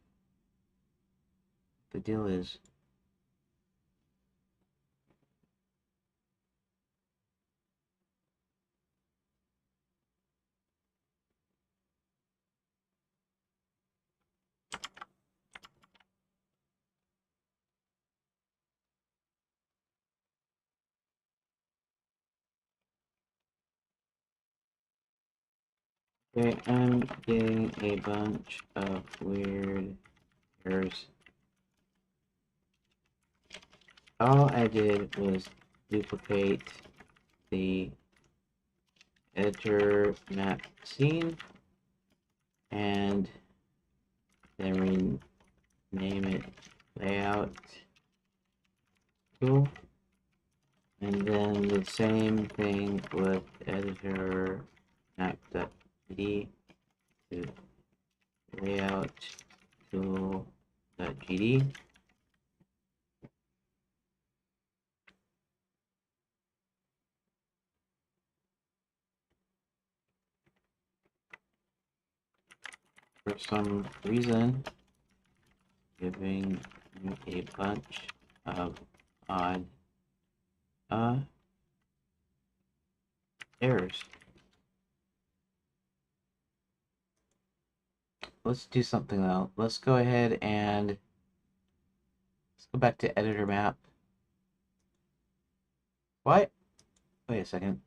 The deal is. Okay, I'm getting a bunch of weird errors. All I did was duplicate the editor map scene and then rename it layout tool, and then the same thing with editor map.gd to layout tool.gd. For some reason, giving me a bunch of odd errors. Let's do something though. Let's go ahead and let's go back to editor map. What? Wait a second.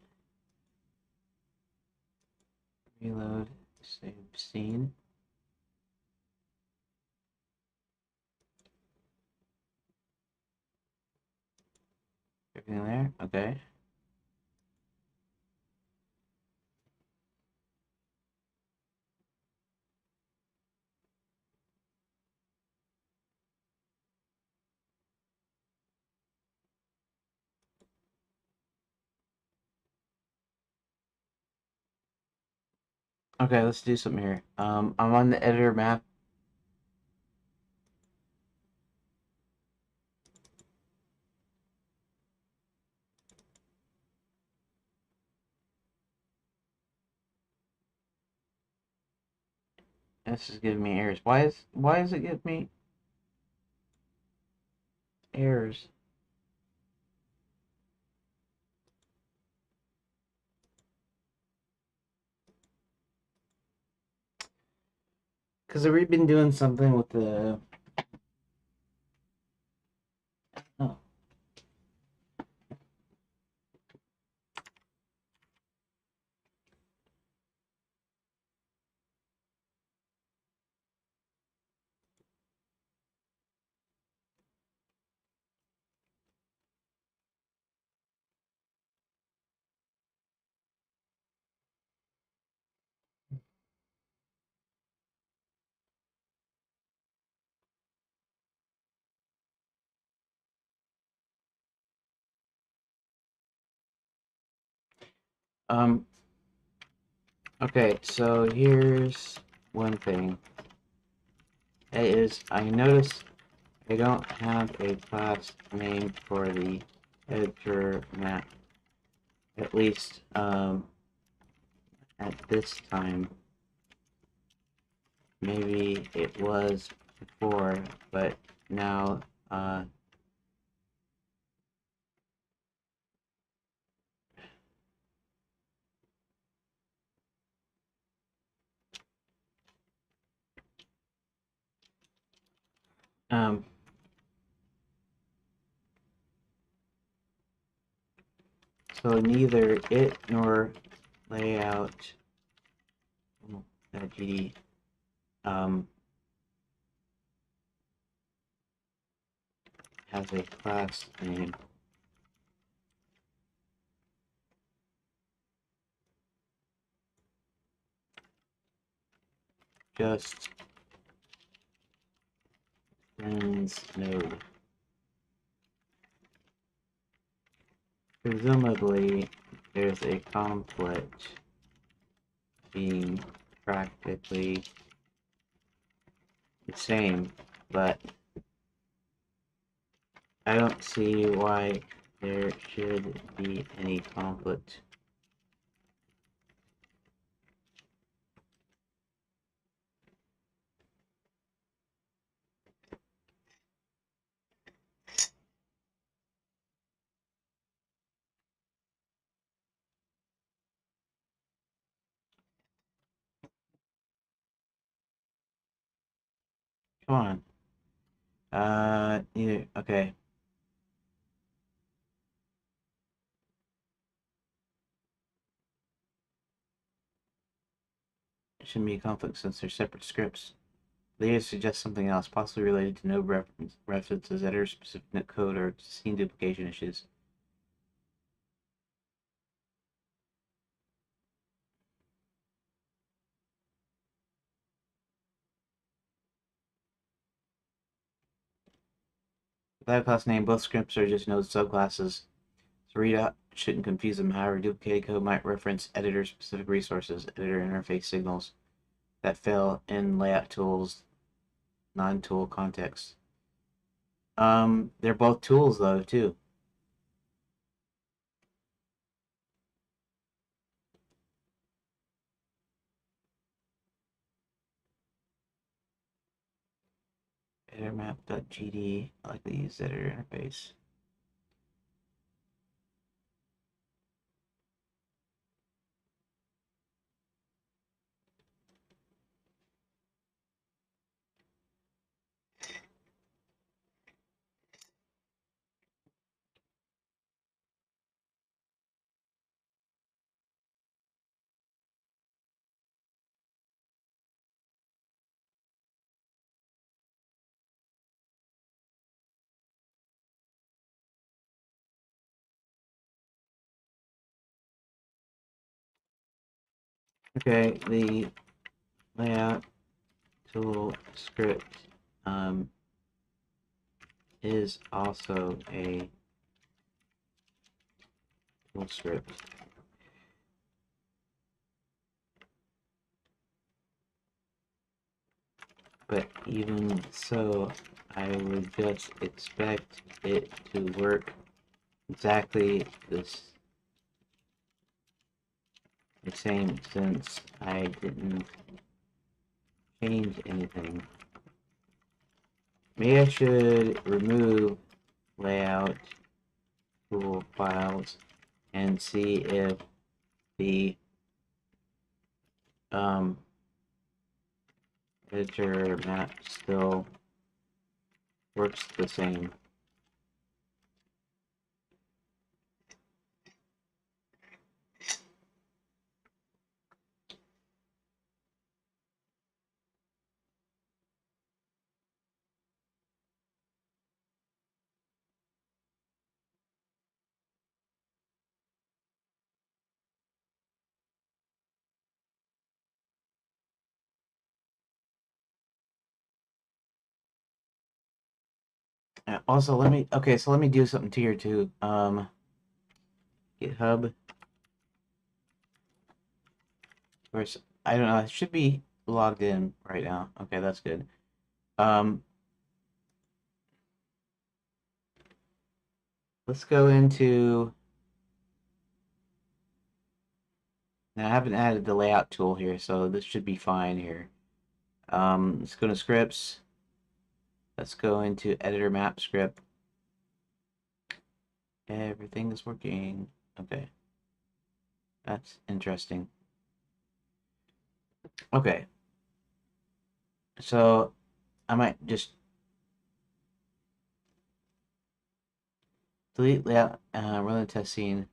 Reload, save scene. Everything there? Okay. Okay, let's do something here. I'm on the editor map. This is giving me errors. Why is it giving me errors? Because we've been doing something with the. Oh. Okay, so here's one thing. I noticed I don't have a class name for the editor map. At least, at this time. Maybe it was before, but now, um, so neither it nor layout GD has a class name. Just friends node. Presumably, there's a conflict being practically the same, but I don't see why there should be any conflict. Come on. Okay. It shouldn't be a conflict since they're separate scripts. They suggest something else, possibly related to node references, editor-specific code, or scene duplication issues. Without a class name, both scripts are just node subclasses. So readout shouldn't confuse them. However, duplicated code might reference editor-specific resources, editor interface signals that fail in layout tools, non-tool context. They're both tools though too. Editormap.gd, I like to use editor interface. Okay, the layout tool script is also a tool script. But even so, I would just expect it to work exactly the same since I didn't change anything. Maybe I should remove layout tool files and see if the editor map still works the same. Also, let me do something to here too. GitHub. Of course, I don't know. It should be logged in right now. Okay, that's good. Let's go into. Now I haven't added the layout tool here, so this should be fine here. Let's go to scripts. Let's go into editor map script. Everything is working. Okay. That's interesting. Okay. So I might just delete layout, run the test scene. Of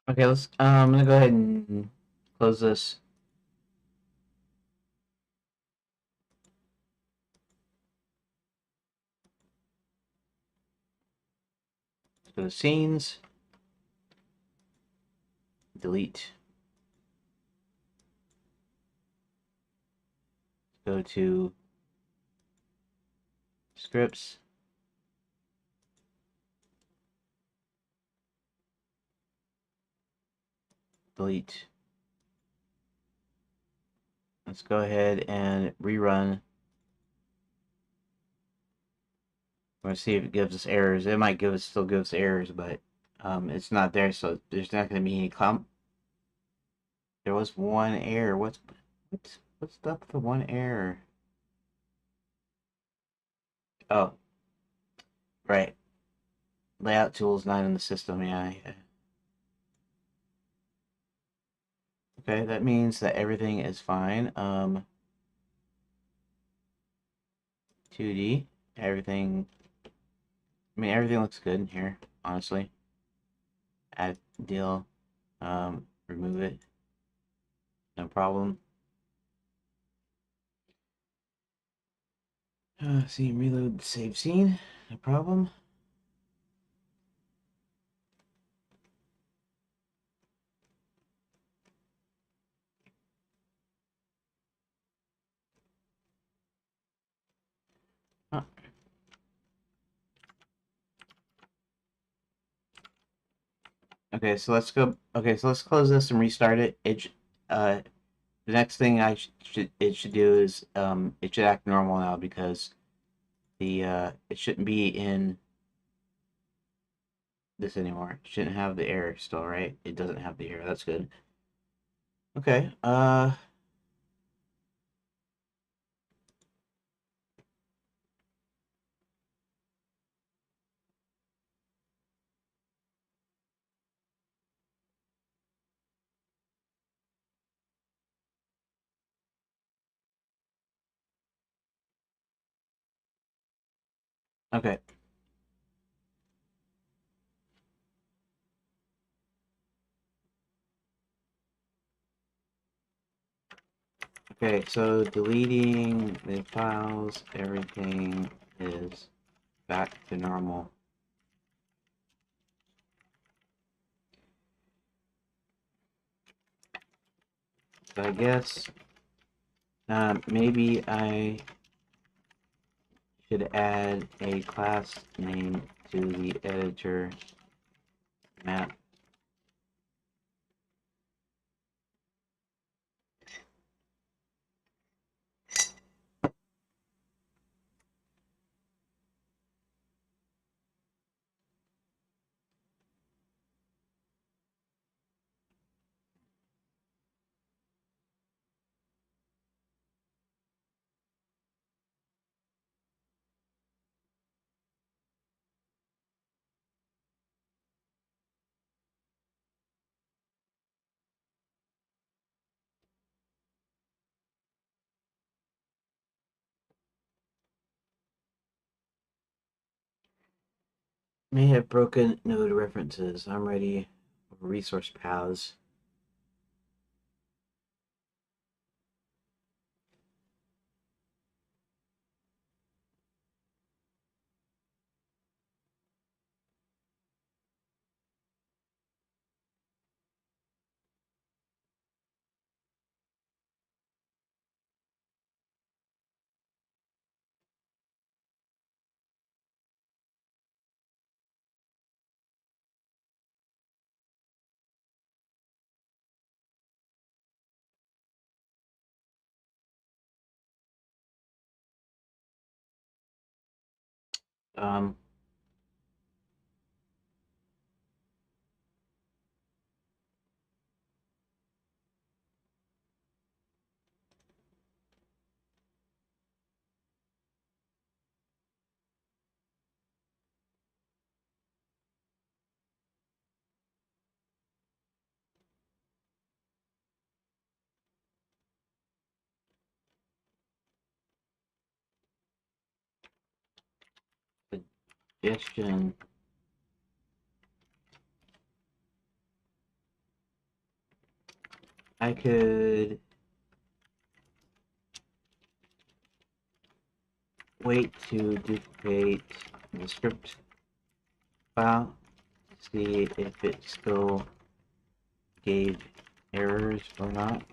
Okay, let's. I'm gonna go ahead and close this. Let's go to scenes, delete. Go to scripts, delete. Let's go ahead and rerun. We're gonna see if it gives us errors. It might still give us errors, but it's not there, so there's not gonna be any clump. There was one error. What's up with the one error? Oh, right. Layout tools not in the system. Yeah. Okay, that means that everything is fine. 2D, everything. I mean, everything looks good in here, honestly. Add deal. Remove it. No problem. Scene reload, save scene. No problem. Huh. Okay, so let's go. Okay, so let's close this and restart it. Uh, the next thing it should do is it should act normal now because it shouldn't be in this anymore. It shouldn't have the error still, right? It doesn't have the error. That's good. Okay. Okay. Okay. So deleting the files, everything is back to normal. So I guess maybe I should add a class name to the editor map. May have broken node references. I'm ready. Resource paths. Um, suggestion. I could wait to duplicate the script file to see if it still gave errors or not.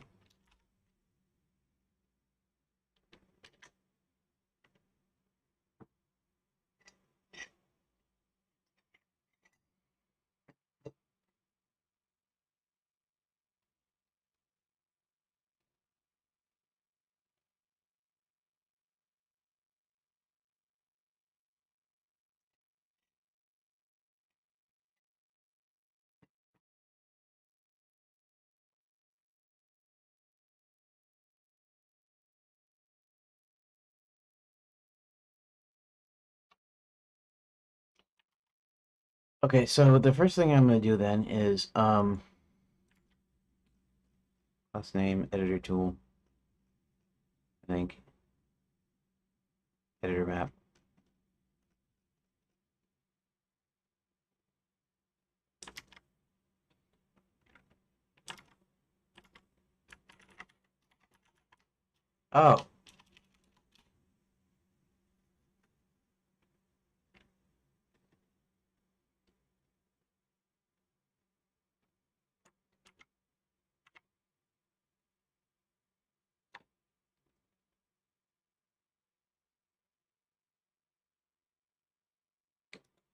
Okay, so the first thing I'm going to do then is class name editor tool, I think, editor map. Oh,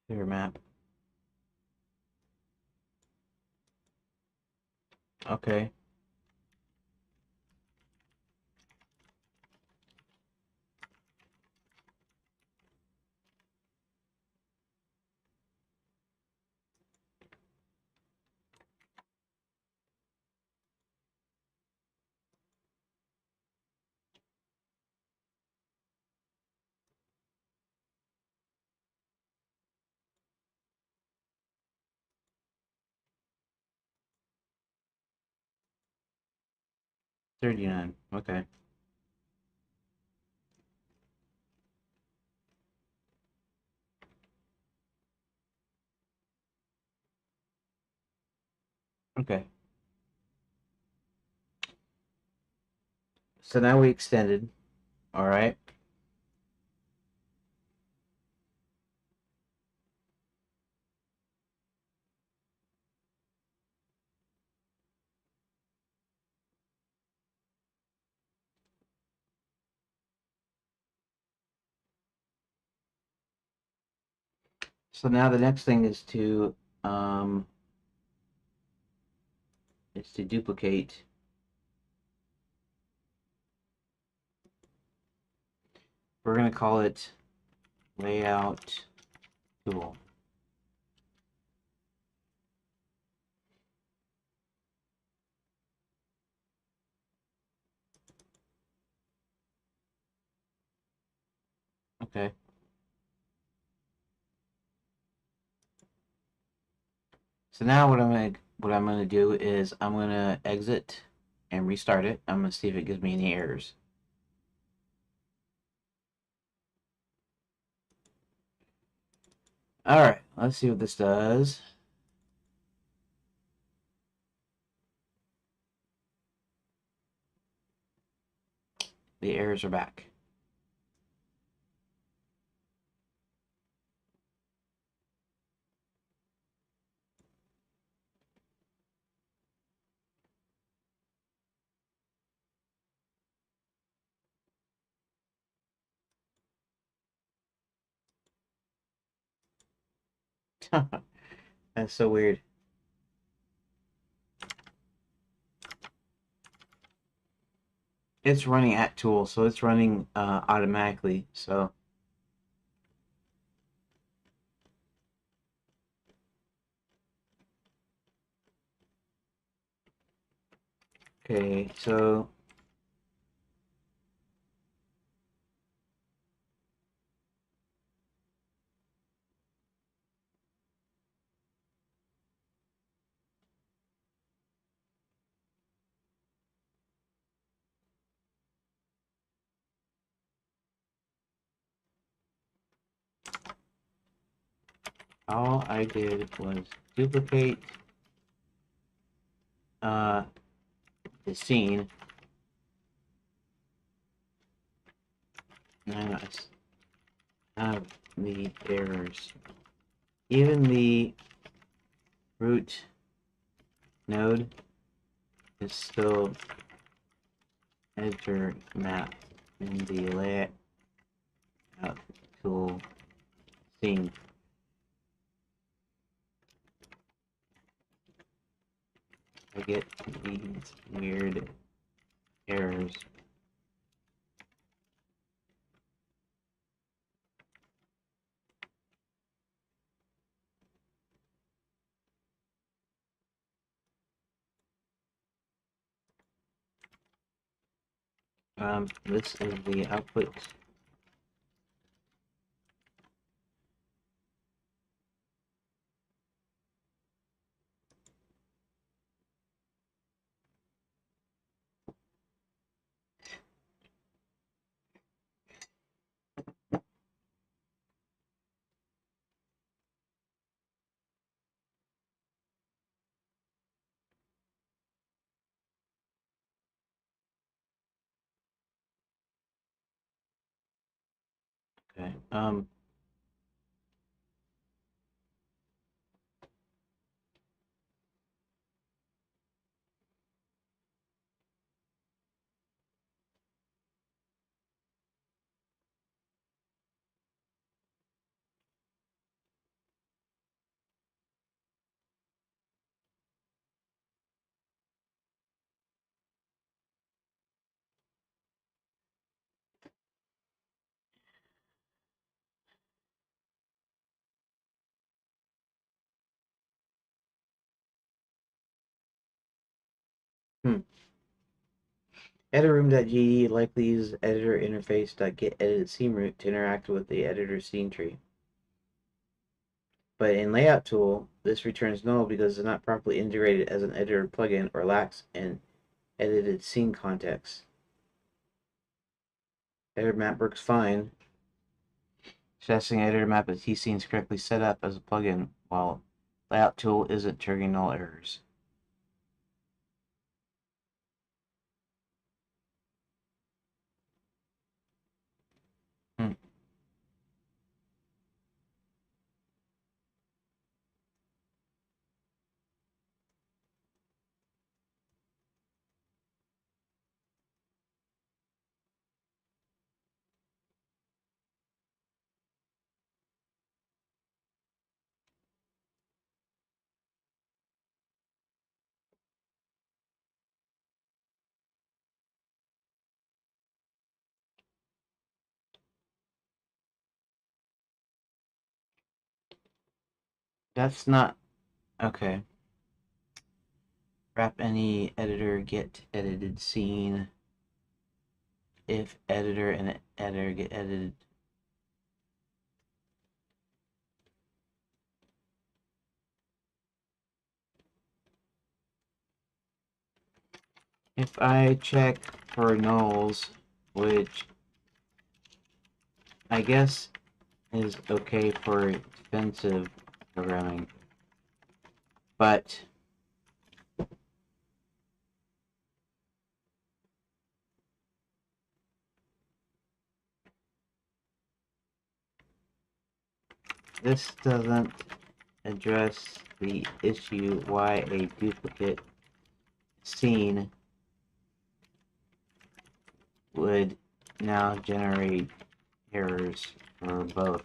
editor map. Okay. $39. Okay. Okay. So now we extended. All right. So now the next thing um is to duplicate. We're going to call it layout tool. Okay. So now what I'm gonna do is I'm gonna exit and restart it. I'm gonna see if it gives me any errors. All right, let's see what this does. The errors are back. That's so weird. It's running at tool, so it's running automatically. So okay, so all I did was duplicate uh, is seen. Now I have the errors. Even the root node is still editor map in the layout tool scene. I get these weird errors. This is the output. Okay. Editroom.ge likely uses editor interface.getEdited scene root to interact with the editor scene tree. But in Layout Tool, this returns null because it's not properly integrated as an editor plugin or lacks an edited scene context. Editor map works fine. Suggesting editor map with T-scenes correctly set up as a plugin, while Layout Tool isn't triggering null errors. That's not okay. Wrap any editor get edited scene if editor and editor get edited. If I check for nulls, which I guess is okay for defensive programming, but this doesn't address the issue why a duplicate scene would now generate errors for both.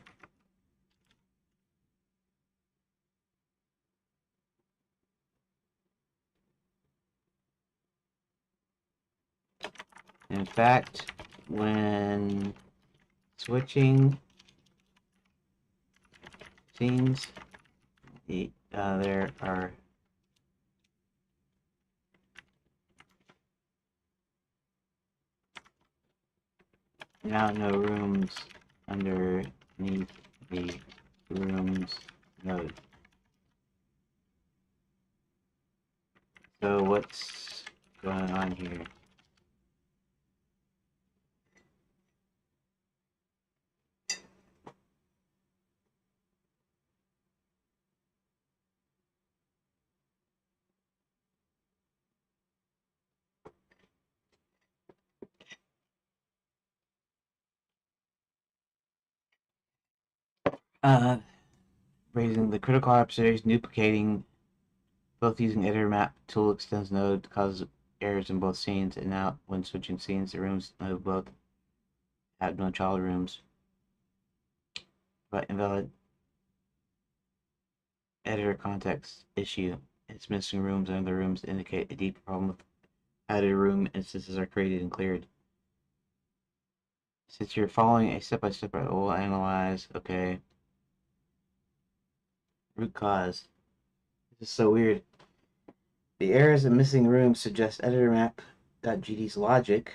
In fact, when switching scenes, there are now no rooms underneath the rooms node. So what's going on here? Uh, Raising the critical observation, duplicating, both using editor map tool extends node causes errors in both scenes, and now when switching scenes, the rooms node both have no child rooms, but invalid editor context issue. It's missing rooms and other rooms indicate a deeper problem with editor room instances are created and cleared. Since you're following a step-by-step, I will analyze. Okay. Root cause. This is so weird. The errors in missing rooms suggest editor map.gd's logic,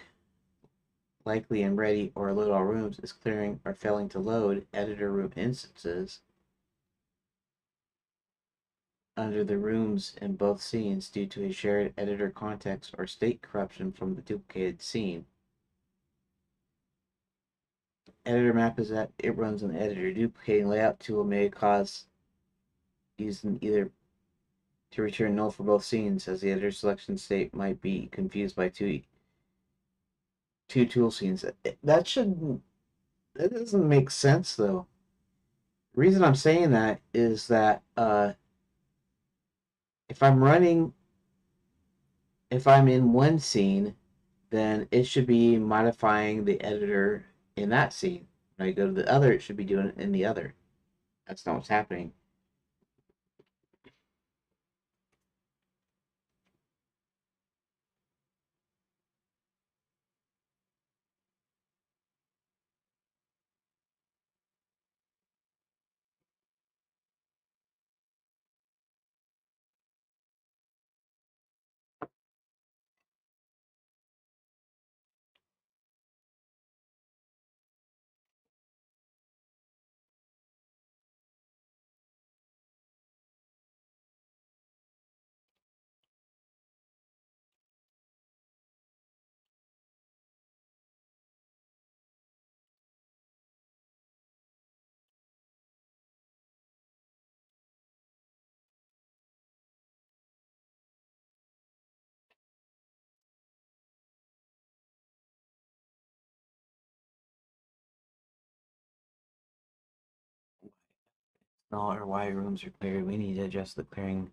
likely in ready or load all rooms, is clearing or failing to load editor room instances under the rooms in both scenes due to a shared editor context or state corruption from the duplicated scene. Editor map is that it runs an editor. Duplicating layout tool may cause using either to return null for both scenes, as the editor selection state might be confused by two tool scenes. That doesn't make sense though. The reason I'm saying that is that if I'm running if I'm in one scene, then it should be modifying the editor in that scene. When I go to the other, it should be doing it in the other. That's not what's happening. All our Y rooms are cleared. We need to adjust the clearing.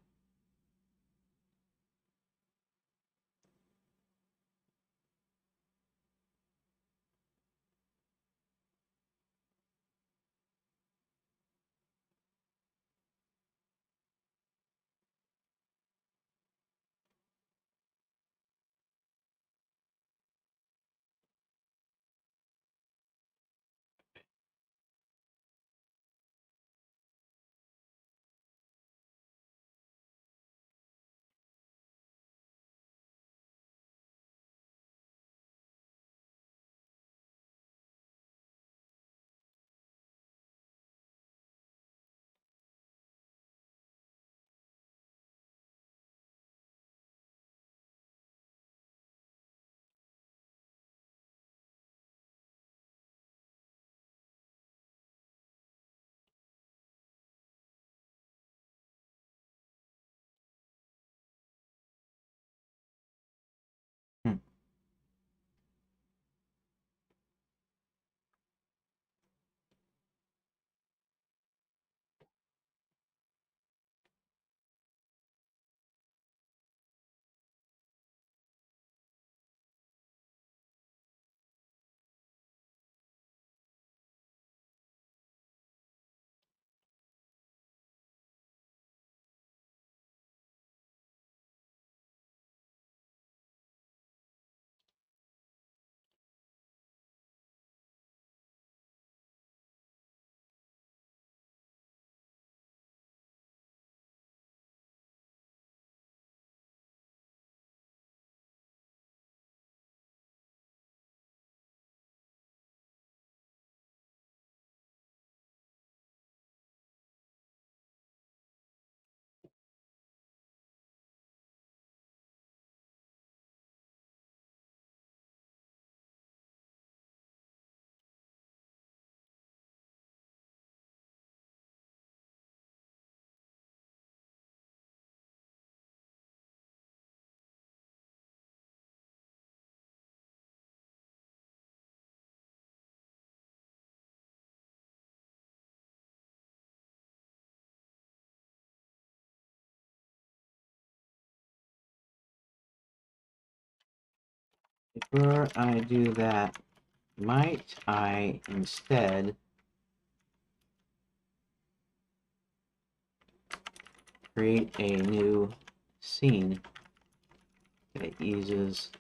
before I do that, might I instead create a new scene that uses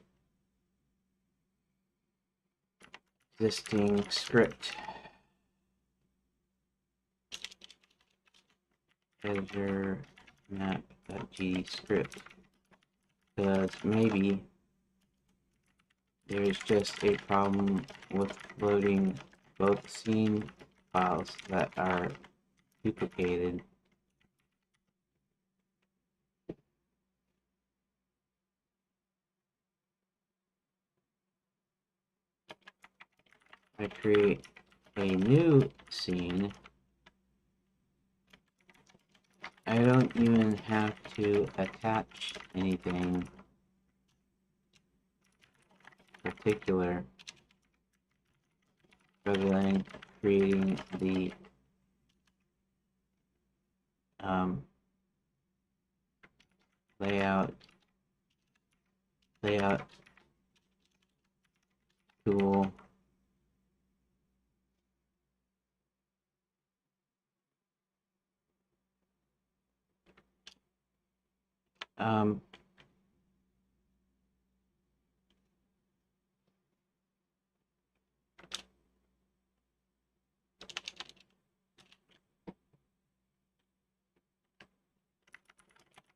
existing script. Treasure map.g script. Because maybe there's just a problem with loading both scene files that are duplicated. I create a new scene. I don't even have to attach anything particular rather than creating the layout tool.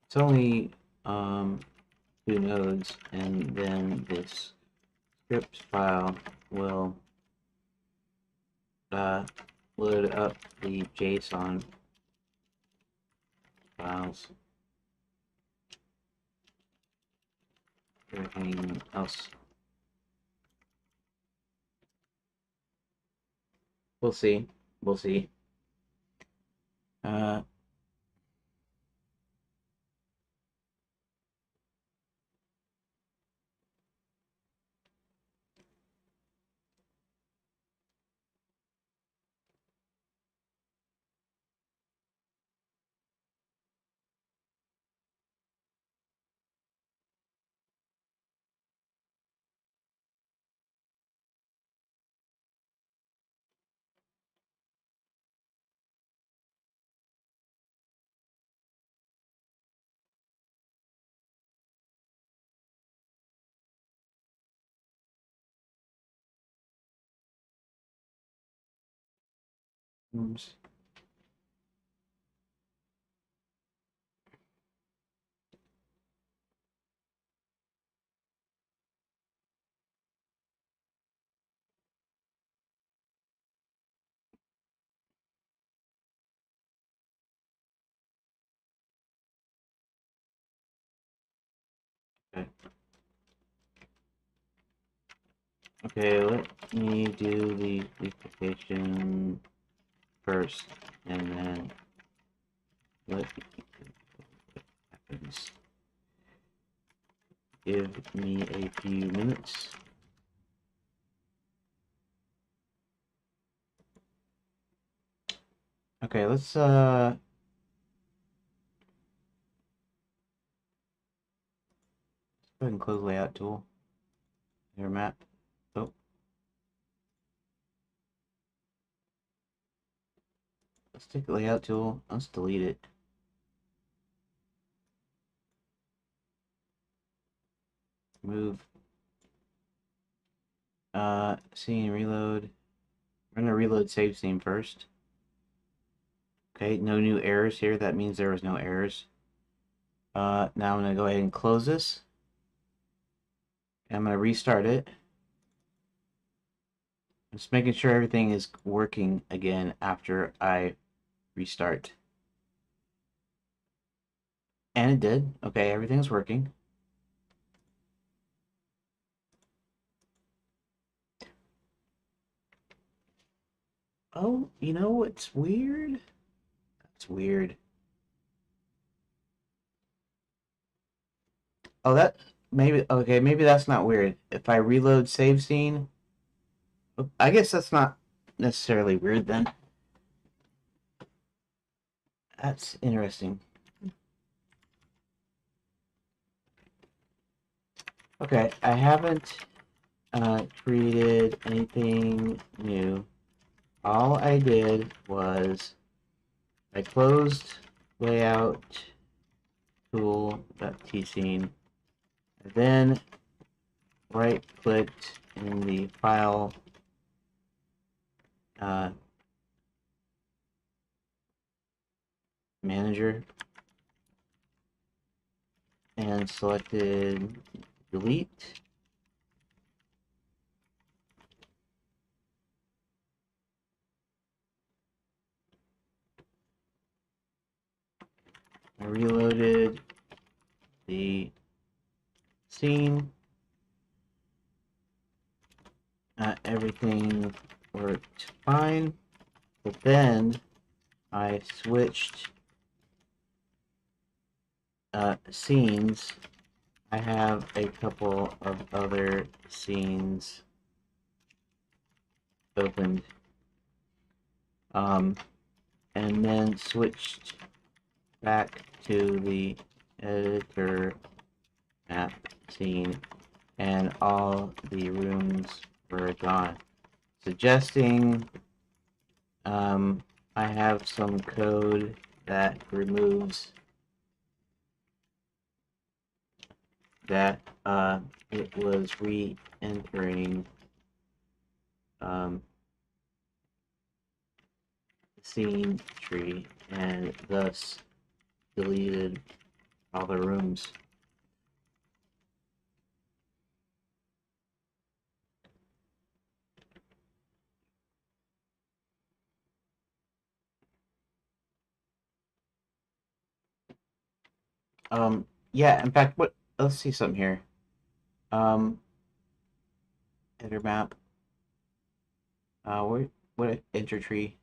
It's only 2 nodes, and then this script file will load up the JSON files. Everything else, we'll see. We'll see. Oops. Okay. Okay, let me do the duplication first, and then what happens. Give me a few minutes. Okay, let's go ahead and close layout tool. Your map. Oh, let's take the layout tool. Let's delete it. Move. Scene reload. We're gonna reload save scene first. Okay, no new errors here. That means there was no errors. Now I'm gonna go ahead and close this. And I'm gonna restart it. I'm just making sure everything is working again after I restart. And it did. Okay, everything's working. Oh, you know what's weird? That's weird. Oh, that maybe okay, maybe that's not weird. If I reload save scene, I guess that's not necessarily weird then. That's interesting. Okay, I haven't created anything new. All I did was I closed layout tool.tscene, then right-clicked in the file manager and selected delete. I reloaded the scene. Everything worked fine, but then I switched scenes. I have a couple of other scenes opened, and then switched back to the editor map scene, and all the rooms were gone, suggesting I have some code that removes that it was re-entering the scene tree and thus deleted all the rooms. Yeah, in fact, let's see something here. Header map. What enter tree?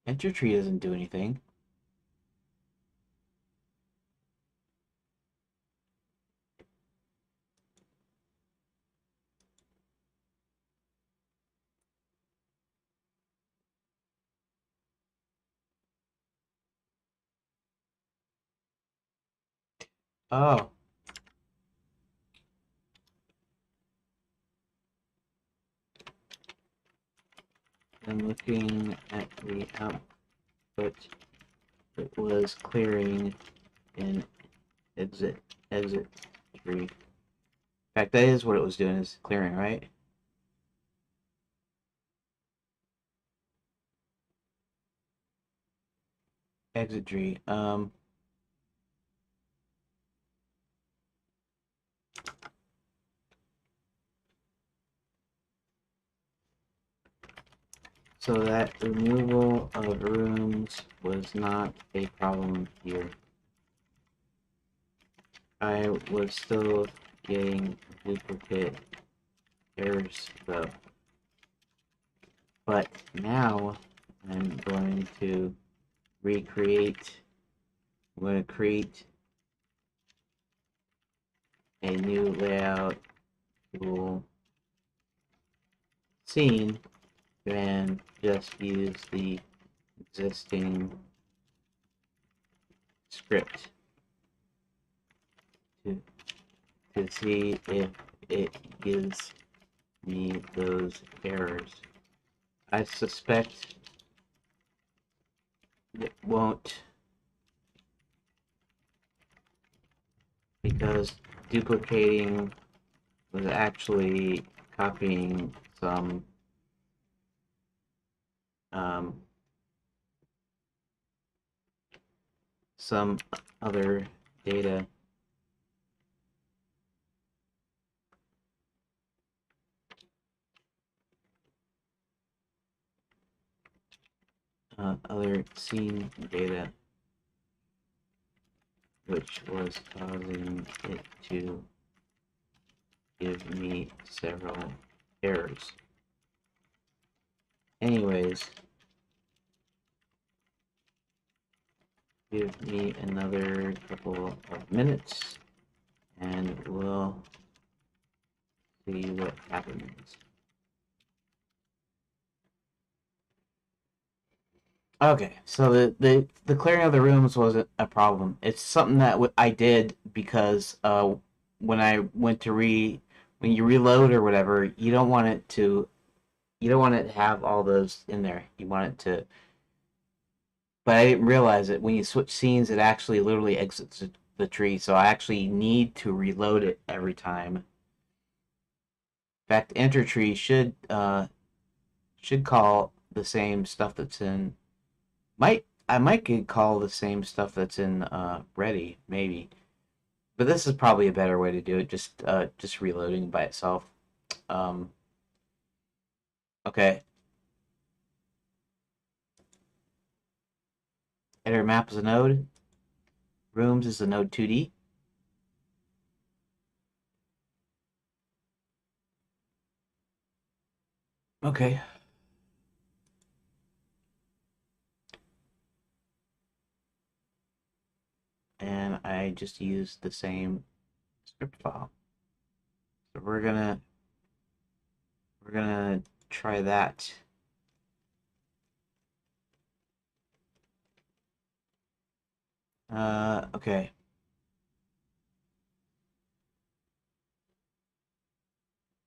Enter tree doesn't do anything. Oh, I'm looking at the output. It was clearing in exit tree. In fact, that is what it was doing, is clearing, right? Exit tree. So that removal of rooms was not a problem here. I was still getting duplicate errors though. But now I'm going to recreate, I'm going to create a new layout tool scene and just use the existing script to see if it gives me those errors. I suspect it won't, because duplicating was actually copying some some other data. Other scene data, which was causing it to give me several errors. Anyways, give me another couple of minutes and we'll see what happens. Okay, so the clearing of the rooms wasn't a problem. It's something that I did because when I went to when you reload or whatever, you don't want it to have all those in there. You want it to, but I didn't realize it. When you switch scenes, it actually literally exits the tree. So I actually need to reload it every time. In fact, enter tree should call the same stuff that's in I might get call the same stuff that's in ready maybe, but this is probably a better way to do it. Just reloading by itself. Um, okay, enter map is a node. Rooms is a node 2D. Okay, and I just used the same script file. So we're gonna try that. Okay.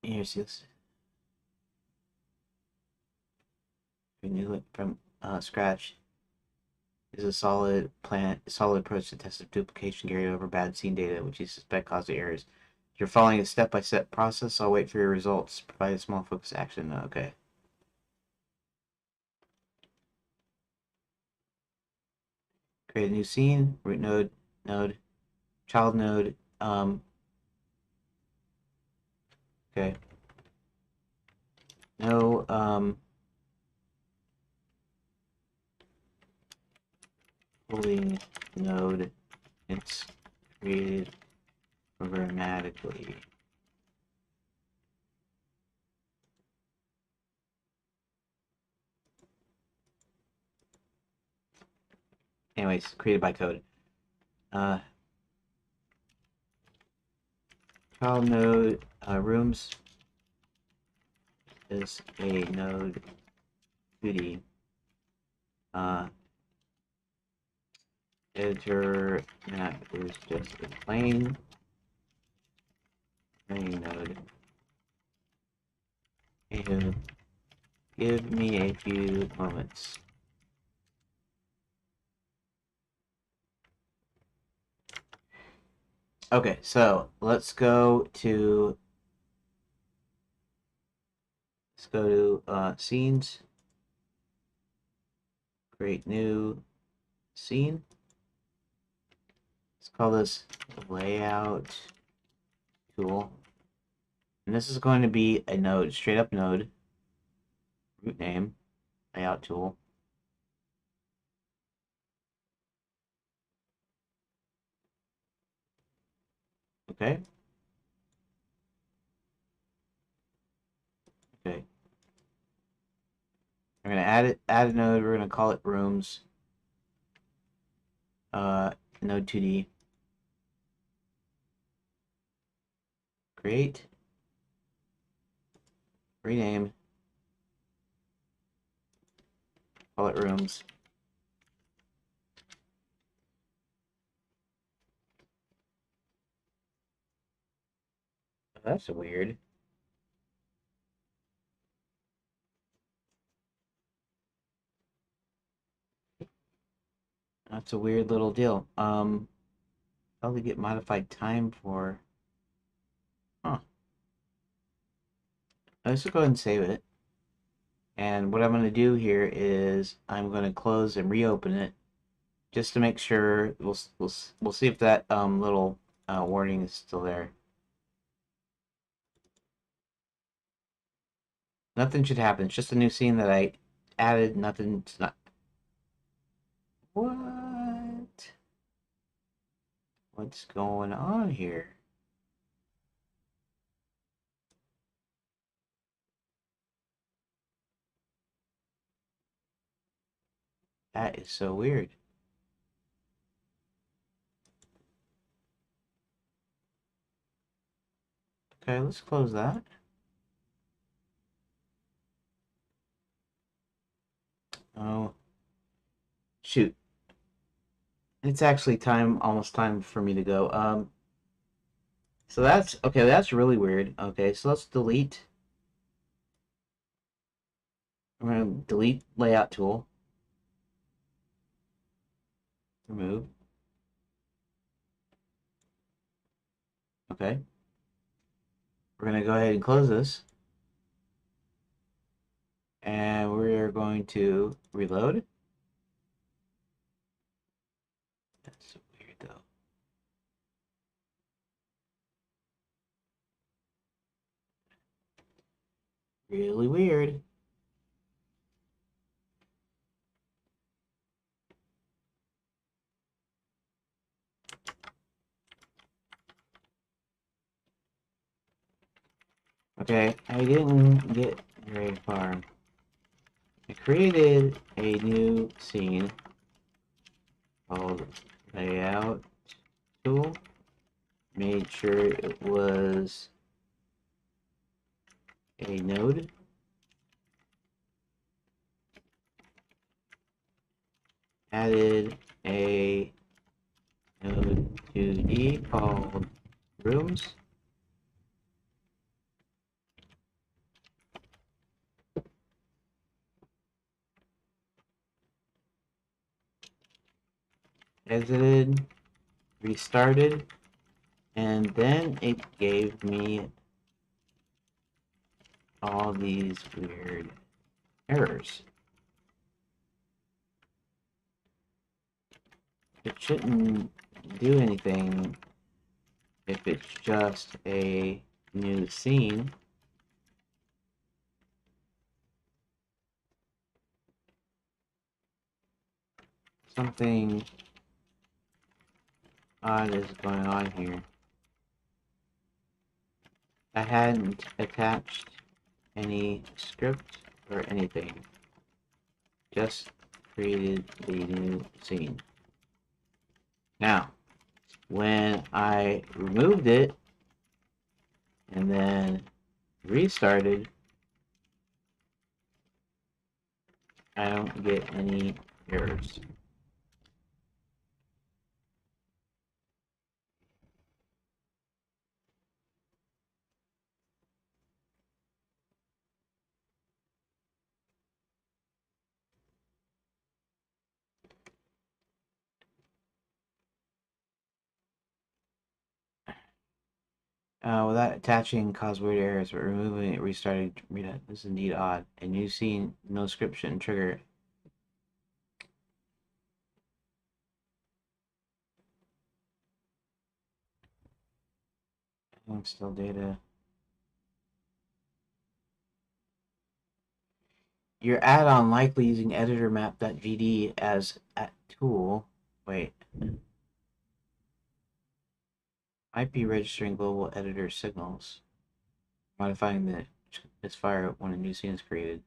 Here's this. Renew it from scratch is a solid approach to test if duplication carried over bad scene data, which you suspect caused the errors. If you're following a step-by-step process, I'll wait for your results. Provide a small focus action. Okay. Create a new scene. Root node, child node. Okay. No, pulling node. It's created programmatically. Anyways, created by code. Uh, child node rooms is a node 2D. Uh, editor map is just a plain node. Anywho, give me a few moments. Okay, so let's go to scenes, create new scene. Let's call this layout tool. And this is going to be a node, straight up node, root name, layout tool. Okay. Okay. We're gonna add a node, we're gonna call it rooms, node 2D. Create, rename, call it rooms. That's weird. That's a weird little deal. Probably get modified time for. Huh. Let's just go ahead and save it. And what I'm going to do here is I'm going to close and reopen it just to make sure. We'll see if that little warning is still there. Nothing should happen. It's just a new scene that I added. Nothing's not. What? What's going on here? That is so weird. Okay, let's close that. Oh, shoot. It's actually almost time for me to go. So that's okay. That's really weird. Okay, so let's delete. I'm gonna delete layout tool. Remove. Okay. We're gonna go ahead and close this, and we're going to reload. That's weird though. Really weird. Okay, I didn't get very far. I created a new scene called layout tool. Made sure it was a node. Added a node 2D called rooms. Exited, restarted, and then it gave me all these weird errors. It shouldn't do anything if it's just a new scene. Something odd is going on here. I hadn't attached any script or anything. Just created the new scene. Now, when I removed it and then restarted, I don't get any errors. Without attaching caused weird errors, but removing it restarted. This is indeed odd. A new scene, no script shouldn't trigger. Still data. Your add-on likely using editor map.gd as a tool. Wait. IP registering global editor signals. Modifying the misfire when a new scene is created.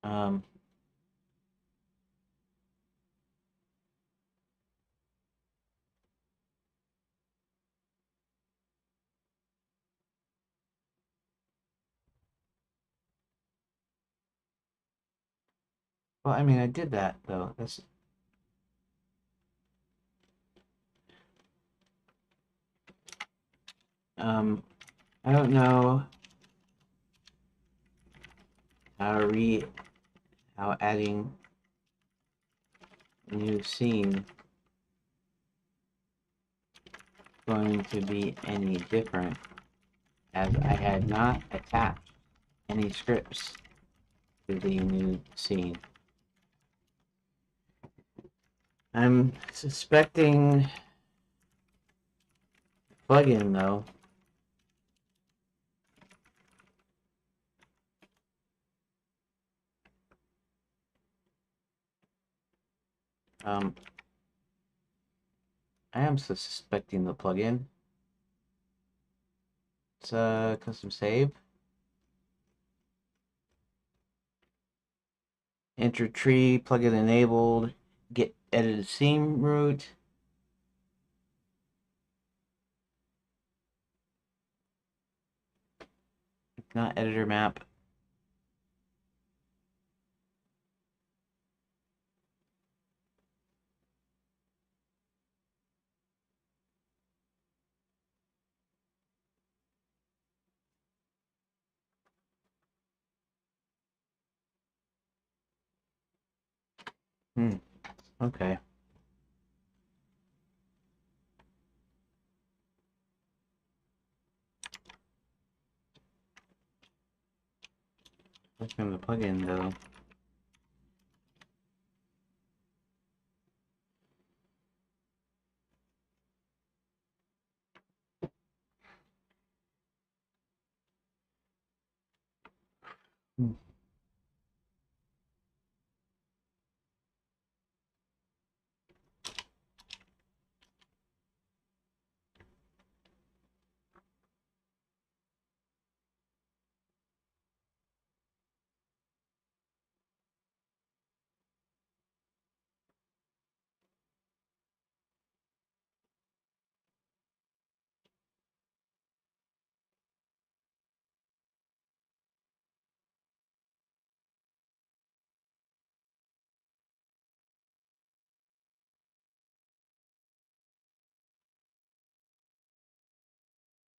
Um, well, I mean, I did that though. Um, I don't know how adding a new scene going to be any different, as I had not attached any scripts to the new scene. I'm suspecting plugin though. I am suspecting the plugin. It's a custom save. enter tree, plugin enabled, get edited seam root. Not editor map. Okay. What's going to plug in though?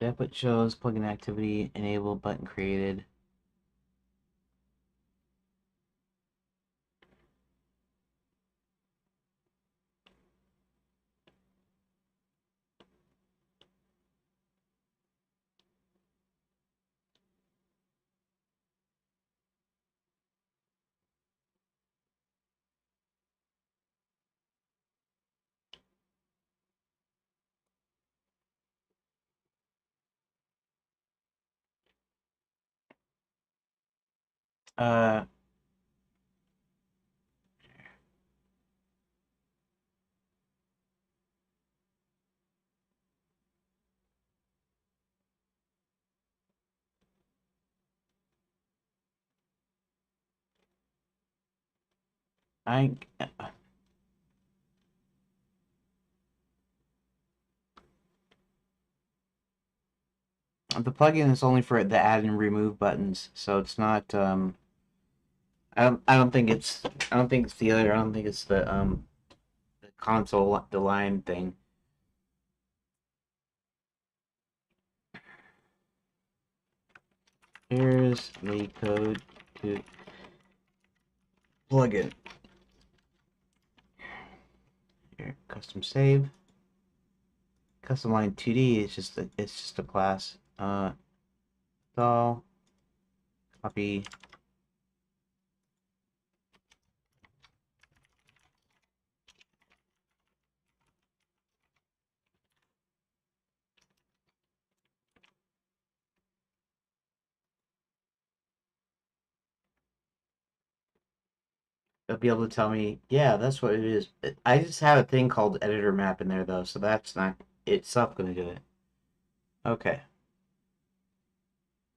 Output shows plugin activity enabled button created. Uh, I the plugin is only for the add and remove buttons, so it's not. I don't think it's. I don't think it's the other. I don't think it's the console, the line thing. Here's the code to plugin. Here, custom save. Custom line 2D is just a class. Install, copy. They'll be able to tell me, yeah, that's what it is. I just have a thing called editor map in there though, so that's not itself going to do it. Okay.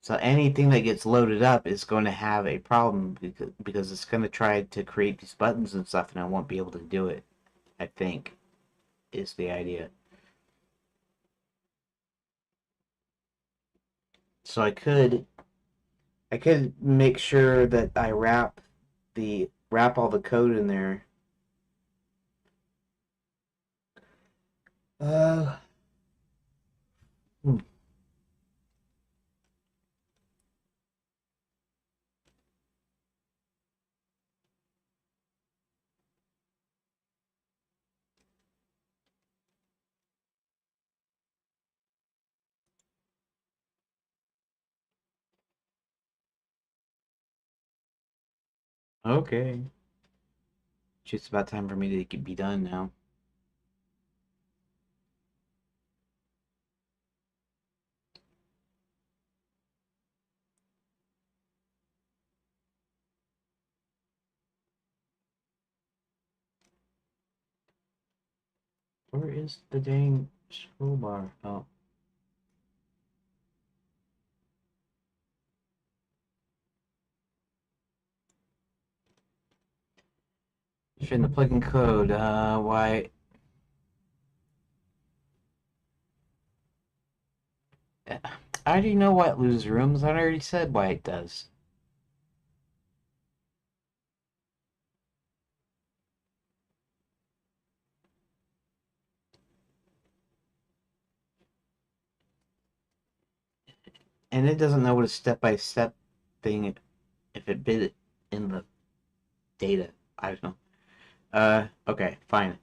So anything that gets loaded up is going to have a problem because it's going to try to create these buttons and stuff, and I won't be able to do it. I think is the idea. So I could make sure that I wrap all the code in there. Uh, hmm. Okay. Just about time for me to be done now. Where is the dang scroll bar? Oh. in the plugin code. Why? I already know why it loses rooms. I already said why it does. And it doesn't know what a step-by-step thing if it bit it in the data. I don't know. Okay, fine.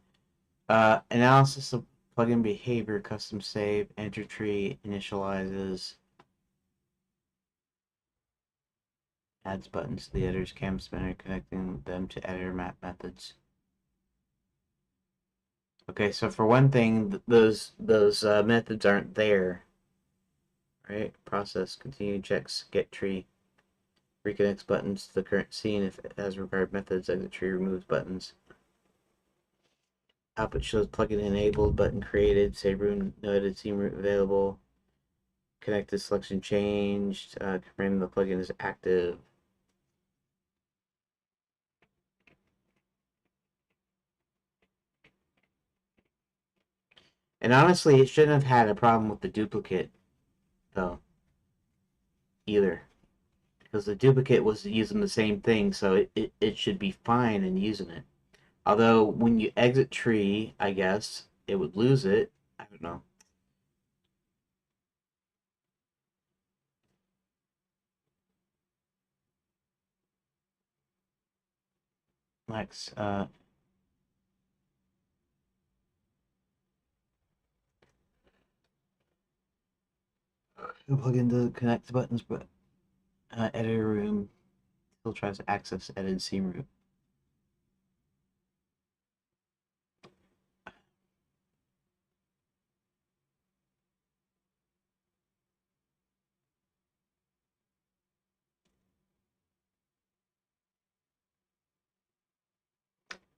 Analysis of plugin behavior, custom save, enter tree, initializes, adds buttons to the editor's cam spinner, connecting them to editor map methods. Okay, so for one thing, those methods aren't there, right? Process, continue, checks, get tree, reconnects buttons to the current scene if it has required methods, exit tree, removes buttons. Output shows plugin enabled, button created, save room noted, scene root available, connected selection changed, confirm the plugin is active. And honestly, it shouldn't have had a problem with the duplicate, though, either. Because the duplicate was using the same thing, so it should be fine in using it. Although, when you exit tree, I guess, it would lose it. I don't know. Lex, the plugin doesn't connect to buttons, but editor room still tries to access edit scene root.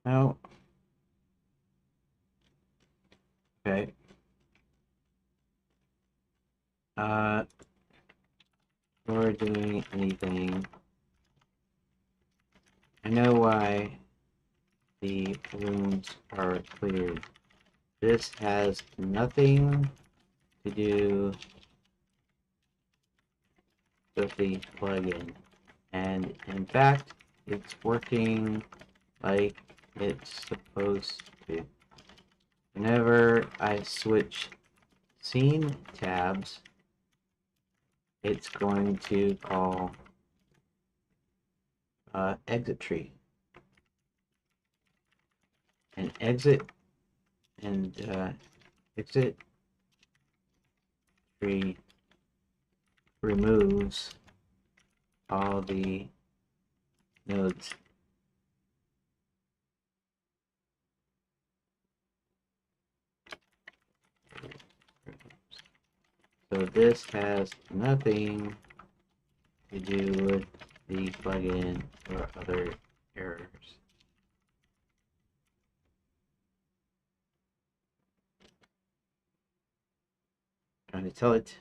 No. Okay. Uh, before doing anything, I know why the rooms are cleared. This has nothing to do with the plugin. And in fact, it's working like it's supposed to. Whenever I switch scene tabs, it's going to call exit tree. And exit tree removes all the nodes. So this has nothing to do with the plugin or other errors. Trying to tell it.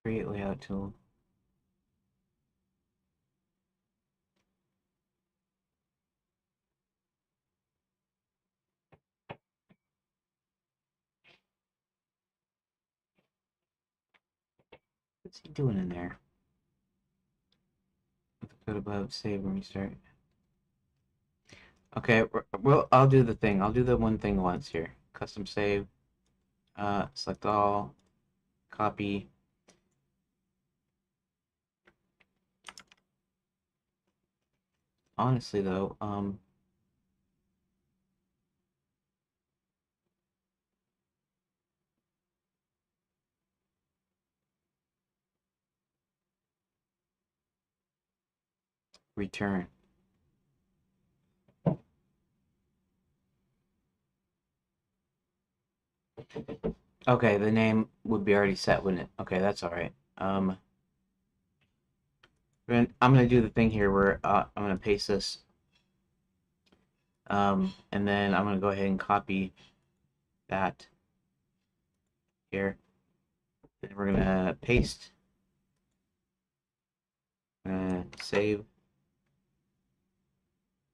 Create layout tool. What's he doing in there? Code above, save and restart. Okay, well, I'll do the thing. I'll do the one thing once here. Custom save. Select all. Copy. Honestly, though, return. Okay, the name would be already set, wouldn't it? Okay, that's all right. I'm gonna do the thing here where I'm gonna paste this, and then I'm gonna go ahead and copy that here. Then we're gonna paste, save,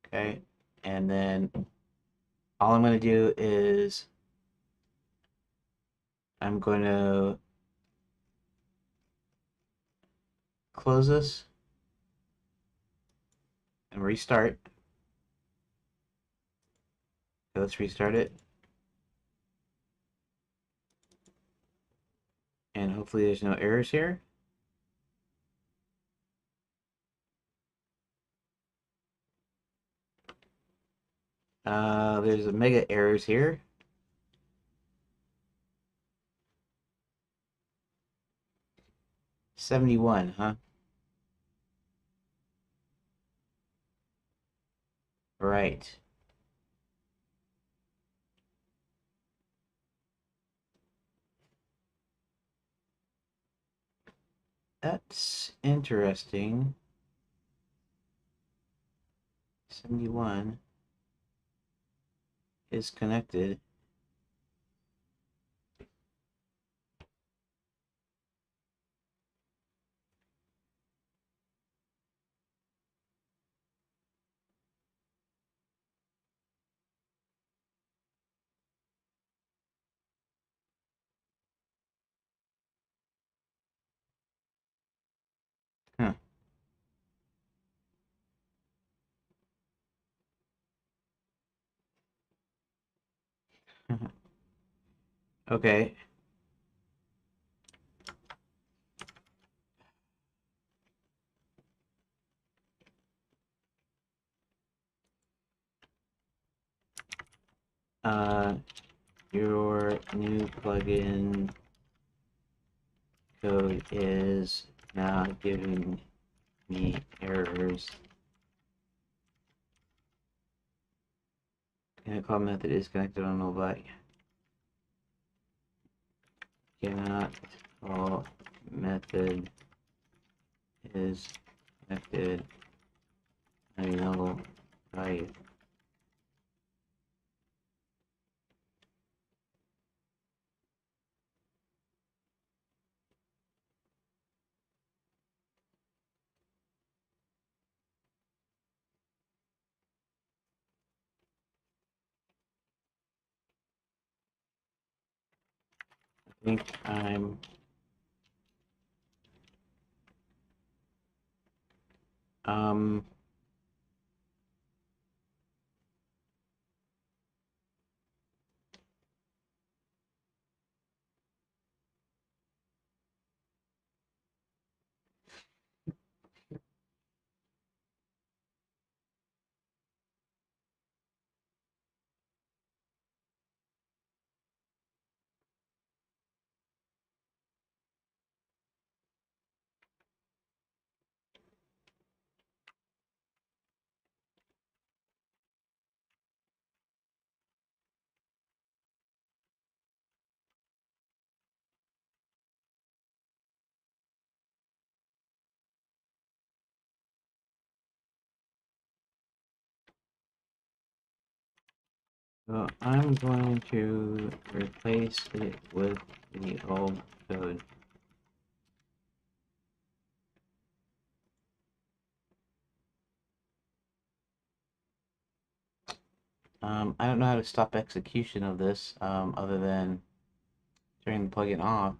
okay, and then all I'm gonna do is I'm going to close this and restart. Okay, let's restart it. And hopefully there's no errors here. There's a mega errors here. 71, huh? Right. That's interesting. 71 is connected. Huh. Okay. Uh, your new plugin code is now giving me errors. And a call method is connected on mobile. Cannot call method is connected. I know value. I think I'm um so I'm going to replace it with the old code. I don't know how to stop execution of this, other than turning the plugin off.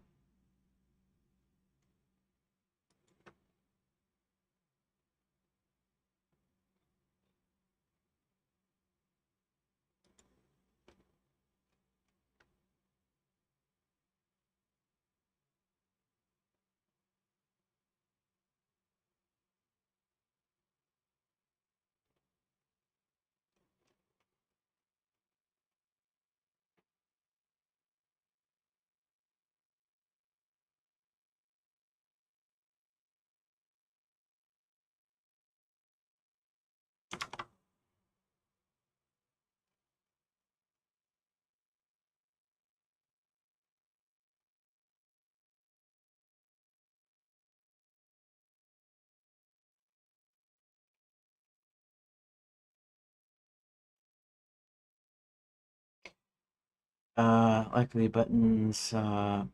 Likely buttons, code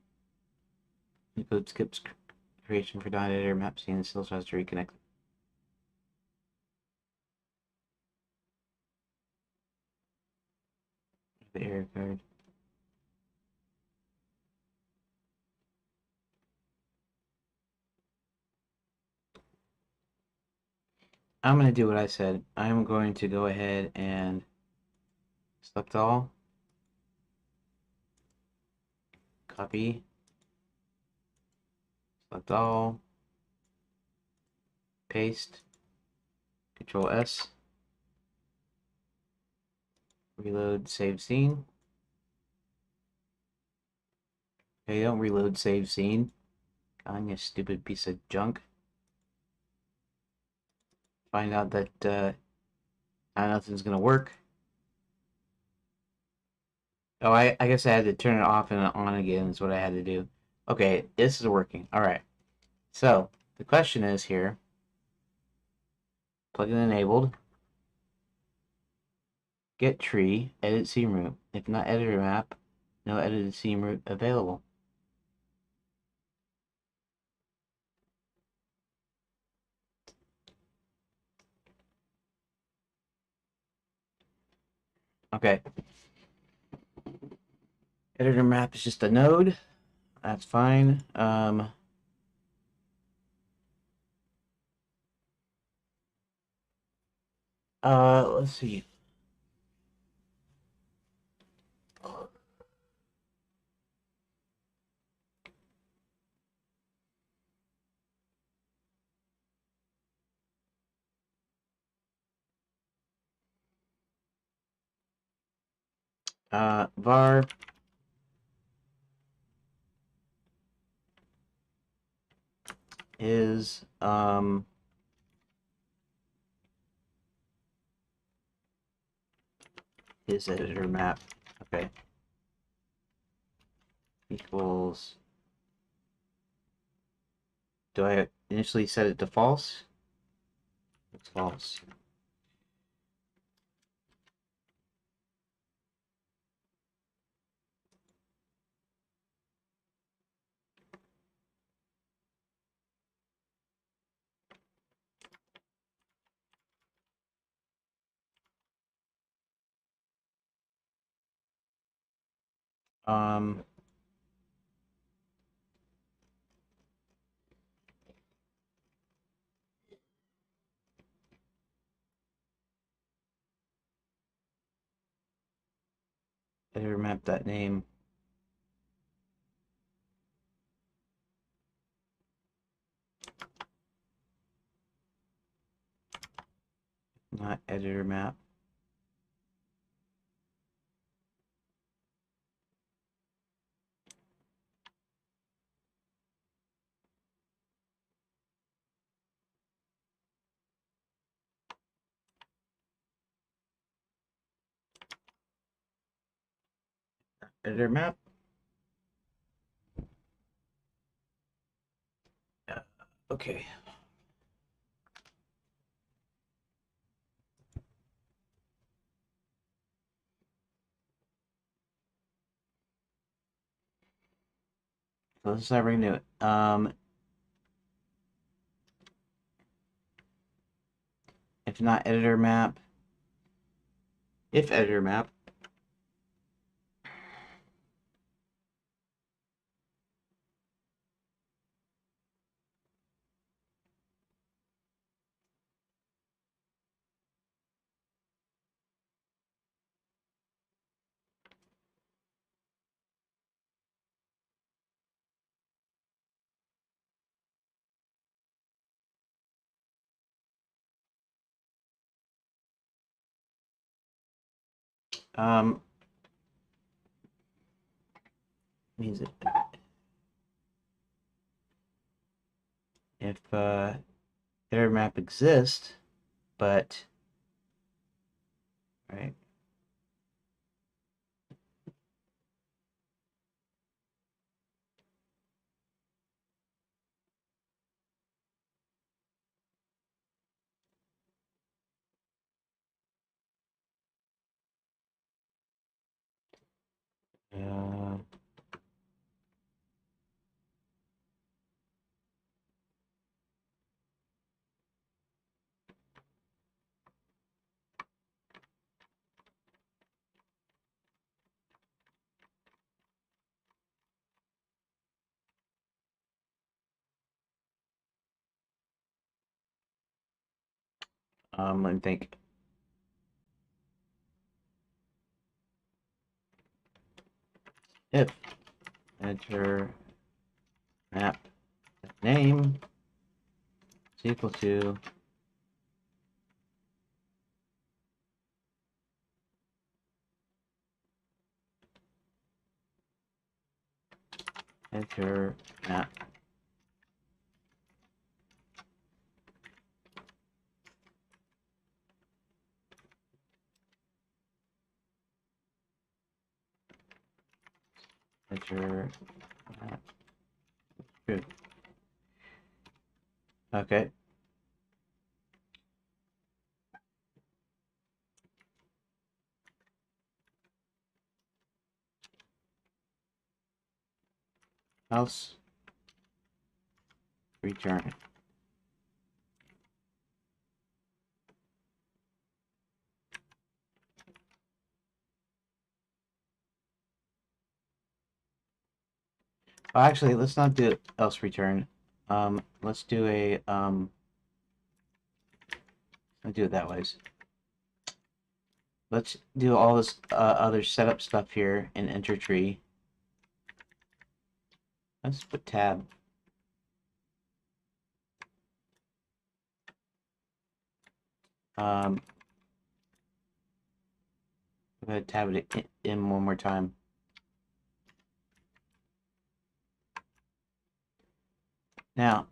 skips creation for dot editor map scene and still tries to reconnect the error code. I'm going to do what I said. I'm going to go ahead and select all, copy, select all, paste, Control S, reload, save scene. Okay, don't reload, save scene. God, you stupid piece of junk. Find out that nothing's going to work. Oh, I guess I had to turn it off and on again is what I had to do. Okay, this is working. All right. So, the question is here, plugin enabled, get tree, edit seam root. If not editor map, no edited seam root available. Okay. Editor map is just a node. That's fine. Let's see. Var is his editor map. Okay. Equals. Do I initially set it to false? It's false. Um, Editor map that name. Not editor map. Editor map. Okay. So let's not renew it. If not editor map, if editor map means it if editor map exists, but right. Uh, let me think. If editor map name is equal to editor map editor map true. Okay. Else return. Oh, actually, let's not do else return. Let's do a let's do it that way. Let's do all this other setup stuff here in enter tree. Let's put tab. Go ahead, tab it in one more time. Now,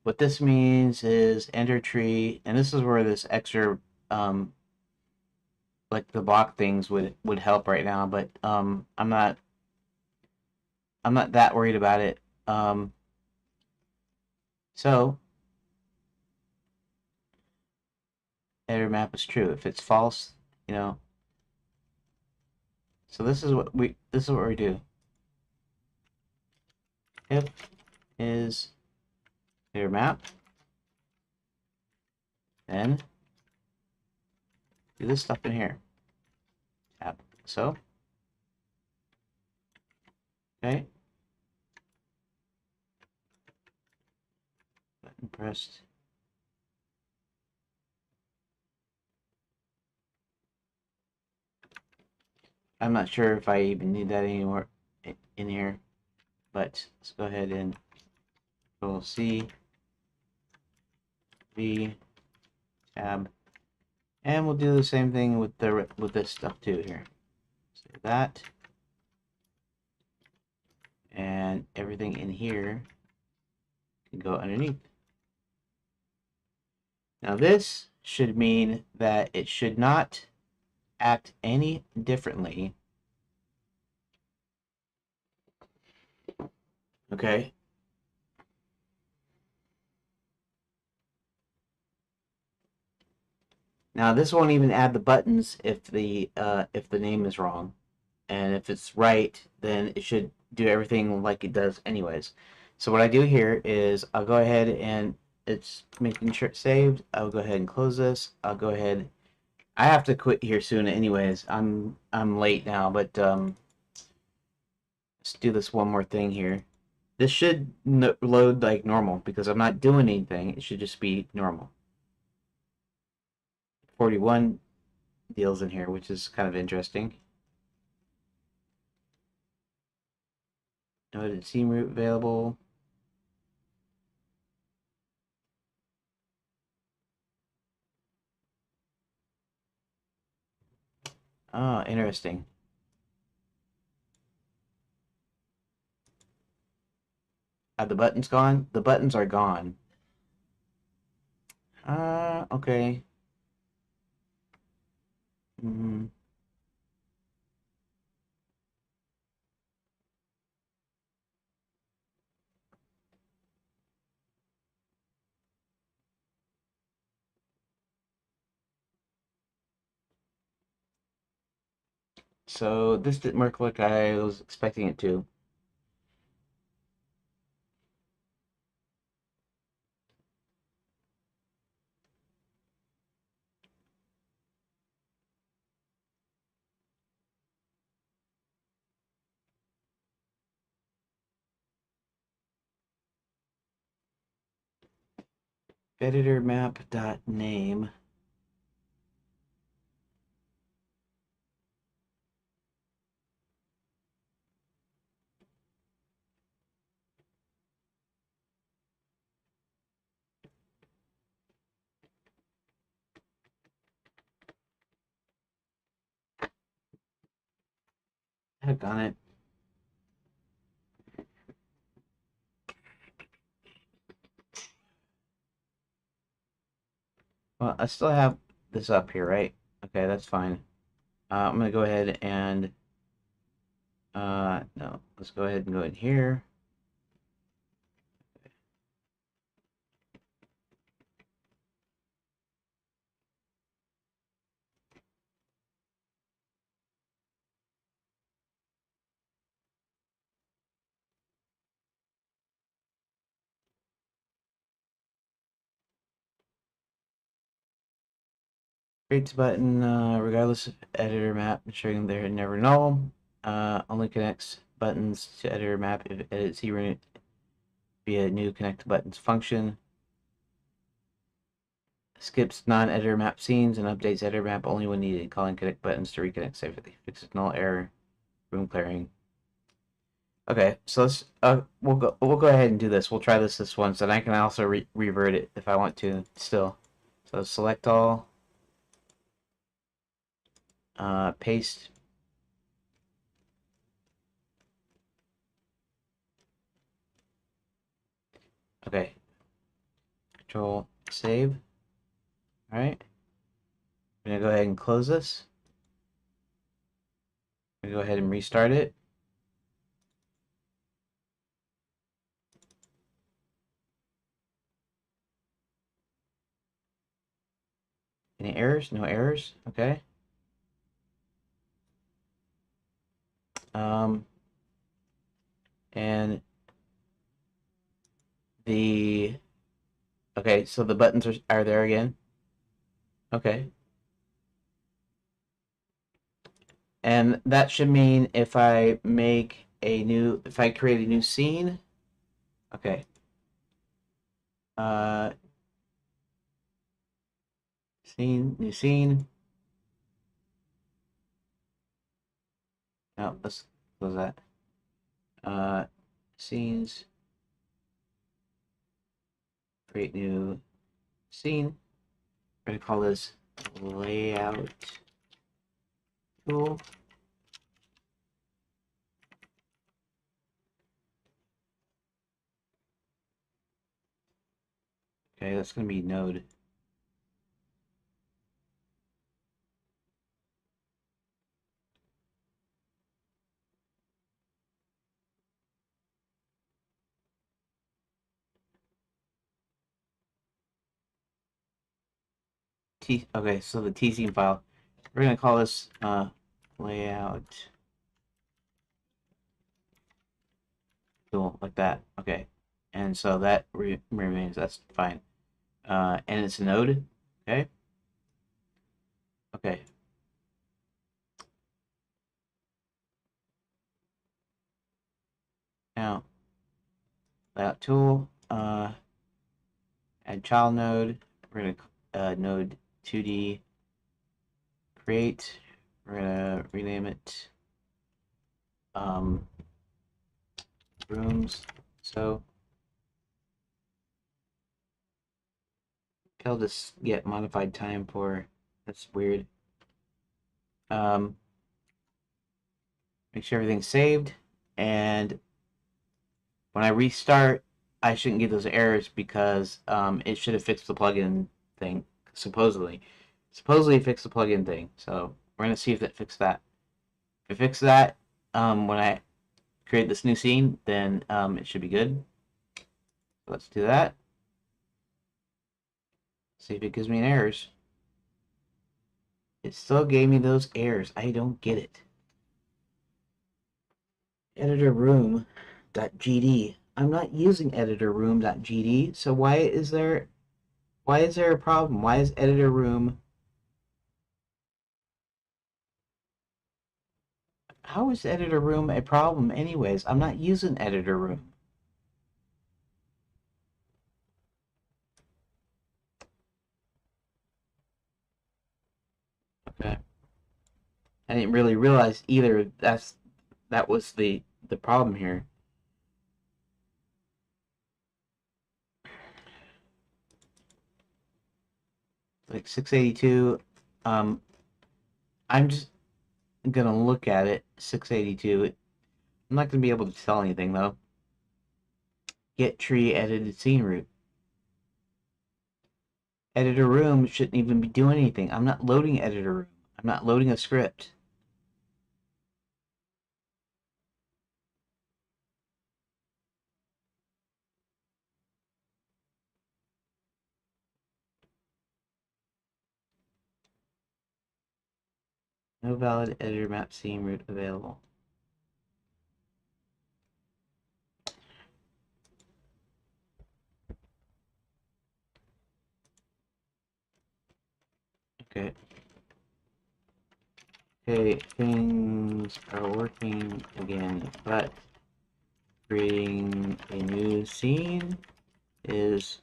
what this means is enter tree, and this is where this extra like the block things would help right now, but I'm not that worried about it. So error map is true. If it's false, you know. So this is what we do. If is error map, then do this stuff in here. Tab. So okay. Button pressed. I'm not sure if I even need that anymore in here, but let's go ahead and Control C, V, tab, and we'll do the same thing with this stuff too here. So that, and everything in here can go underneath. Now this should mean that it should not act any differently. Okay. Now this won't even add the buttons if the name is wrong, and if it's right, then it should do everything like it does anyways. So what I do here is I'll go ahead and it's making sure it's saved. I'll go ahead and close this. I'll go ahead I have to quit here soon anyways. I'm late now, but let's do this one more thing here. This should load like normal because I'm not doing anything. It should just be normal. 41 deals in here, which is kind of interesting. Noted seam route available. Oh, interesting. Are the buttons gone? The buttons are gone. Okay. Mm. So this didn't work like I was expecting it to. Editor map dot name. Heck on it. Well, I still have this up here, right? Okay, that's fine. I'm gonna go ahead and no, let's go ahead and go in here. Creates button, regardless of editor map, ensuring they're never null. Only connects buttons to editor map if edits unit via new connect buttons function. Skips non-editor map scenes and updates editor map only when needed. Calling connect buttons to reconnect safely. Fixes null error. Room clearing. Okay, so let's we'll go ahead and do this. We'll try this once, and I can also revert it if I want to still. So select all. Paste. Okay. Control save. All right. I'm gonna go ahead and close this. I'm gonna go ahead and restart it. Any errors? No errors. Okay. Um, and the okay, so the buttons are there again. Okay. And that should mean if I if I create a new scene, okay. Uh, new scene. No, let's close that. Uh, Scenes, create new scene. We're gonna call this layout tool. Okay, that's gonna be node. Okay, so the T scene file. We're gonna call this layout tool like that. Okay, and so that remains. That's fine. And it's a node. Okay. Okay. Now, layout tool, add child node. We're gonna node 2D create. We're gonna rename it rooms. So I'll just get modified time for. That's weird. Make sure everything's saved, and when I restart, I shouldn't get those errors because it should have fixed the plugin thing. Supposedly fixed the plugin thing. So we're gonna see if that fixed that. If it fixed that, when I create this new scene, then it should be good. So let's do that. See if it gives me an errors. It still gave me those errors. I don't get it. Editor room.gd. I'm not using editor room.gd, so why is there a problem? Why is editor room? How is editor room a problem anyways? I'm not using editor room. Okay. I didn't really realize either that was the problem here. Like 682, I'm just gonna look at it. 682. I'm not gonna be able to tell anything though. Get tree edited scene root. Editor room shouldn't even be doing anything. I'm not loading editor room. I'm not loading a script. No valid editor map scene root available. Okay. Okay, things are working again, but creating a new scene is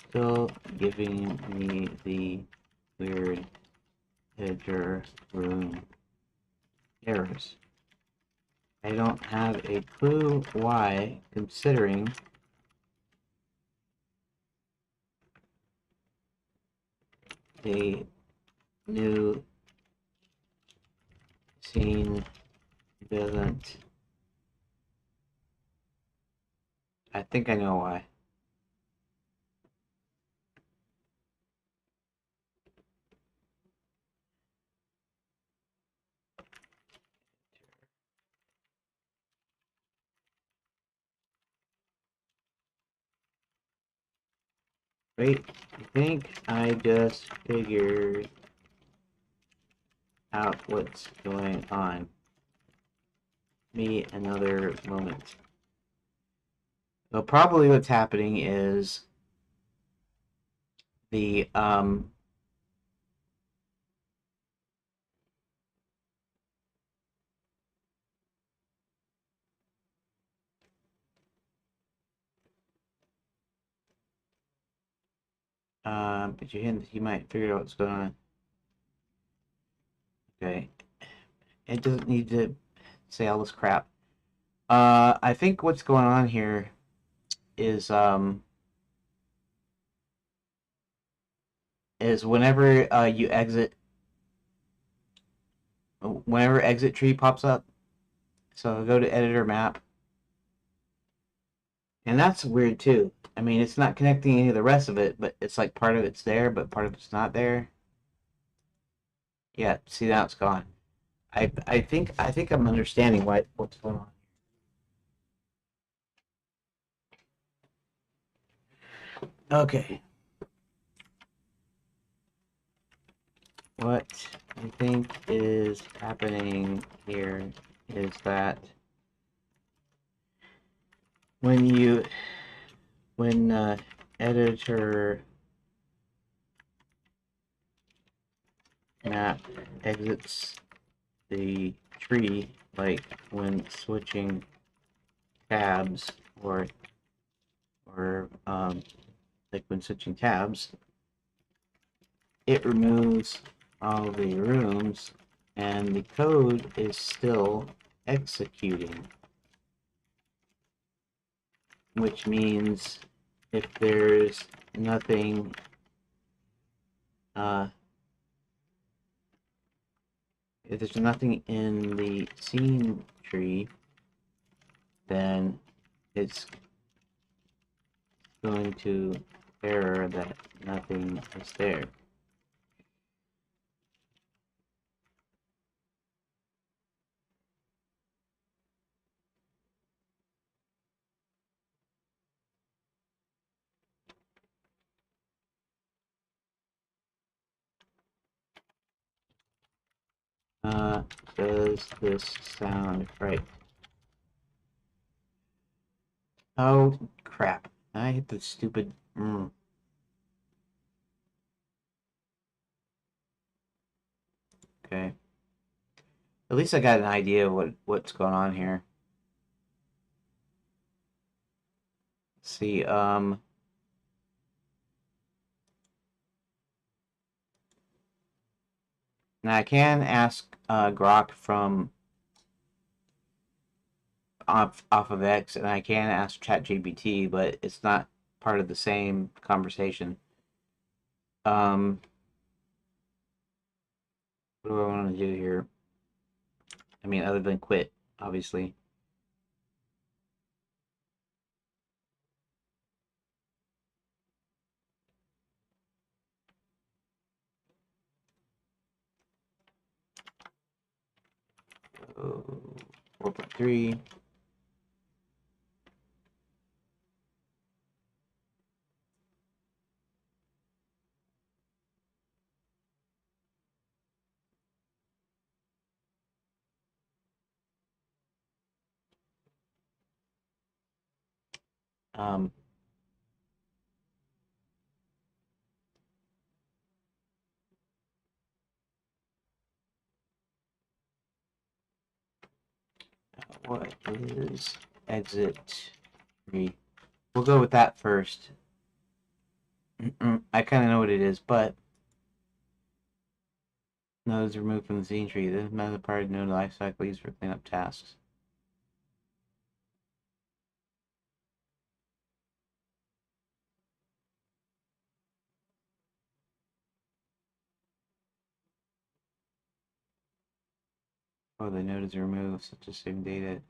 still giving me the weird editor room errors. I don't have a clue why, considering the new scene doesn't. I think I know why. Wait, I think I just figured out what's going on. Me another moment. So probably what's happening is the but you might figure out what's going on. Okay. It doesn't need to say all this crap. I think what's going on here is whenever you exit, whenever exit tree pops up. So go to editor map, and that's weird too. I mean, it's not connecting any of the rest of it, but it's like part of it's there, but part of it's not there. Yeah, see now it's gone. I think I'm understanding what's going on. Okay. What I think is happening here is that when you when editor map exits the tree, like when switching tabs, or like when switching tabs, it removes all the rooms and the code is still executing, which means if there's nothing uh, if there's nothing in the scene tree, then it's going to error that nothing is there. Does this sound right? Oh, crap. I hit the stupid... Okay. At least I got an idea of what's going on here. Let's see, now I can ask Grok from off of X, and I can ask ChatGPT, but it's not part of the same conversation. What do I want to do here? I mean, other than quit, obviously. So, 4.3. Um, what is exit tree? We'll go with that first. I kind of know what it is, but nodes removed from the scene tree. This method part of node lifecycle used for cleanup tasks. Oh, the node is removed, such as saving data.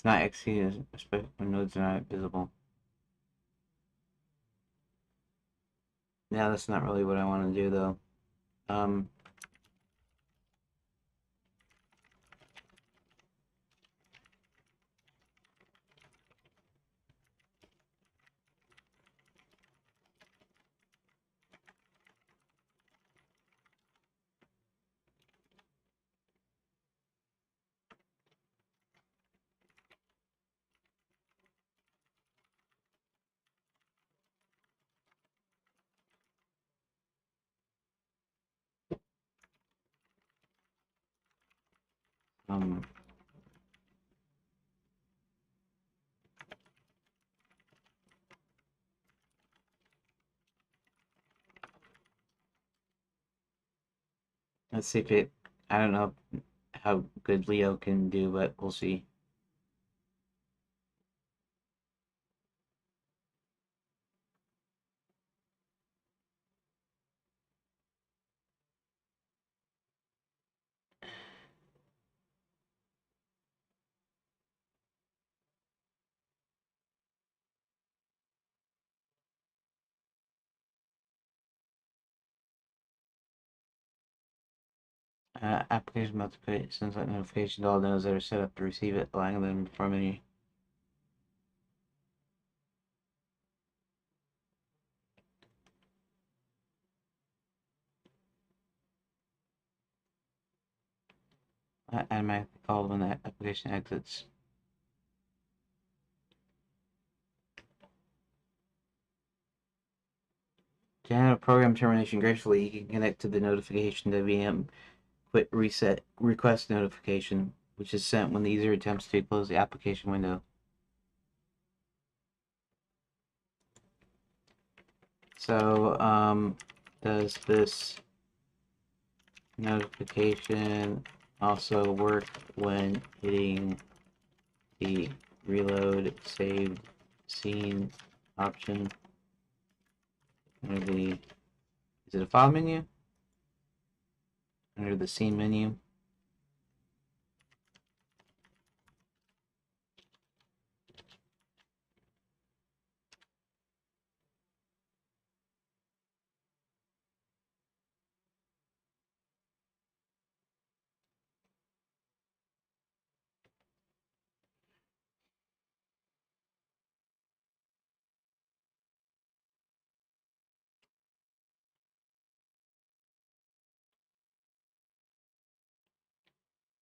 It's not executed, especially when nodes are not visible. Yeah, that's not really what I want to do, though. Um, um, let's see if it. I don't know how good Leo can do, but we'll see. Application multiplication sends out notification to all nodes that are set up to receive it, allowing them to perform any. automatically called when the application exits. To handle program termination gracefully, you can connect to the notification to VM quit reset request notification, which is sent when the user attempts to close the application window. So, does this notification also work when hitting the reload saved scene option under the, is it a file menu? Under the scene menu?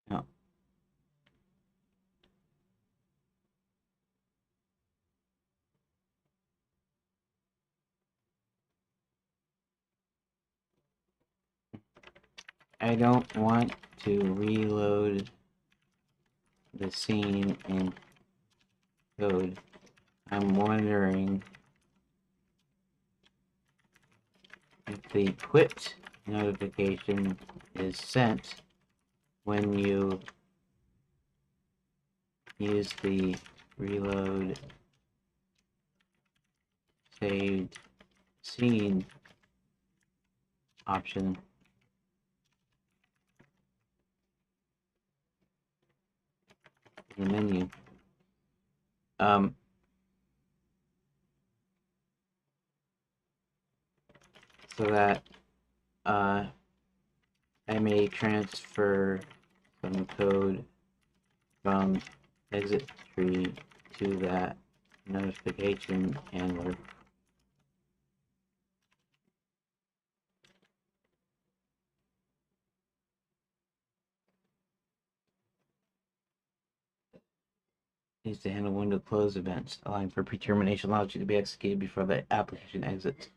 No. I don't want to reload the scene in code. I'm wondering if the quit notification is sent when you use the reload saved scene option in the menu. So that I may transfer some code from exit tree to that notification handler. Needs to handle window close events, allowing for pre-termination logic to be executed before the application exits.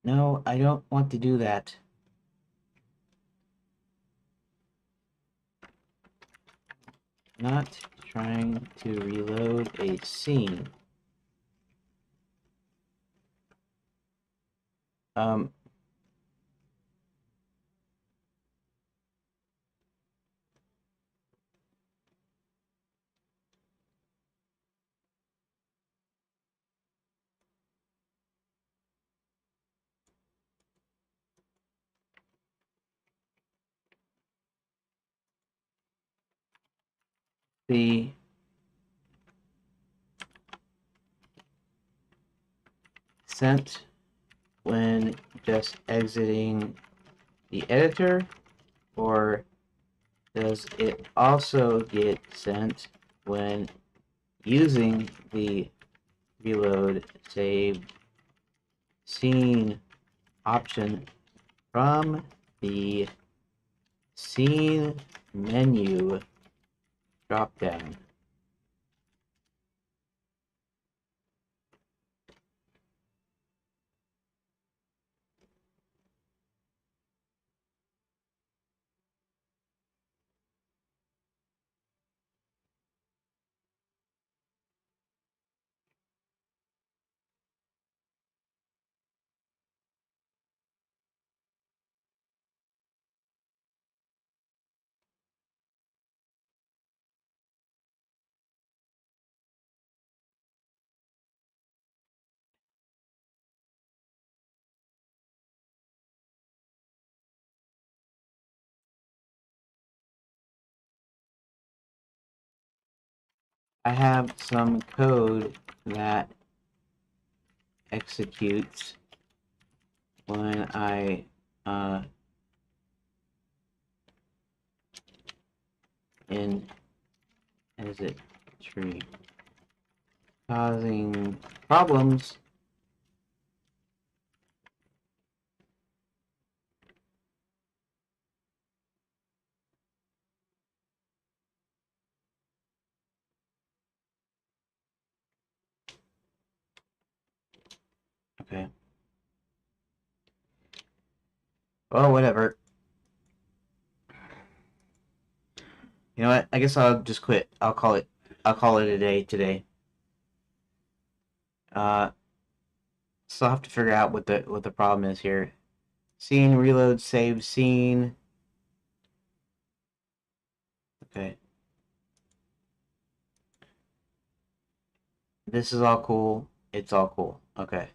No, I don't want to do that. Not trying to reload a scene. The sent when just exiting the editor, or does it also get sent when using the reload save scene option from the scene menu dropdown? I have some code that executes when I in exit tree. causing problems. Okay. Well, whatever. You know what? I guess I'll just quit. I'll call it a day today. Uh, Still have to figure out what the problem is here. Scene, reload, save scene. Okay. This is all cool. It's all cool. Okay.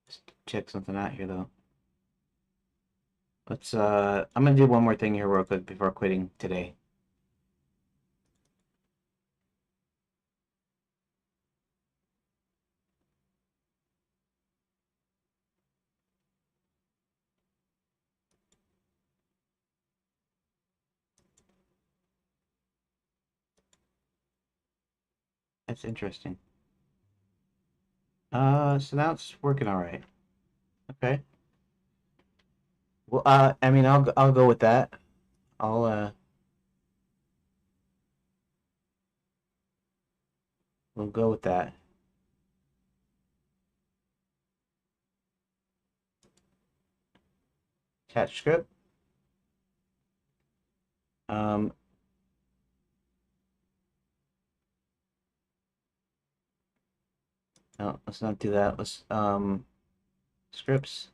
Let's check something out here though. I'm gonna do one more thing here real quick before quitting today. That's interesting. So now it's working all right. Okay. Well, I mean, I'll go with that. I'll we'll go with that. Catch script. Um, no, let's not do that. Let's scripts.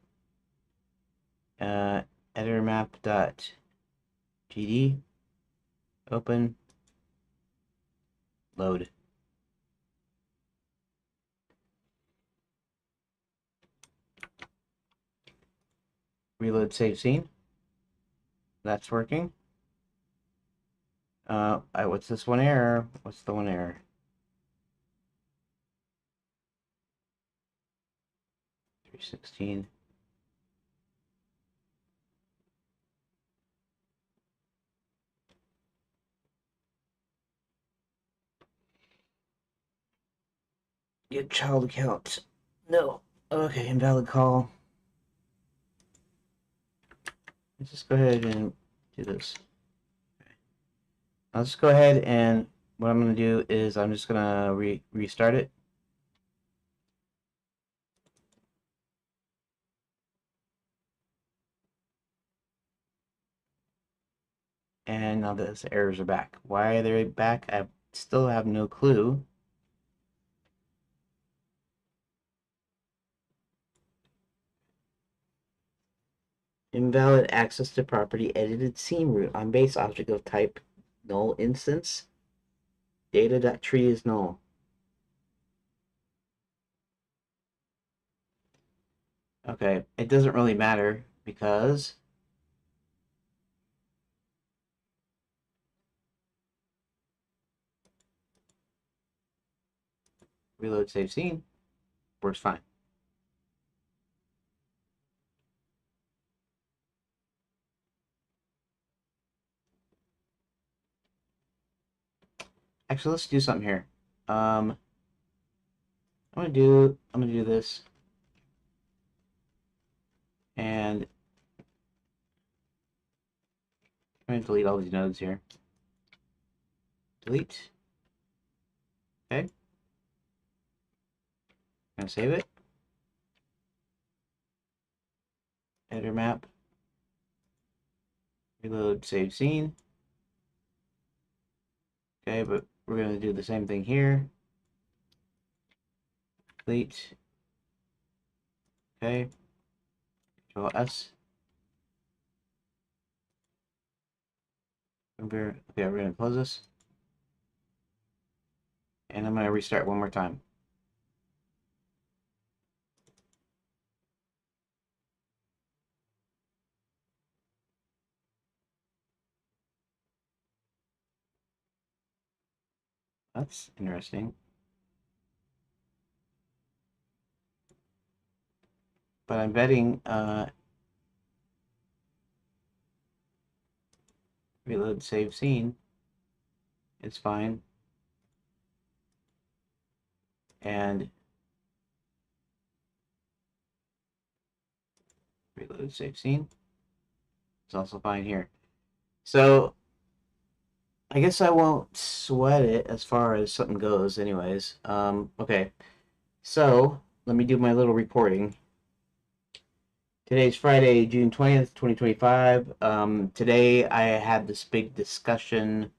Uh, editor map dot gd. Open. Load. Reload save scene. That's working. What's this one error? What's the one error? 316. Get child account. No. Okay, invalid call. Let's just go ahead and do this. I'll just go ahead and what I'm going to do is I'm just going to restart it. And now those errors are back. Why are they back? I still have no clue. Invalid access to property edited scene root on base object of type null instance. Data.tree is null. Okay, it doesn't really matter because reload save scene works fine. Actually, let's do something here. I'm gonna do this, and I'm gonna delete all these nodes here. Delete. Okay. I'm gonna save it. Editor map. Reload save scene. Okay, but we're gonna do the same thing here. Delete. Okay. Control S. Okay, we're gonna close this. And I'm gonna restart one more time. That's interesting. but I'm betting reload save scene. It's fine. And reload save scene. It's also fine here. So I guess I won't sweat it as far as something goes anyways. Okay. So let me do my little reporting. Today's Friday, June 20th, 2025. Today I had this big discussion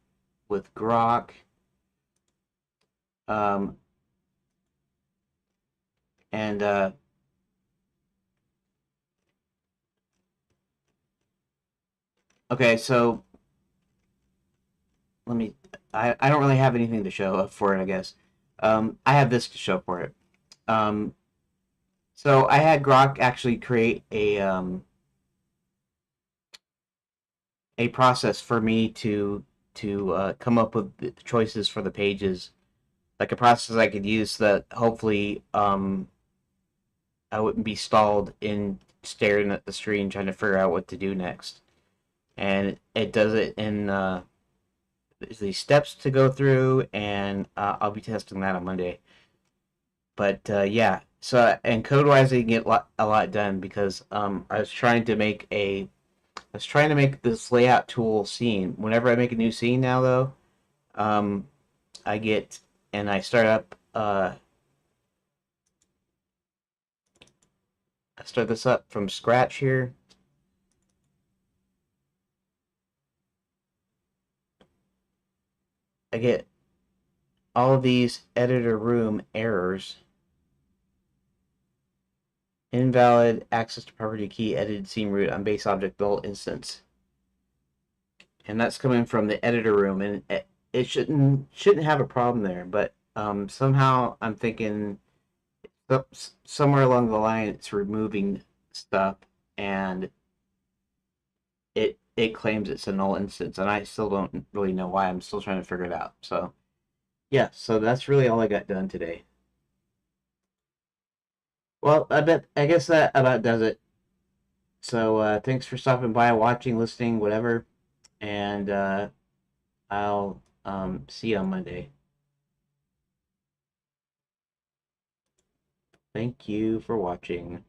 with Grok. Um, and okay, so let me. I don't really have anything to show up for it, I guess. I have this to show for it. Um, so I had Grok actually create a process for me to come up with the choices for the pages, like a process I could use that hopefully I wouldn't be stalled in staring at the screen trying to figure out what to do next. And it does it in these steps to go through, and I'll be testing that on Monday. But yeah, so and code wise, I can get a lot done because I was trying to make this layout tool scene. Whenever I make a new scene now, though, um, I get and I start up. I start this up from scratch here. I get all of these editor room errors. Invalid access to property key edited scene root on base object build instance. And that's coming from the editor room, and it shouldn't have a problem there, but somehow I'm thinking somewhere along the line it's removing stuff, and it claims it's a null instance, and I still don't really know why. I'm still trying to figure it out. So yeah, so that's really all I got done today. Well, I guess that about does it. So thanks for stopping by, watching, listening, whatever, and I'll see you on Monday. Thank you for watching.